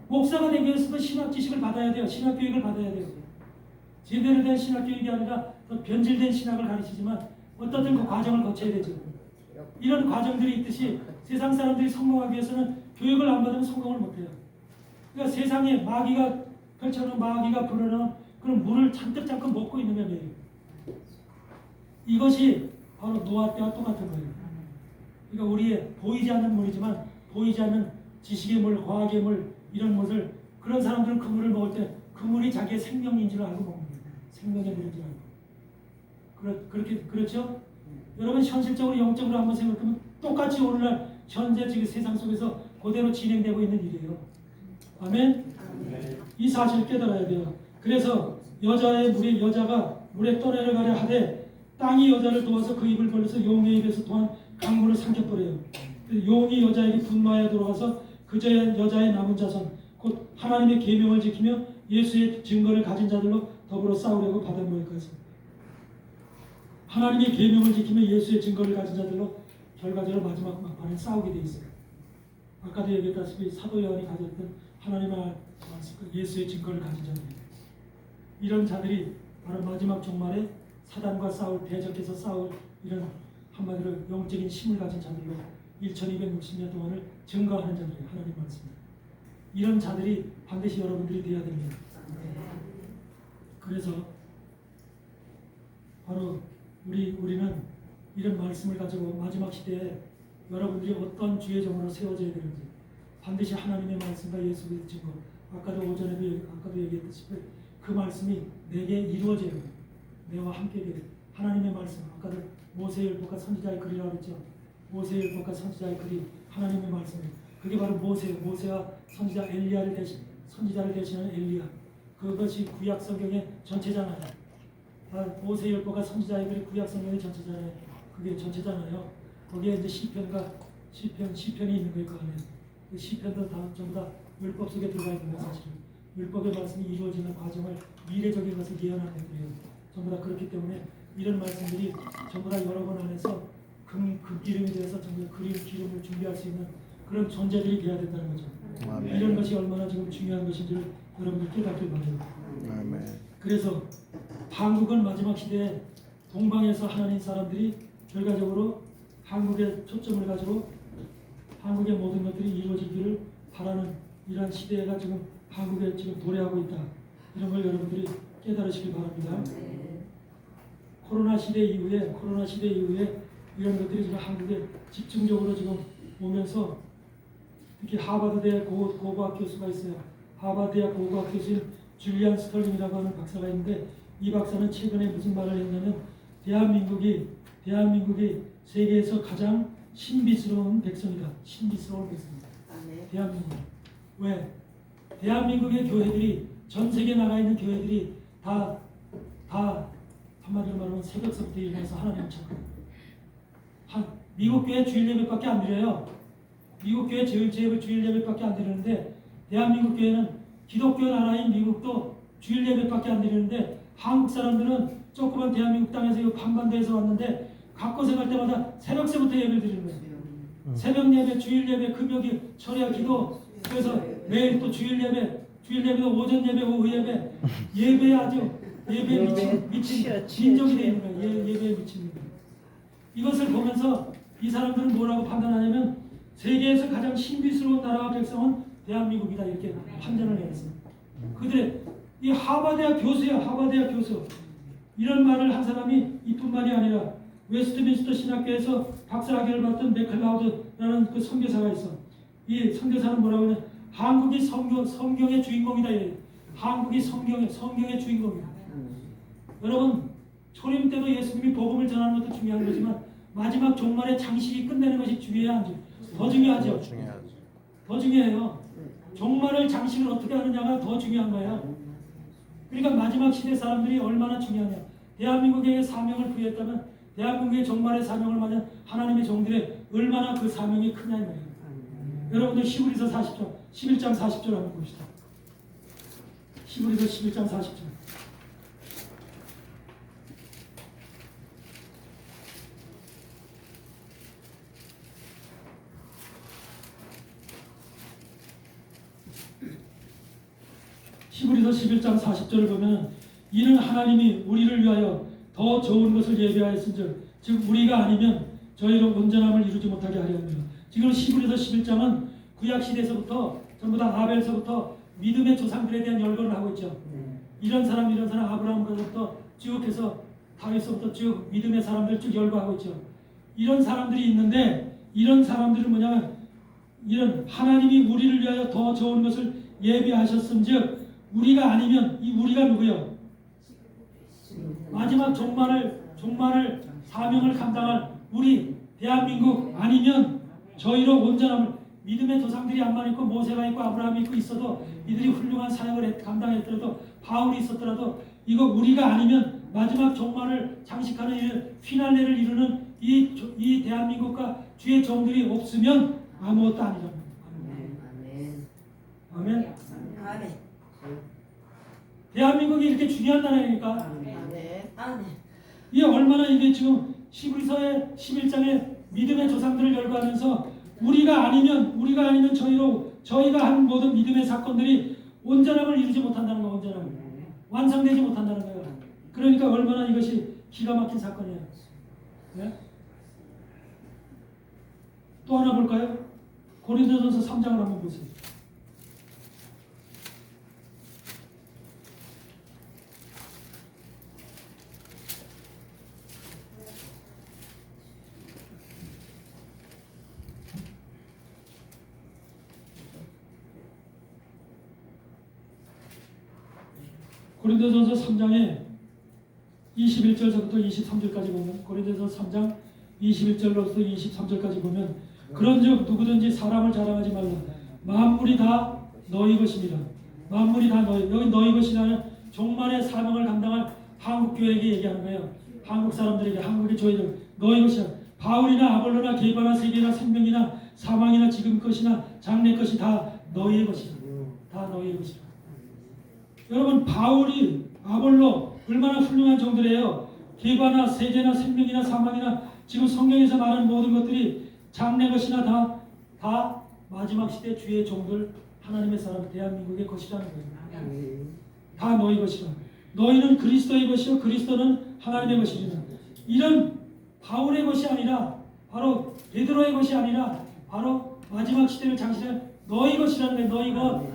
목사가 되기 위해서도 신학 지식을 받아야 돼요. 신학 교육을 받아야 돼요. 제대로 된 신학 교육이 아니라 또 변질된 신학을 가르치지만 어떻든 그 과정을 거쳐야 되죠. 이런 과정들이 있듯이 세상 사람들이 성공하기 위해서는 교육을 안 받으면 성공을 못해요. 그러니까 세상에 마귀가 펼쳐놓은 마귀가 불어넣은 그런 물을 잔뜩 먹고 있는 거예요. 이것이 바로 노아 때와 똑같은 거예요. 그러니까 우리의 보이지 않는 물이지만 보이지 않는 지식의 물, 과학의 물 이런 물을 그런 사람들은 그 물을 먹을 때 그 물이 자기의 생명인 줄 알고 먹는 거예요. 생명의 물인 줄 알고. 그렇죠? 여러분 현실적으로 영적으로 한번 생각하면 똑같이 오늘날 현재 지금 세상 속에서 그대로 진행되고 있는 일이에요. 아멘? 이 사실을 깨달아야 돼요. 그래서 여자가 물에 떠내려가려 하되 땅이 여자를 도와서 그 입을 벌려서 용의 입에서 또한 강물을 삼켜버려요. 용이 여자에게 분노하여 돌아가서 그저 여자의 남은 자손 곧 하나님의 계명을 지키며 예수의 증거를 가진 자들로 더불어 싸우려고 받아 모일 것입니다. 하나님의 계명을 지키며 예수의 증거를 가진 자들로 결과적으로 마지막 막판에 싸우게 돼 있어요. 아까도 얘기했다시피 사도 요한이 가졌던 하나님의 예수의 증거를 가진 자들. 이런 자들이 바로 마지막 종말에 사단과 대적해서 싸울 이런 한마디로 영적인 힘을 가진 자들로 1260년 동안을 증거하는 자들이에요. 하나님 말씀입니다. 이런 자들이 반드시 여러분들이 되어야 됩니다. 그래서 바로 우리는 이런 말씀을 가지고 마지막 시대에 여러분들이 어떤 주의 종으로 세워져야 되는지 반드시 하나님의 말씀과 예수 그리스도의 증거 아까도 얘기했듯이 그 말씀이 내게 이루어져야 돼요. 내와 함께 돼요. 하나님의 말씀 아까도 모세율법과 선지자의 글이라고 했죠. 모세율법과 선지자의 글이 하나님의 말씀이에요. 그게 바로 모세와 선지자 선지자를 대신하는 엘리야. 그것이 구약 성경의 전체잖아요. 모세율법과 선지자의 글이 구약 성경의 전체잖아요. 그게 전체잖아요. 거기에 이제 시편이 있는 거예요. 그 안에 그 시편도 다 전부 다 율법 속에 들어가 있는 거예요. 사실 율법의 말씀이 이루어지는 과정을 미래적인 것을 예언하는 거예요. 전부 다 그렇기 때문에 이런 말씀들이 전부 다 여러분 안에서 그 기름에 대해서 전부 기름을 준비할 수 있는 그런 존재들이 되어야 된다는 거죠. 아멘. 이런 것이 얼마나 지금 중요한 것인지를 여러분들 깨닫길 바랍니다. 그래서 한국은 마지막 시대에 동방에서 하나님 사람들이 결과적으로 한국에 초점을 가지고 한국의 모든 것들이 이루어지기를 바라는 이러한 시대가 지금 한국에 지금 도래하고 있다. 이런 걸 여러분들이 깨달으시길 바랍니다. 코로나 시대 이후에 이런 것들이 지금 한국에 집중적으로 지금 오면서 이렇게 하버드 대학 고고학 교수가 있어요. 하버드 대학 고고학 교수인 줄리안 스털링이라고 하는 박사가 있는데 이 박사는 최근에 무슨 말을 했냐면 대한민국이 세계에서 가장 신비스러운 백성이다. 신비스러운 백성이다. 대한민국. 왜? 대한민국의 교회들이 전 세계에 나가 있는 교회들이 다 한마디로 말하면 새벽서부터 일어나서 하나님을 찾고 미국 교회 주일 예배밖에 안 드려요. 미국 교회 주일 예배밖에 안 드리는데 대한민국 교회는 기독교 나라인 미국도 주일 예배밖에 안 드리는데 한국 사람들은 조그만 대한민국 땅에서 이 한반도에서 왔는데 각 곳에 갈 때마다 새벽새부터 예배를 드리는 거예요. 새벽 예배, 주일 예배, 금요일 철야 기도. 그래서 매일 또 주일 예배도 오전 예배, 오후 예배, 예배에 아주 예배에 미친 민족이 되어 있는 거예요. 예배에 미친 거. 이것을 보면서 이 사람들은 뭐라고 판단하냐면 세계에서 가장 신비스러운 나라와 백성은 대한민국이다 이렇게 판단을 내렸습니다. 그들의 이 하버드대학 교수예요. 하버드대학 교수. 이런 말을 한 사람이 이뿐만이 아니라 웨스트민스터 신학교에서 박사학위를 받던 맥클라우드라는 그 선교사가 있어. 이 선교사는 뭐라고 하냐? 한국이 성경의 주인공이다. 한국이 성경의 주인공이다. 여러분 초림 때도 예수님이 복음을 전하는 것도 중요한 거지만 마지막 종말의 장식이 끝내는 것이 중요해야 하죠. 더 중요하죠. 더 중요해요. 종말을 장식을 어떻게 하느냐가 더 중요한 거예요. 그러니까 마지막 시대 사람들이 얼마나 중요하냐. 대한민국에게 사명을 부여했다면 대한민국의 종말의 사명을 맞은 하나님의 종들의 얼마나 그 사명이 크냐 이 말이에요. 여러분들 히브리서 40절, 11장 40절 한번 봅시다. 히브리서 11장 40절. 히브리서 11장 40절을 보면 이는 하나님이 우리를 위하여 더 좋은 것을 예비하였은즉 즉 우리가 아니면 저희로 온전함을 이루지 못하게 하려 합니다. 지금 히브리서 11장은 구약 시대에서부터 전부 다 아벨서부터 믿음의 조상들에 대한 열거를 하고 있죠. 이런 사람 아브라함부터 쭉 해서 다윗서부터 쭉 믿음의 사람들 쭉 열거하고 있죠. 이런 사람들이 있는데 이런 사람들은 뭐냐면 이런 하나님이 우리를 위하여 더 좋은 것을 예비하셨음즉 우리가 아니면 이 우리가 누구요? 마지막 종말을 사명을 감당할 우리 대한민국 아니면 저희로 온전함을 믿음의 조상들이 암만 있고 모세가 있고 아브라함이 있고 있어도 이들이 훌륭한 사역을 감당했더라도 바울이 있었더라도 이거 우리가 아니면 마지막 종말을 장식하는 피날레를 이루는 이 대한민국과 주의 종들이 없으면 아무것도 아니랍니다. 아멘. 대한민국이 이렇게 중요한 나라니까. 이 얼마나 이게 지금 히브리서의 11장에 믿음의 조상들을 열거하면서 우리가 아니면 저희가 한 모든 믿음의 사건들이 온전함을 이루지 못한다는 거, 온전함을 완성되지 못한다는 거예요. 그러니까 얼마나 이것이 기가 막힌 사건이에요. 네? 또 하나 볼까요? 고린도전서 3장을 한번 보세요. 고린도전서 3장에 21절부터 23절까지 보면 고린도전서 3장 21절로부터 23절까지 보면 그런즉 누구든지 사람을 자랑하지 말라. 만물이 다 너희 것입니다. 만물이 다 여기 너희 것이라는 종말의 사명을 감당할 한국 교회에게 얘기하는 거예요. 한국 사람들에게 한국의 교회들 너희 것이야. 바울이나 아볼로나 게바나 세계나 생명이나 사망이나 지금 것이나 장래 것이 다 너희의 것이다. 다 너희의 것이다. 여러분 바울이 아볼로 얼마나 훌륭한 종들이에요. 게바나 세계나 생명이나 사망이나 지금 성경에서 말하는 모든 것들이 장래 것이나 다 마지막 시대 주의 종들 하나님의 사람 대한민국의 것이라는 거예요. 다 너희 것이라. 너희는 그리스도의 것이요 그리스도는 하나님의 것이라. 이런 바울의 것이 아니라 바로 베드로의 것이 아니라 바로 마지막 시대를 장식할 너희 것이라는 거예요. 너희 것.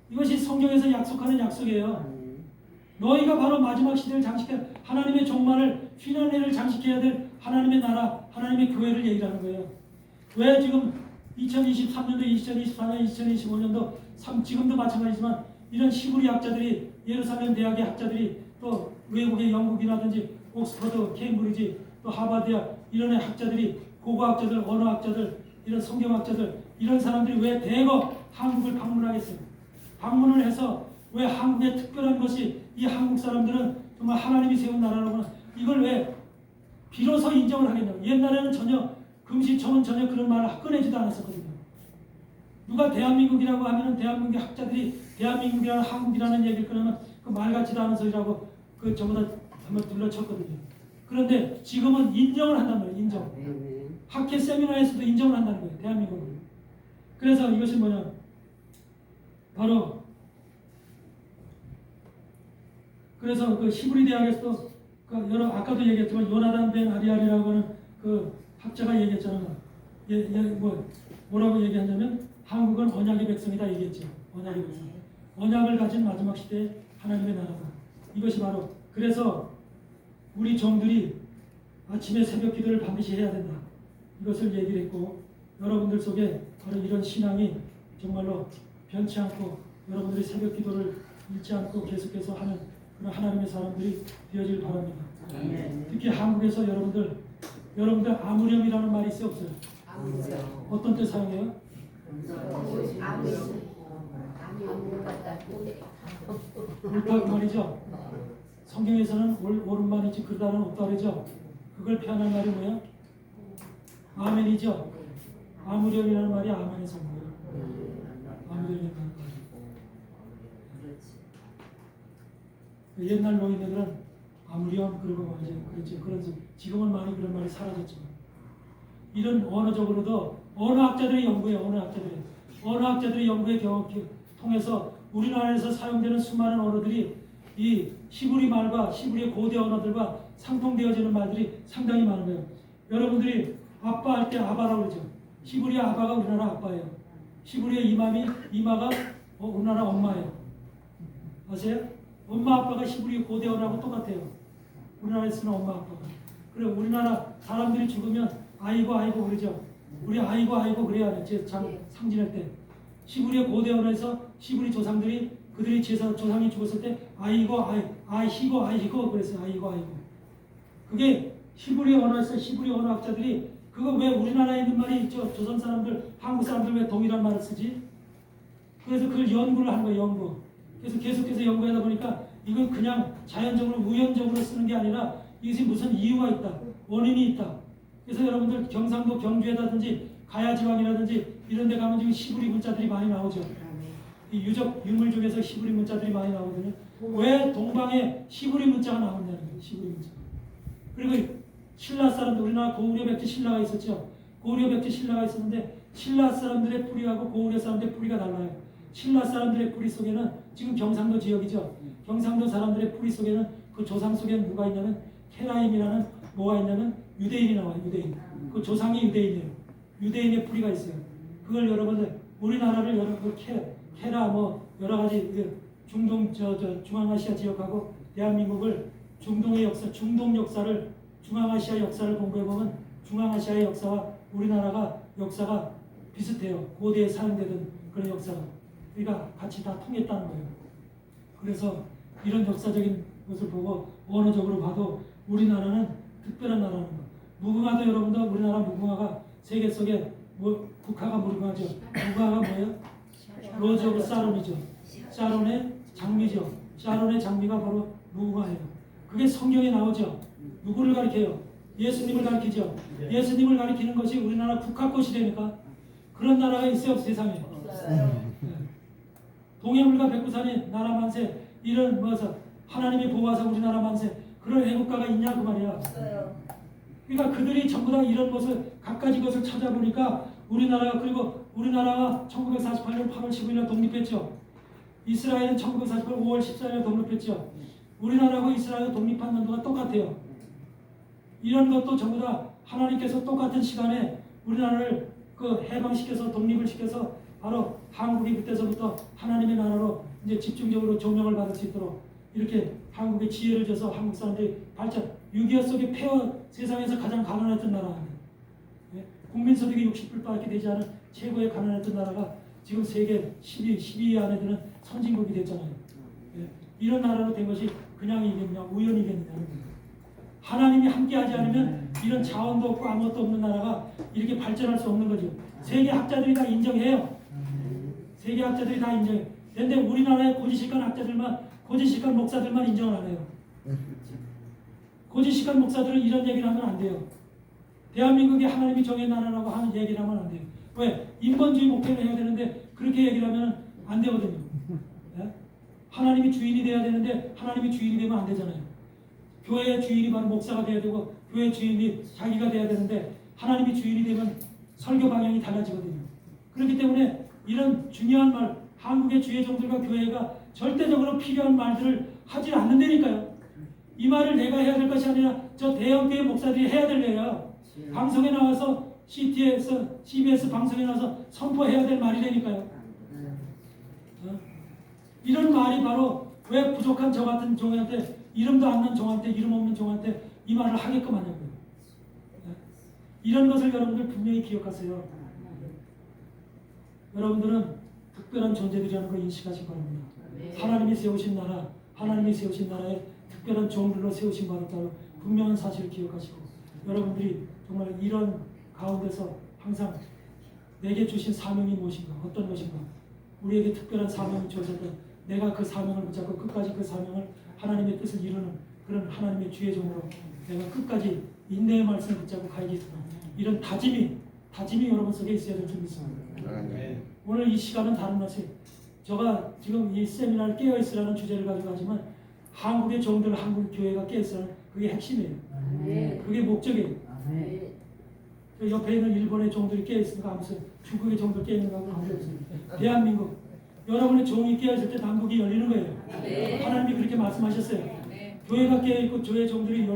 이것이 성경에서 약속하는 약속이에요. 너희가 바로 마지막 시대를 장식할 하나님의 종말을 피날레를 장식해야 될 하나님의 나라, 하나님의 교회를 얘기하는 거예요. 왜 지금 2023년도, 2024년, 2025년도 지금도 마찬가지지만 이런 시부리 학자들이 예루살렘 대학의 학자들이 또 외국의 영국이라든지 옥스퍼드, 케임브리지, 또 하버드야 이런 학자들이 고고학자들, 언어학자들, 이런 성경학자들 이런 사람들이 왜 대거 한국을 방문하겠어요? 방문을 해서 왜 한국에 특별한 것이 이 한국 사람들은 정말 하나님이 세운 나라라고 이걸 왜 비로소 인정을 하겠냐고. 옛날에는 전혀 금시초문 전혀 그런 말을 꺼내지도 않았었거든요. 누가 대한민국이라고 하면은 대한민국 학자들이 대한민국이라는 한국이라는 얘기를 꺼내면 그 말 같지도 않은 소리라고 그 전부 다 한번 둘러쳤거든요. 그런데 지금은 인정을 한단 말이에요. 인정. 학회 세미나에서도 인정을 한다는 거예요. 대한민국은. 그래서 이것이 뭐냐. 바로 그래서 그 시브리 대학에서도 그 여러 아까도 얘기했지만 요나단 벤 아리알이라고 하는 그 학자가 얘기했잖아요. 뭐라고 얘기하냐면 한국은 언약의 백성이다 얘기했죠. 언약의 백성. 언약을 가진 마지막 시대의 하나님의 나라다. 이것이 바로 그래서 우리 종들이 아침에 새벽 기도를 반드시 해야 된다. 이것을 얘기를 했고 여러분들 속에 바로 이런 신앙이 정말로 변치 않고 여러분들이 새벽 기도를 잃지 않고 계속해서 하는 그런 하나님의 사람들이 되어질 바랍니다. 특히 한국에서 여러분들 아무렴이라는 말이 있어요 없어요? 어떤 때 사용해요? 옳다 말이죠. 성경에서는 옳은 말이지 그르다는 없다 그러죠. 그걸 표현할 말이 뭐예요? 아멘이죠. 아무렴이라는 말이 아멘에서 온 거예요. 아무렴이라는 말. 옛날 노인네들은 아무렴 그러고 이제 그렇죠. 그런 지금은 많이 그런 말이 사라졌지만 이런 언어적으로도 언어학자들의 연구에 언어학자들의 연구의 경험을 통해서 우리나라에서 사용되는 수많은 언어들이 이 시브리 말과 시브리의 고대 언어들과 상통되어지는 말들이 상당히 많은 거예요. 여러분들이 아빠 할 때 아바라고 그러죠. 시브리의 아바가 우리나라 아빠예요. 시브리의 이마가 우리나라 엄마예요. 아세요? 엄마 아빠가 시브리 고대 언어하고 똑같아요. 우리나라에 쓰는 엄마 아빠가. 그래 우리나라 사람들이 죽으면 아이고 그러죠. 우리 아이고 그래야 돼. 상징할 때. 시브리의 고대 언어에서 시브리 조상들이 그들이 조상이 죽었을 때 아이고 그랬어요. 아이고. 그게 시브리 언어에서 시브리 언어 학자들이 그거 왜 우리나라에 있는 말이 있죠. 조선 사람들, 한국 사람들 왜 동일한 말을 쓰지? 그래서 그걸 연구를 하는 거예요. 연구. 그래서 계속해서 연구하다 보니까 이건 그냥 자연적으로 우연적으로 쓰는 게 아니라 이것이 무슨 이유가 있다. 원인이 있다. 그래서 여러분들 경상도 경주에다든지 가야지왕이라든지 이런 데 가면 지금 시브리 문자들이 많이 나오죠. 이 유물 중에서 시브리 문자들이 많이 나오거든요. 왜 동방에 시브리 문자가 나오냐는 거예요. 시브리 문자. 그리고 신라 사람들 우리나라 고구려 백제 신라가 있었죠. 고구려 백제 신라가 있었는데 신라 사람들의 뿌리하고 고구려 사람들의 뿌리가 달라요. 신라 사람들의 뿌리 속에는 지금 경상도 지역이죠. 경상도 사람들의 뿌리 속에는 그 조상 속에는 누가 있냐면 케라임이라는 뭐가 있냐면 유대인이 나와요. 유대인. 그 조상이 유대인이에요. 유대인의 뿌리가 있어요. 그걸 여러분들 우리나라를 여러분 케라 뭐 여러 가지 중동 중앙아시아 지역하고 대한민국을 중동의 역사, 중동 역사를 중앙아시아 역사를 공부해 보면 중앙아시아의 역사와 우리나라가 역사가 비슷해요. 고대에 사용되던 그런 역사가. 그러니까 같이 다 통했다는 거예요. 그래서 이런 역사적인 것을 보고 언어적으로 봐도 우리나라는 특별한 나라는 거. 무궁화도 여러분들 우리나라 무궁화가 세계 속에 국화가 무궁화죠. 무궁화가 뭐예요? 로즈 오브 사론이죠. 사론의 장미죠. 사론의 장미가 바로 무궁화예요. 그게 성경에 나오죠. 누구를 가리켜요? 예수님을 가리키죠. 예수님을 가리키는 것이 우리나라 국화꽃이 되니까 그런 나라가 있어요 세상에. 네. 동해물과 백두산이 나라 만세 이런 하나님이 보호하사 우리나라 만세 그런 애국가가 있냐 그 말이야. 그러니까 그들이 전부 다 이런 것을 갖가지 것을 찾아보니까 우리나라가 그리고 우리나라가 1948년 8월 15일 독립했죠. 이스라엘은 1948년 5월 14일 독립했죠. 우리나라하고 이스라엘 독립한 연도가 똑같아요. 이런 것도 전부 다 하나님께서 똑같은 시간에 우리나라를 해방시켜서 독립을 시켜서 바로 한국이 그때서부터 하나님의 나라로 이제 집중적으로 조명을 받을 수 있도록 이렇게 한국에 지혜를 줘서 한국 사람들이 발전 6.25 속에 세상에서 가장 가난했던 나라입니다. 국민소득이 60불밖에 되지 않은 최고의 가난했던 나라가 지금 세계 10위 안에 드는 선진국이 됐잖아요. 예. 이런 나라로 된 것이 그냥 이겠냐 우연이겠느냐. 하나님이 함께하지 않으면 이런 자원도 없고 아무것도 없는 나라가 이렇게 발전할 수 없는 거죠. 세계 학자들이 다 인정해요. 세계 학자들이 다 인정해요. 그런데 우리나라의 고지식한 학자들만 고지식한 목사들만 인정을 안 해요. 고지식한 목사들은 이런 얘기를 하면 안 돼요. 대한민국이 하나님이 정의 나라라고 하는 얘기를 하면 안 돼요. 왜? 인본주의 목표를 해야 되는데 그렇게 얘기를 하면 안 되거든요. 예? 하나님이 주인이 돼야 되는데 하나님이 주인이 되면 안 되잖아요. 교회의 주인이 바로 목사가 돼야 되고 교회 주인이 자기가 돼야 되는데 하나님이 주인이 되면 설교 방향이 달라지거든요. 그렇기 때문에 이런 중요한 말, 한국의 주의종들과 교회가 절대적으로 필요한 말들을 하지 않는다니까요. 이 말을 내가 해야 될 것이 아니라 저 대형교회 목사들이 해야 될 일이에요. 방송에 나와서 CBS 방송에 나와서 선포해야 될 말이라니까요. 이런 말이 바로 왜 부족한 저 같은 종한테 이름도 없는 종한테 이름 없는 종한테 이 말을 하게끔 하냐고요. 이런 것을 여러분들 분명히 기억하세요. 여러분들은 특별한 존재들이라는 걸 인식하시기 바랍니다. 하나님이 세우신 나라, 하나님이 세우신 나라에 특별한 종들로 세우신 바였다고 분명한 사실을 기억하시고 여러분들이 정말 이런 가운데서 항상 내게 주신 사명이 무엇인가, 어떤 것인가, 우리에게 특별한 사명이 주어졌다. 내가 그 사명을 붙잡고 끝까지 그 사명을 하나님의 뜻을 이루는 그런 하나님의 주의 종으로 내가 끝까지 인내의 말씀을 붙잡고 가야겠구나. 이런 다짐이 여러분 속에 있어야 될 줄 믿습니다. 오늘 이 시간은 다른 것이 제가 지금 이 세미나를 깨어있으라는 주제를 가지고 하지만 한국의 종들, 한국 교회가 깨어있으라는 그게 핵심이에요. 그게 목적이에요. 그 옆에 있는 일본의 종들이 깨어있으니까 아무튼 중국의 종들 깨어있는 거하고는 아무도 없습니다. 대한민국 여러분의 종이 깨어있을 때 남북이 열리는 거예요. 하나님이 그렇게 말씀하셨어요. 교회가 깨어있고 교회 종들이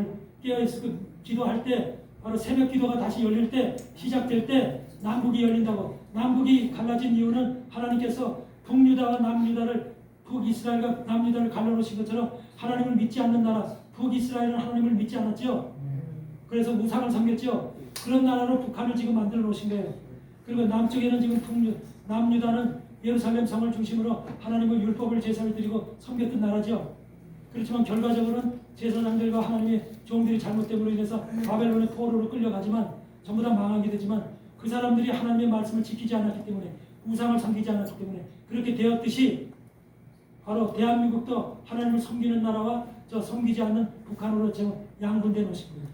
깨어있고 기도할 때 바로 새벽 기도가 다시 열릴 때 시작될 때 남북이 열린다고. 남북이 갈라진 이유는 하나님께서 북유다와 남유다를 북이스라엘과 남유다를 갈라놓으신 것처럼 하나님을 믿지 않는 나라 북이스라엘은 하나님을 믿지 않았죠. 그래서 우상을 섬겼죠. 그런 나라로 북한을 지금 만들어 놓으신 거예요. 그리고 남쪽에는 지금 남유다는 예루살렘 성을 중심으로 하나님의 율법을 제사를 드리고 섬겼던 나라죠. 그렇지만 결과적으로는 제사장들과 하나님의 종들이 잘못됨으로 인해서 바벨론의 포로로 끌려가지만 전부 다 망하게 되지만 그 사람들이 하나님의 말씀을 지키지 않았기 때문에 우상을 섬기지 않았기 때문에 그렇게 되었듯이 바로 대한민국도 하나님을 섬기는 나라와 저 섬기지 않는 북한으로 지금 양분돼 놓으신 거예요.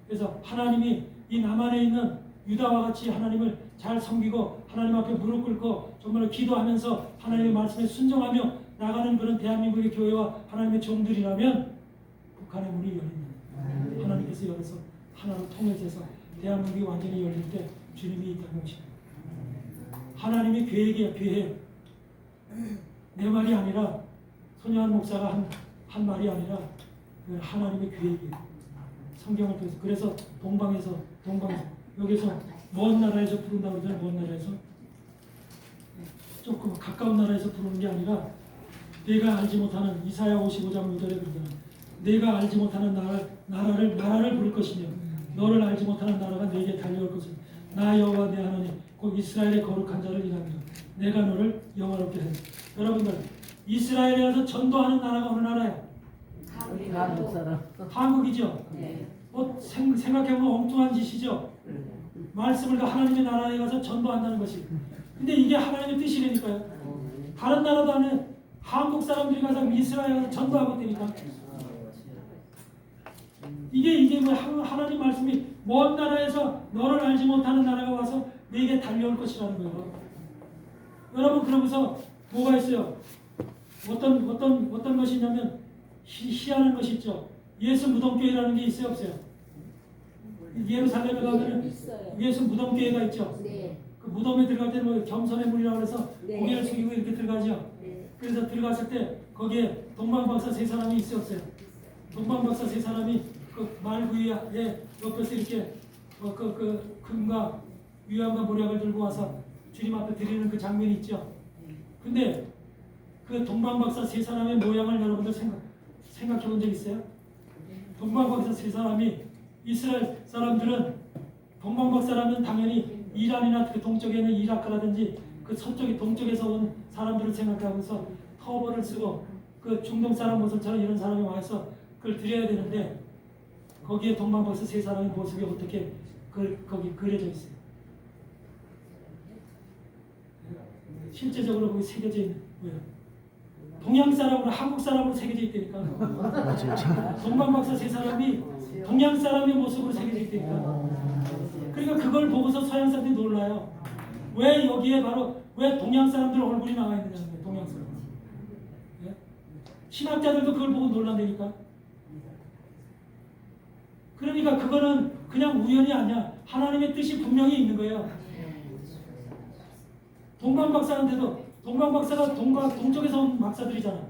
그래서 하나님이 이 남한에 있는 유다와 같이 하나님을 잘 섬기고 하나님 앞에 무릎 꿇고 정말 기도하면서 하나님의 말씀에 순종하며 나가는 그런 대한민국의 교회와 하나님의 종들이라면 북한의 문이 열립니다. 하나님께서 열어서 하나로 통일돼서 대한민국이 완전히 열릴 때 주님이 이 땅에 오십니다. 하나님의 계획이야, 계획. 내 말이 아니라 손요한 목사가 한 말이 아니라 하나님의 계획이에요. 성경을 통해서. 그래서 동방에서 여기서 먼 나라에서 부른다고 그러잖아요. 먼 나라에서 조금 가까운 나라에서 부르는 게 아니라 내가 알지 못하는 이사야 55장 5절에 그러잖아요. 내가 알지 못하는 나라를 부를 것이며 너를 알지 못하는 나라가 내게 달려올 것이며 나 여호와 내 하나님 곧 이스라엘의 거룩한 자를 일하며 내가 너를 영화롭게 하리라. 여러분들 이스라엘에 가서 전도하는 나라가 어느 나라예요? 한국 사람. 한국이죠. 생각해보면 엉뚱한 짓이죠. 말씀을 하나님의 나라에 가서 전도한다는 것이. 근데 이게 하나님의 뜻이라니까요. 다른 나라도 아니에요. 한국 사람들이 가서 이스라엘에 가서 전도하고 있다니까. 이게 뭐 하나님 말씀이 먼 나라에서 너를 알지 못하는 나라가 와서 내게 달려올 것이라는 거예요. 여러분 그러면서 뭐가 있어요? 어떤 것이 있냐면 희한한 것이 있죠. 예수 무덤교회라는 게 있어요, 없어요? 예루살렘에 가면 예수 무덤교회가 있죠. 그 무덤에 들어갈 때는 뭐 겸손의 문이라고 해서 고개를 숙이고 이렇게 들어가죠. 그래서 들어갔을 때 거기에 동방박사 세 사람이 있어요, 없어요? 동방박사 세 사람이 그 말구이에 옆에서 이렇게 그 금과 유향과 모략을 들고 와서 주님 앞에 드리는 그 장면이 있죠. 근데 그 동방박사 세 사람의 모양을 여러분들 생각해 본 적 있어요? 동방박사 세 사람이 이스라엘 사람들은 동방박사라면 당연히 이란이나 그 동쪽에 있는 이라크라든지 그 서쪽에 동쪽에서 온 사람들을 생각하면서 터벌을 쓰고 그 중동 사람 모습처럼 이런 사람이 와서 그걸 드려야 되는데 거기에 동방박사 세 사람의 모습이 어떻게 거기 그려져 있어요. 실제적으로 거기 새겨져 있는 거예요. 동양 사람으로 한국 사람으로 새겨져 있다니까. 동방박사 세 사람이 동양 사람의 모습으로 새겨져 있다니까. 그러니까 그걸 보고서 서양 사람들이 놀라요. 왜 여기에 바로 왜 동양 사람들 얼굴이 나와 있느냐는 거예요. 동양 사람. 예? 신학자들도 그걸 보고 놀란다니까. 그러니까 그거는 그냥 우연이 아니야. 하나님의 뜻이 분명히 있는 거예요. 동방박사인데도 동방박사가 동쪽에서 온 박사들이잖아.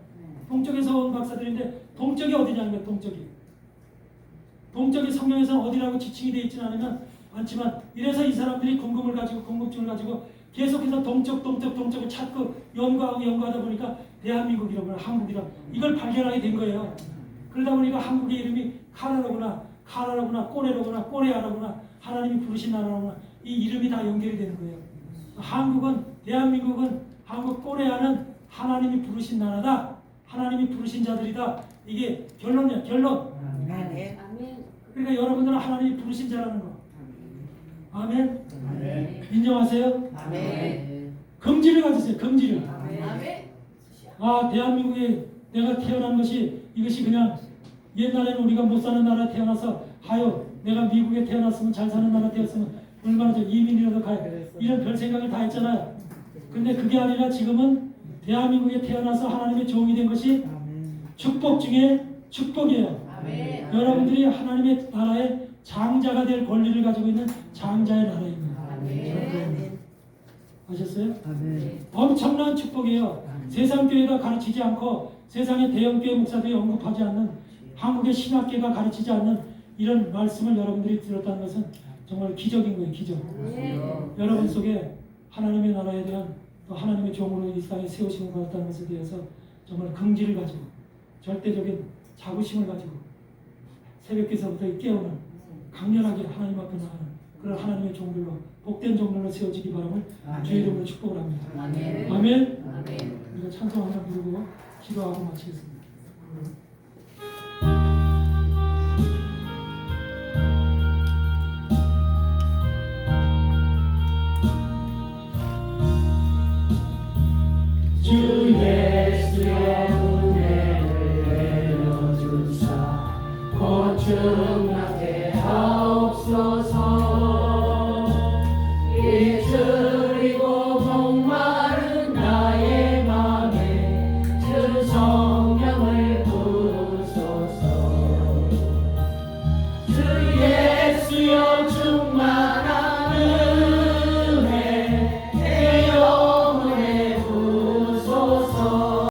동쪽에서 온 박사들인데 동쪽이 어디냐는 거야. 동쪽이 성경에서는 어디라고 지칭이 되어 있지는 않지만 이래서 이 사람들이 궁금증을 가지고 계속해서 동쪽을 찾고 연구하다 보니까 대한민국이라고 한국이라고 이걸 발견하게 된 거예요. 그러다 보니까 한국의 이름이 카라라구나 꼬레아라구나 하나님이 부르신 나라구나 이 이름이 다 연결이 되는 거예요. 대한민국은 한국 꼬레아는 하나님이 부르신 나라다. 하나님이 부르신 자들이다. 이게 결론이야. 결론. 아멘. 그러니까 여러분들은 하나님이 부르신 자라는 거. 아멘. 인정하세요? 아멘. 긍지를 가지세요. 긍지를. 아멘. 아, 대한민국에 내가 태어난 것이 이것이 그냥 옛날에는 우리가 못 사는 나라에 태어나서 내가 미국에 태어났으면 잘 사는 나라 되었으면 얼마나 좀 이민이라도 가야 이런 별 생각을 다 했잖아요. 근데 그게 아니라 지금은 대한민국에 태어나서 하나님의 종이 된 것이 축복 중에 축복이에요. 아멘. 여러분들이 하나님의 나라의 장자가 될 권리를 가지고 있는 장자의 나라입니다. 아멘. 아셨어요? 아멘. 엄청난 축복이에요. 세상 교회가 가르치지 않고 세상의 대형 교회 목사들이 언급하지 않는 한국의 신학계가 가르치지 않는 이런 말씀을 여러분들이 들었다는 것은 정말 기적인 거예요. 기적. 여러분 속에 하나님의 나라에 대한 또 하나님의 종으로 이 땅에 세우심을 받았다는 것에 대해서 정말 긍지를 가지고 절대적인 자부심을 가지고 새벽기서부터 깨우는 강렬하게 하나님 앞에 나가는 그런 하나님의 종들로 복된 종들로 세워지기 바람을 주의 이름으로 축복을 합니다. 아멘. 아멘. 아멘. 우리가 찬송 하나 부르고 기도하고 마치겠습니다. 주 예수의 은혜를 내려주사 고충나게 하옵소서.